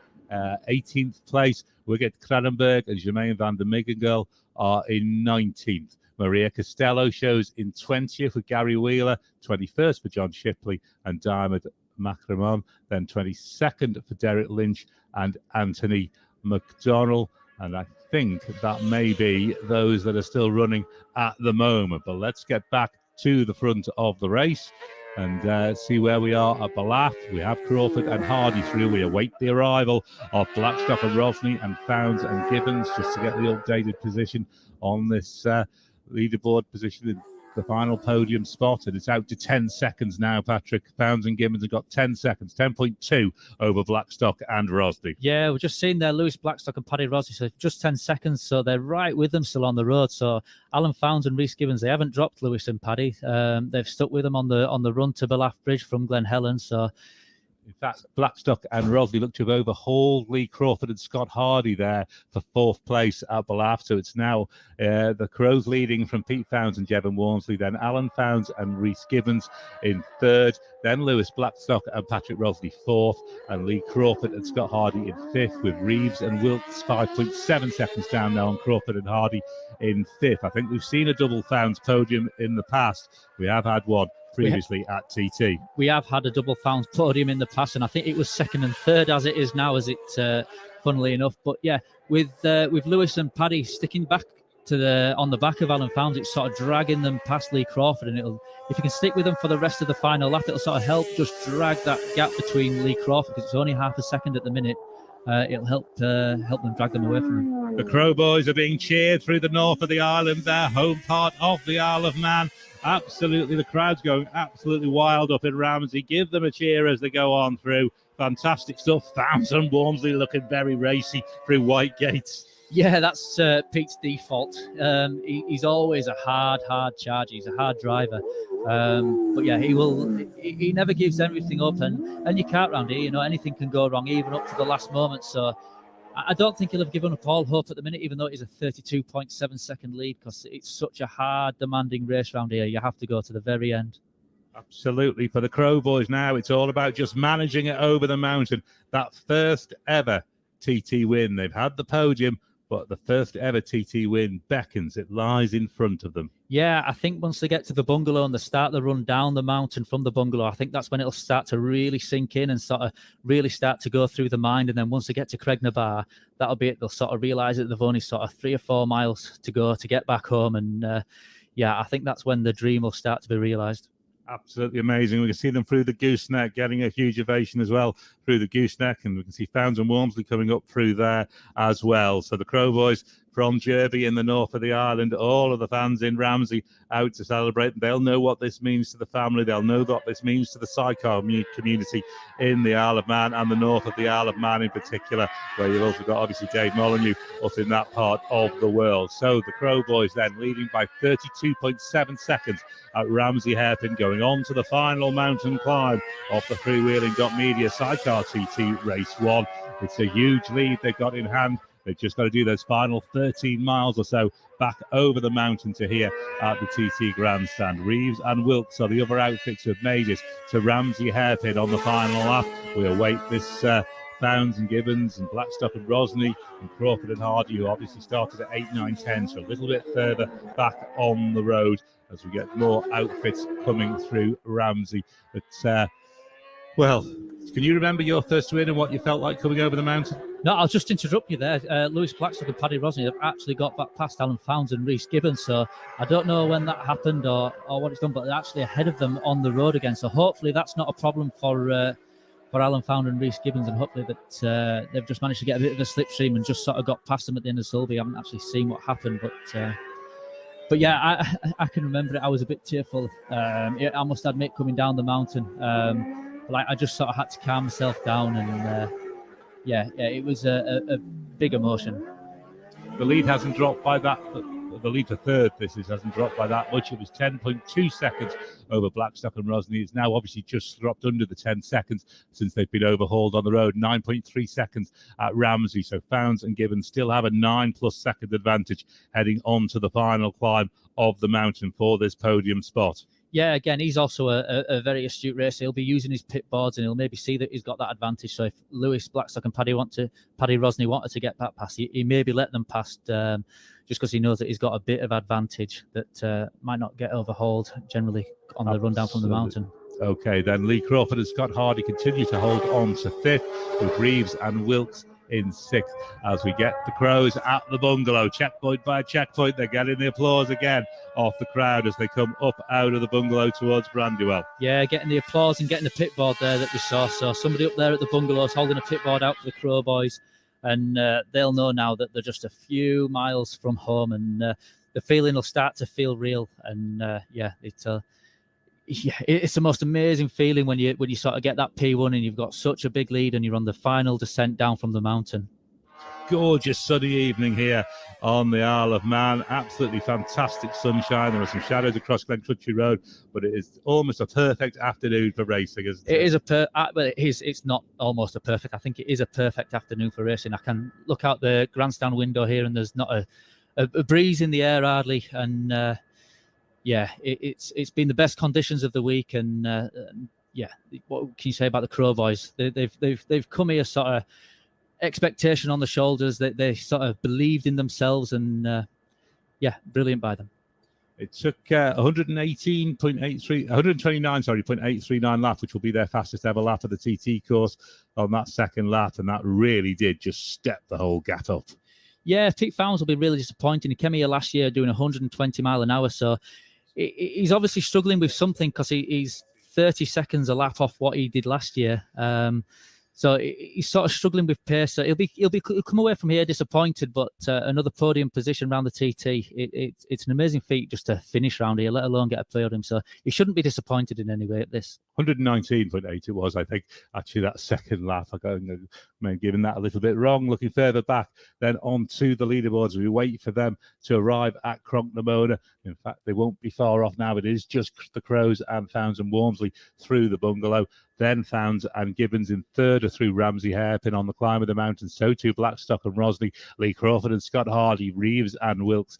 18th place. Wiget Kranenberg and Jermaine van der Miggengerl are in 19th. Maria Costello shows in 20th with Gary Wheeler, 21st for John Shipley and Diarmaid Macramon, then 22nd for Derek Lynch and Anthony McDonnell. And I think that may be those that are still running at the moment. But let's get back to the front of the race and see where we are at Ballaugh. We have Crawford and Hardy through. We await the arrival of Blackstock and Rosny and Founds and Gibbons just to get the updated position on this leaderboard position in the final podium spot. And it's out to 10 seconds now, Patrick. Founds and Gibbons have got 10 seconds, 10.2 over Blackstock and Rosny. Yeah, we're just seeing there Lewis Blackstock and Paddy Rosny, so just 10 seconds, so they're right with them still on the road. So Alan Founds and Rhys Gibbons, they haven't dropped Lewis and Paddy. They've stuck with them on the run to Ballaugh Bridge from Glen Helen. So in fact, Blackstock and Rosny look to have overhauled Lee Crawford and Scott Hardy there for 4th place at Ballaugh. So it's now the Crows leading from Pete Founds and Jevon Walmsley, then Alan Founds and Rhys Gibbons in 3rd, then Lewis Blackstock and Patrick Rosny 4th, and Lee Crawford and Scott Hardy in 5th, with Reeves and Wilkes 5.7 seconds down now on Crawford and Hardy in 5th. I think we've seen a double Founds podium in the past. We have had one previously at TT. We have had a double Founds podium in the past, and I think it was 2nd and 3rd as it is now, as it funnily enough. But yeah, with Lewis and Paddy sticking back to on the back of Alan Founds, it's sort of dragging them past Lee Crawford, and if you can stick with them for the rest of the final lap, it'll sort of help just drag that gap between Lee Crawford, because it's only half a second at the minute. It'll help them drag them away from him. The Crow Boys are being cheered through the north of the island, their home part of the Isle of Man. Absolutely, the crowd's going absolutely wild up in Ramsey. Give them a cheer as they go on through. Fantastic stuff. Founds and Walmsley looking very racy through White Gates. Yeah, that's Pete's default. He's always a hard charger. He's a hard driver. But yeah, he never gives everything up, and you can't round here. You know, anything can go wrong, even up to the last moment. So I don't think he'll have given up all hope at the minute, even though it is a 32.7 second lead, because it's such a hard, demanding race round here. You have to go to the very end. Absolutely. For the Crow Boys now, it's all about just managing it over the mountain. That first ever TT win. They've had the podium, but the first ever TT win beckons. It lies in front of them. Yeah, I think once they get to the bungalow and they start the run down the mountain from the bungalow, I think that's when it'll start to really sink in and sort of really start to go through the mind. And then once they get to Cregnabar, that'll be it. They'll sort of realise that they've only sort of 3 or 4 miles to go to get back home. And yeah, I think that's when the dream will start to be realised. Absolutely amazing. We can see them through the gooseneck, getting a huge ovation as well through the gooseneck, and we can see Founds and Walmsley coming up through there as well. So the Crow Boys from Derby in the north of the island, all of the fans in Ramsey out to celebrate. They'll know what this means to the family. They'll know what this means to the Sidecar community in the Isle of Man and the north of the Isle of Man in particular, where you've also got obviously Dave Molyneux up in that part of the world. So the Crow Boys then leading by 32.7 seconds at Ramsey Hairpin, going on to the final mountain climb of the freewheeling.media Sidecar TT Race 1. It's a huge lead they've got in hand. They've just got to do those final 13 miles or so back over the mountain to here at the TT Grandstand. Reeves and Wilkes are the other outfits who have made it to Ramsey Hairpin on the final lap. We await this Founds and Gibbons and Blackstock and Rosny and Crawford and Hardy, who obviously started at 8, 9, 10, so a little bit further back on the road as we get more outfits coming through Ramsey. But, well, can you remember your first win and what you felt like coming over the mountain? No, I'll just interrupt you there. Lewis Blackstock and Paddy Rosny have actually got back past Alan Founds and Rhys Gibbons, so I don't know when that happened or what it's done, but they're actually ahead of them on the road again. So hopefully that's not a problem for Alan Found and Rhys Gibbons, and hopefully that they've just managed to get a bit of a slipstream and just sort of got past them at the end of Sulby. I haven't actually seen what happened, but yeah, I can remember it. I was a bit tearful. I must admit, coming down the mountain, like I just sort of had to calm myself down, and yeah, it was a big emotion. The lead hasn't dropped by that. The lead to third, hasn't dropped by that much. It was 10.2 seconds over Blackstock and Rosny. It's now obviously just dropped under the 10 seconds since they've been overhauled on the road. 9.3 seconds at Ramsey. So Founds and Gibbons still have a 9+ second advantage heading on to the final climb of the mountain for this podium spot. Yeah, again, he's also a very astute racer. He'll be using his pit boards, and he'll maybe see that he's got that advantage. So if Lewis Blackstock and Paddy Rosny wanted to get back past, he maybe let them past just because he knows that he's got a bit of advantage that might not get overhauled generally on the run down from the mountain. Okay, then Lee Crawford and Scott Hardy continue to hold on to fifth, with Reeves and Wilkes in sixth as we get the Crows at the bungalow. Checkpoint by checkpoint, they're getting the applause again off the crowd as they come up out of the bungalow towards Brandywell. Yeah, getting the applause and getting the pit board there that we saw. So somebody up there at the bungalow is holding a pit board out for the Crow Boys, and they'll know now that they're just a few miles from home, and the feeling will start to feel real. And it's the most amazing feeling when you sort of get that P1 and you've got such a big lead and you're on the final descent down from the mountain. Gorgeous sunny evening here on the Isle of Man. Absolutely fantastic sunshine. There are some shadows across Glencrutchy Road, but it is almost a perfect afternoon for racing, isn't it? It is it's not almost a perfect. I think it is a perfect afternoon for racing. I can look out the grandstand window here and there's not a breeze in the air hardly, and yeah, it's been the best conditions of the week, and yeah, what can you say about the Crow Boys? They've come here sort of expectation on the shoulders. They sort of believed in themselves, and yeah, brilliant by them. It took 129.839 lap, which will be their fastest ever lap of the TT course on that second lap, and that really did just step the whole gap up. Yeah, Pete Founds will be really disappointing. He came here last year doing 120 mile an hour, so he's obviously struggling with something because he's 30 seconds a lap off what he did last year. So he's sort of struggling with pace. So he'll come away from here disappointed, but another podium position around the TT. It's an amazing feat just to finish round here, let alone get a podium. So he shouldn't be disappointed in any way at this. 119.8 it was, I think. Actually, that second lap, I may have given that a little bit wrong. Looking further back, then on to the leaderboards. We wait for them to arrive at Cronknamona. In fact, they won't be far off now. It is just the Crows and Founds and Walmsley through the bungalow. Then Founds and Gibbons in third through Ramsey Hairpin on the climb of the mountain. So too Blackstock and Rosny, Lee Crawford and Scott Hardy, Reeves and Wilkes,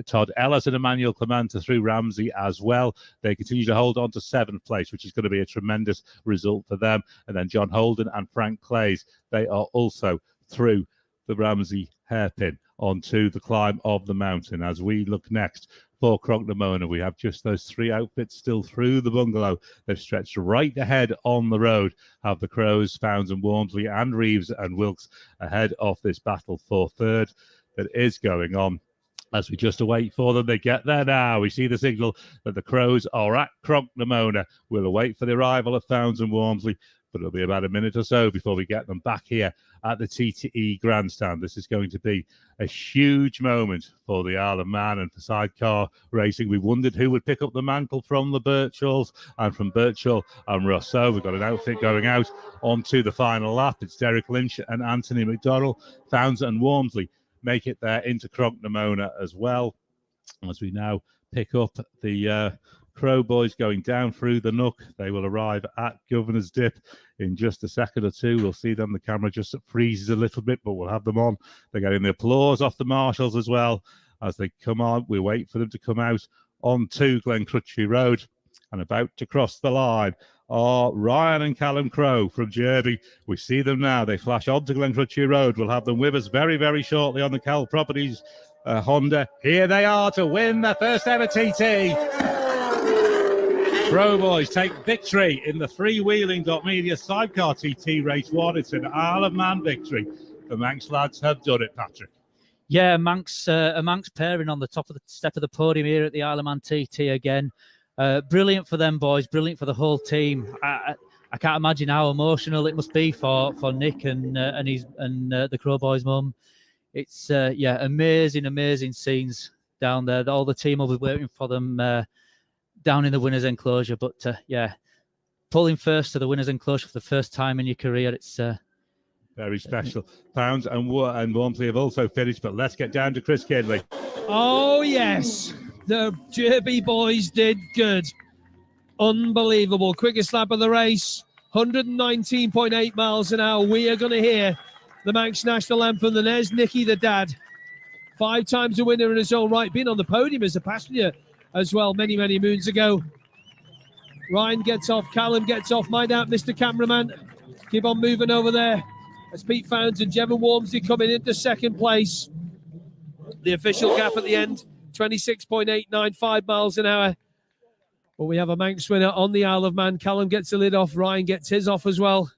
Todd Ellis and Emmanuel Clemente through Ramsey as well. They continue to hold on to seventh place, which is going to be a tremendous result for them. And then John Holden and Frank Clays, they are also through the Ramsey hairpin onto the climb of the mountain. As we look next for Crocknamona, we have just those 3 outfits still through the bungalow. They've stretched right ahead on the road, have the Crows, Founds and Walmsley and Reeves and Wilkes ahead of this battle for third that is going on. As we just await for them, they get there now. We see the signal that the Crows are at Crocknamona. We'll await for the arrival of Founds and Walmsley, but it'll be about a minute or so before we get them back here at the TTE grandstand. This is going to be a huge moment for the Isle of Man and for Sidecar Racing. We wondered who would pick up the mantle from the Birchalls, and from Birchall and Rousseau, we've got an outfit going out onto the final lap. It's Derek Lynch and Anthony McDonnell. Founds and Walmsley make it there into Crocknamona as well. As we now pick up the Crow boys going down through the Nook, they will arrive at Governor's Dip in just a second or two. We'll see them. The camera just freezes a little bit, but we'll have them on. They're getting the applause off the marshals as well as they come on. We wait for them to come out onto Glencrutchy Road, and about to cross the line are Ryan and Callum Crow from Derby. We see them now. They flash onto Glencrutchy Road. We'll have them with us very, very shortly on the Cal Properties Honda. Here they are to win their first ever TT. Crow boys take victory in the freewheeling.media Sidecar TT Race 1. It's an Isle of Man victory. The Manx lads have done it, Patrick. Yeah, a Manx pairing on the top of the step of the podium here at the Isle of Man TT again. Brilliant for them boys, brilliant for the whole team. I can't imagine how emotional it must be for Nick and the Crow boys' mum. It's amazing scenes down there. All the team will be waiting for them down in the winners' enclosure. But pulling first to the winners' enclosure for the first time in your career, it's very special. Pounds and Walmsley have also finished, but let's get down to Chris Kidley. Oh yes, the Derby boys did good. Unbelievable. Quickest lap of the race, 119.8 miles an hour. We are going to hear the Manx National Anthem. And there's Nicky the dad, 5 times a winner in his own right, been on the podium as a passenger as well many moons ago. Ryan gets off, Callum gets off. Mind out, Mr. Cameraman. Keep on moving over there as Pete Founds and Jevon Walmsley coming into second place. The official gap at the end, 26.895 miles an hour. But we have a Manx winner on the Isle of Man. Callum gets the lid off. Ryan gets his off as well.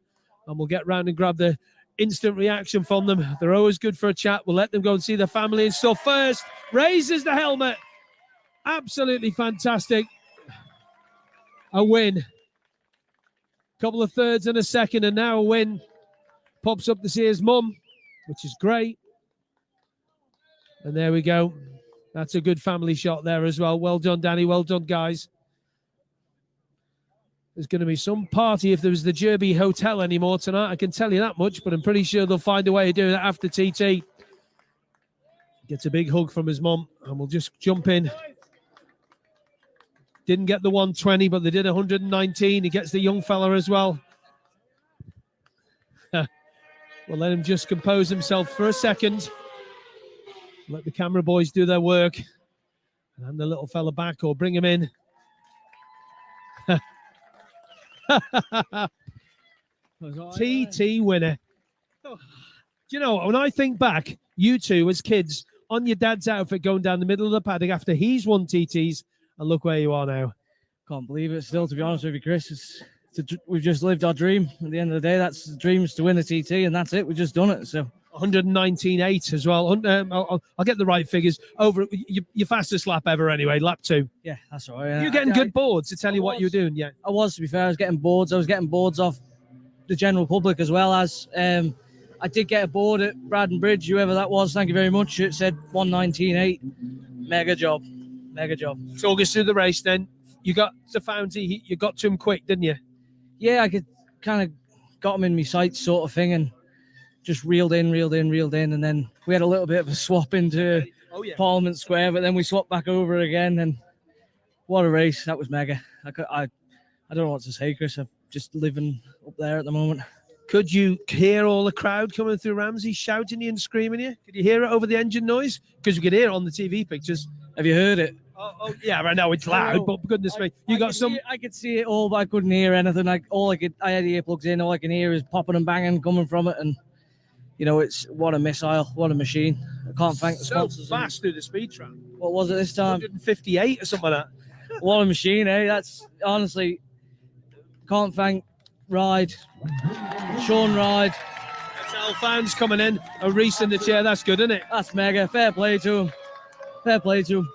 And we'll get round and grab the instant reaction from them. They're always good for a chat. We'll let them go and see their family and stuff first. Raises the helmet. Absolutely fantastic. A win. Couple of thirds and a second, and now a win. Pops up to see his mum, which is great. And there we go. That's a good family shot there as well. Well done, Danny. Well done, guys. There's going to be some party if there was the Derby Hotel anymore tonight. I can tell you that much, but I'm pretty sure they'll find a way of doing that after TT. Gets a big hug from his mum, and we'll just jump in. Didn't get the 120, but they did 119. He gets the young fella as well. We'll let him just compose himself for a second. Let the camera boys do their work. And hand the little fella back or bring him in. TT winner. Do you know what? When I think back, you two as kids on your dad's outfit going down the middle of the paddock after he's won TTs, and look where you are now. Can't believe it still, to be honest with you, Chris. We've just lived our dream. At the end of the day, that's the dream, is to win a TT, and that's it. We've just done it. So 119.8 as well. I'll get the right figures. Over your fastest lap ever anyway, lap 2. Yeah, that's all right. You're getting good boards to tell you what you're doing, yeah. I was, to be fair. I was getting boards. I was getting boards off the general public as well as... I did get a board at Braddon Bridge, whoever that was. Thank you very much. It said 119.8. Mega job. Mega job. Talk us through the race then. You got to Foundy, you got to him quick, didn't you? Yeah, I could kind of got him in my sights sort of thing and just reeled in. And then we had a little bit of a swap into Parliament Square, but then we swapped back over again. And what a race. That was mega. I don't know what to say, Chris. I'm just living up there at the moment. Could you hear all the crowd coming through Ramsey shouting you and screaming you? Could you hear it over the engine noise? Because we could hear it on the TV pictures. Have you heard it? Oh yeah, right now it's loud, but for goodness me, I could see it all, but I couldn't hear anything. I had the earplugs in. All I can hear is popping and banging coming from it, and you know, it's what a missile, what a machine. I can't thank the So sponsors. fast through the speed trap. What was it this time? 158 or something like that. What a machine, eh? That's honestly, can't thank Ride, Sean Ride. That's Al fans coming in. A Reese in the chair. That's good, isn't it? That's mega. Fair play to him. Fair play to him.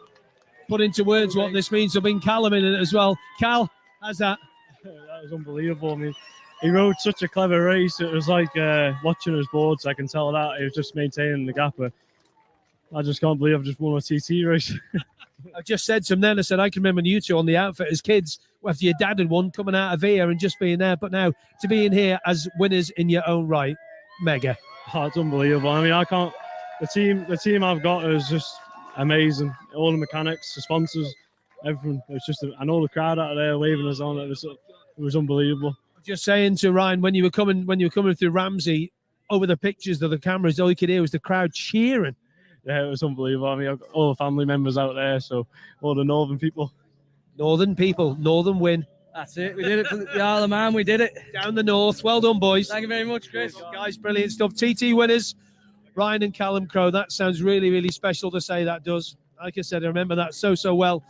Put into words what this means. So bring Callum in it as well. Cal, how's that? That was unbelievable. I mean, he rode such a clever race. It was like watching his boards. I can tell that he was just maintaining the gap. I just can't believe I've just won a TT race. I just said to him then, I said, I can remember you two on the outfit as kids, after your dad had won, coming out of here and just being there. But now to be in here as winners in your own right, mega. Oh, it's unbelievable. I mean, I can't. The team I've got is just amazing. All the mechanics, the sponsors, everything. It's just, and all the crowd out there waving us on. It was unbelievable. Just saying to Ryan, when you were coming through Ramsey, over the pictures of the cameras, all you could hear was the crowd cheering. Yeah, it was unbelievable. I mean, I've got all the family members out there, so all the northern people. Northern people, northern win. That's it. We did it for the Isle of Man. We did it. Down the north. Well done, boys. Thank you very much, Chris. Guys, brilliant stuff. TT winners, Ryan and Callum Crowe. That sounds really, really special to say that does. Like I said, I remember that so well.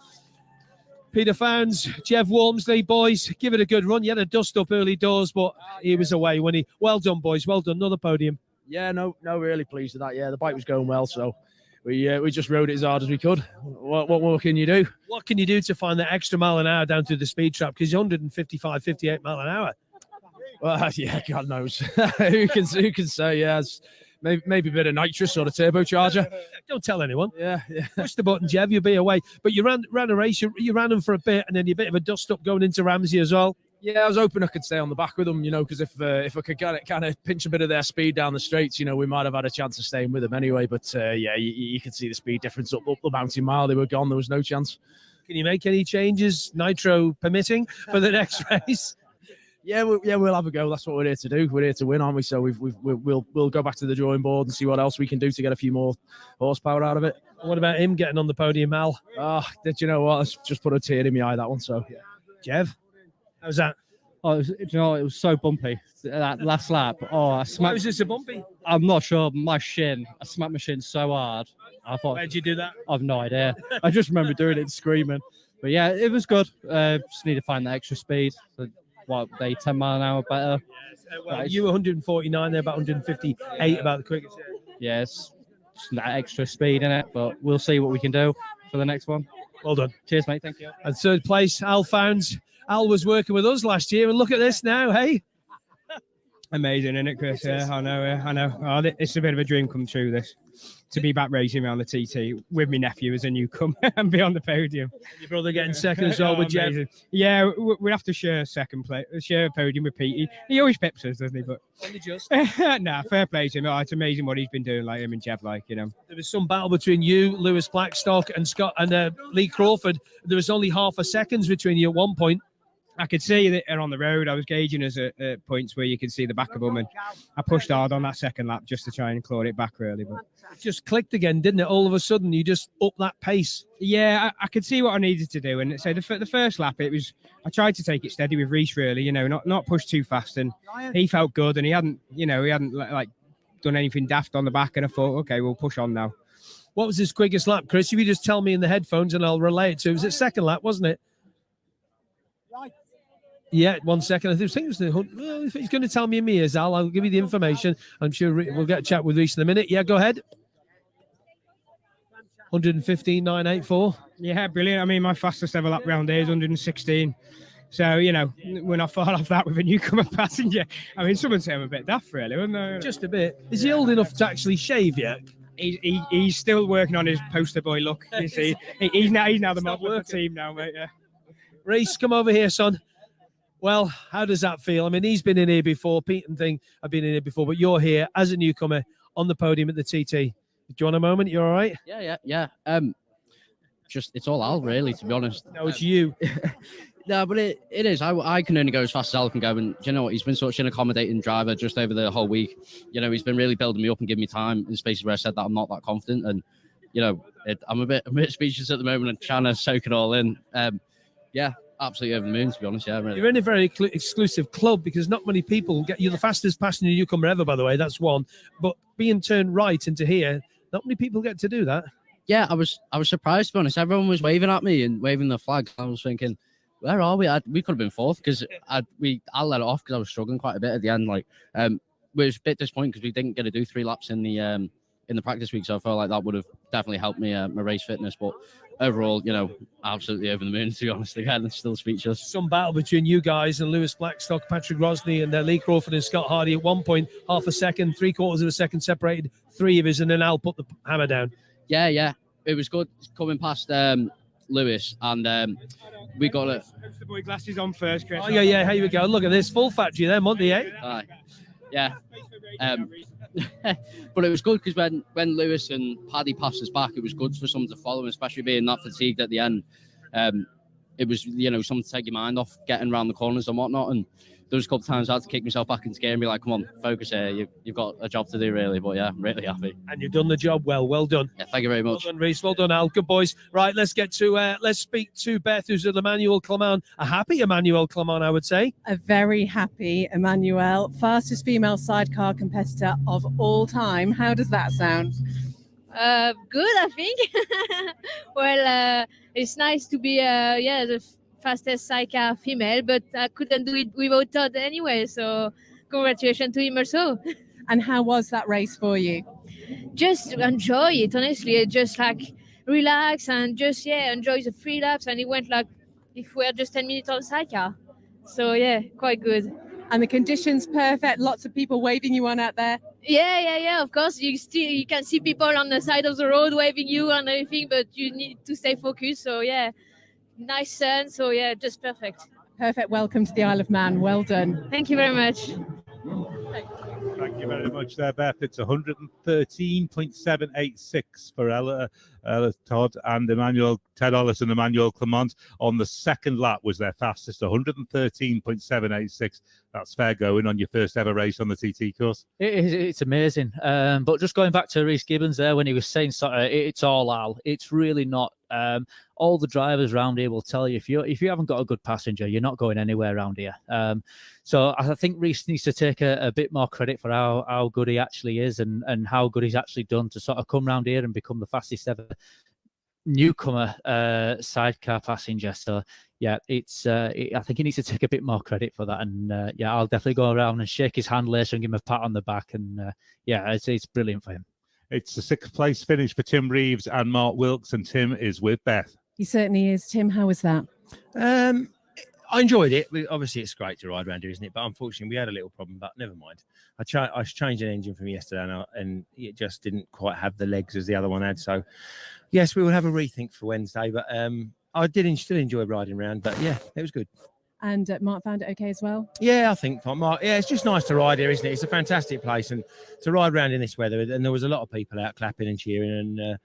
Peter Founds, Jeff Walmsley, boys, give it a good run. You had a dust up early doors, but he was away when he. Well done, boys. Well done. Another podium. Yeah, no, really pleased with that. Yeah, the bike was going well, so we just rode it as hard as we could. What more can you do? What can you do to find that extra mile an hour down through the speed trap? Because you're 155, 58 mile an hour. Well, yeah, God knows. who can say? Yeah, maybe a bit of nitrous or a turbocharger. Don't tell anyone. Yeah. Push the button, Jeff. You'll be away. But you ran a race. You ran them for a bit, and then you bit of a dust up going into Ramsey as well. Yeah, I was hoping I could stay on the back with them, because if I could kind of pinch a bit of their speed down the straights, we might have had a chance of staying with them anyway. But yeah, you could see the speed difference up the mountain mile. They were gone. There was no chance. Can you make any changes, nitro permitting, for the next race? Yeah, we'll have a go. That's what we're here to do. We're here to win, aren't we? So we'll go back to the drawing board and see what else we can do to get a few more horsepower out of it. What about him getting on the podium, Al? Did you know what? It's just put a tear in my eye, that one. So, Jeff, how's that? Oh, it was so bumpy that last lap. Oh, I smacked. Why was it so bumpy? I'm not sure. I smacked my shin so hard. I thought. Where'd you do that? I've no idea. I just remember doing it and screaming. But yeah, it was good. Just need to find that extra speed. They 10 mile an hour better. Well, you were 149, they're about 158, about the quickest. Yeah, it's just that extra speed in it, but we'll see what we can do for the next one. Well done. Cheers, mate. Thank you. And third place, Al Founds. Al was working with us last year, and look at this now, hey? Amazing, isn't it, Chris? Yeah, I know. Oh, it's a bit of a dream come true, this. To be back racing around the TT with my nephew as a newcomer and be on the podium. Your brother getting second as well with Jeff. Yeah, we have to share share a podium with Pete. He always peps us, doesn't he? But only just. Nah, fair play to him. It's amazing what he's been doing, like him and Jeff, There was some battle between you, Lewis Blackstock, and Scott and Lee Crawford. There was only half a second between you at one point. I could see that on the road. I was gauging us at points where you can see the back of them, and I pushed hard on that second lap just to try and claw it back, really. But it just clicked again, didn't it? All of a sudden, you just up that pace. Yeah, I could see what I needed to do, and so the first lap, I tried to take it steady with Reese, really. Not push too fast, and he felt good, and he hadn't like done anything daft on the back, and I thought, okay, we'll push on now. What was his quickest lap, Chris? If you just tell me in the headphones, and I'll relay it to. Was it second lap, wasn't it? Yeah, 1 second. I think it was well, if he's going to tell me in my ears, I'll give you the information. I'm sure we'll get a chat with Reese in a minute. Yeah, go ahead. 115.984. Yeah, brilliant. I mean, my fastest ever lap round here is 116. So, we're not far off that with a newcomer passenger. I mean, someone say I'm a bit daft, really, wouldn't they? Just a bit. Is he old enough to actually shave yet? He's still working on his poster boy look. You see, he's now the model of the team now, mate. Yeah. Reese, come over here, son. Well, how does that feel? I mean, he's been in here before. Pete and Thing have been in here before, but you're here as a newcomer on the podium at the TT. Do you want a moment? You all right? Yeah. It's all Al, really, to be honest. No, it's you. No, but it is. I can only go as fast as Al can go. And, you know what? He's been such an accommodating driver just over the whole week. He's been really building me up and giving me time in spaces where I said that I'm not that confident. And, I'm a bit speechless at the moment and trying to soak it all in. absolutely over the moon, to be honest. Yeah, really. You're in a very exclusive club because not many people get. You're the fastest passenger newcomer ever, by the way. That's one. But being turned right into here, not many people get to do that. Yeah, I was surprised, to be honest. Everyone was waving at me and waving the flag. I was thinking, where are we? We could have been fourth because I let it off because I was struggling quite a bit at the end. Like, we was a bit disappointed because we didn't get to do 3 laps in the practice week, so I felt like that would have definitely helped me my race fitness. But overall, absolutely over the moon, to be honest. Again, I'm still speechless. Some battle between you guys and Lewis Blackstock, Patrick Rosney, and Lee Crawford and Scott Hardy. At one point, half a second, 3/4 of a second separated 3 of us, and then Al put the hammer down. Yeah. It was good coming past Lewis, and we got it. The boy glasses on first, Chris. Oh, yeah. Here we go. Look at this. Full factory there, Monty, eh? Aye. Yeah. But it was good because when Lewis and Paddy passed us back, it was good for someone to follow, especially being that fatigued at the end. It was, something to take your mind off getting around the corners and whatnot. And there was a couple of times I had to kick myself back into gear and be like, come on, focus here. You've got a job to do, really. But yeah, I'm really happy. And you've done the job well. Well done. Yeah, thank you very much. Well done, Reece. Well done, Al. Good boys. Right, let's get to, let's speak to Beth, who's at Emmanuel Clement. A happy Emmanuel Clement, I would say. A very happy Emmanuel. Fastest female sidecar competitor of all time. How does that sound? Good, I think. Well, it's nice to be, the fastest sidecar female, but I couldn't do it without Todd anyway. So congratulations to him also. And how was that race for you? Just enjoy it, honestly. Just like relax and just, enjoy the 3 laps. And it went like if we're just 10 minutes on sidecar. So yeah, quite good. And the conditions perfect. Lots of people waving you on out there. Yeah. Of course, you can see people on the side of the road waving you and everything, but you need to stay focused. So yeah, nice sun. So yeah, just perfect. Perfect. Welcome to the Isle of Man. Well done. Thank you very much. Thank you very much there, Beth. It's 113.786 for Ella Todd and Ted Hollis and Emmanuel Clement. On the second lap was their fastest, 113.786. That's fair going on your first ever race on the TT course. It's amazing. But just going back to Rhys Gibbons there, when he was saying it's all Al, it's really not. All the drivers around here will tell you if you haven't got a good passenger, you're not going anywhere around here. So I think Rhys needs to take a bit more credit for how good he actually is and how good he's actually done to sort of come around here and become the fastest ever newcomer sidecar passenger. So yeah, I think he needs to take a bit more credit for that. And I'll definitely go around and shake his hand later and give him a pat on the back. And it's brilliant for him. It's the 6th place finish for Tim Reeves and Mark Wilkes, and Tim is with Beth. He certainly is. Tim, how was that? I enjoyed it. Obviously, it's great to ride around here, isn't it? But unfortunately, we had a little problem, but never mind. I changed an engine from yesterday, and it just didn't quite have the legs as the other one had. So, yes, we will have a rethink for Wednesday. But I did still enjoy riding around. But, yeah, it was good. And Mark found it okay as well? Yeah, I think, Mark, it's just nice to ride here, isn't it? It's a fantastic place. And to ride around in this weather, and there was a lot of people out clapping and cheering. And,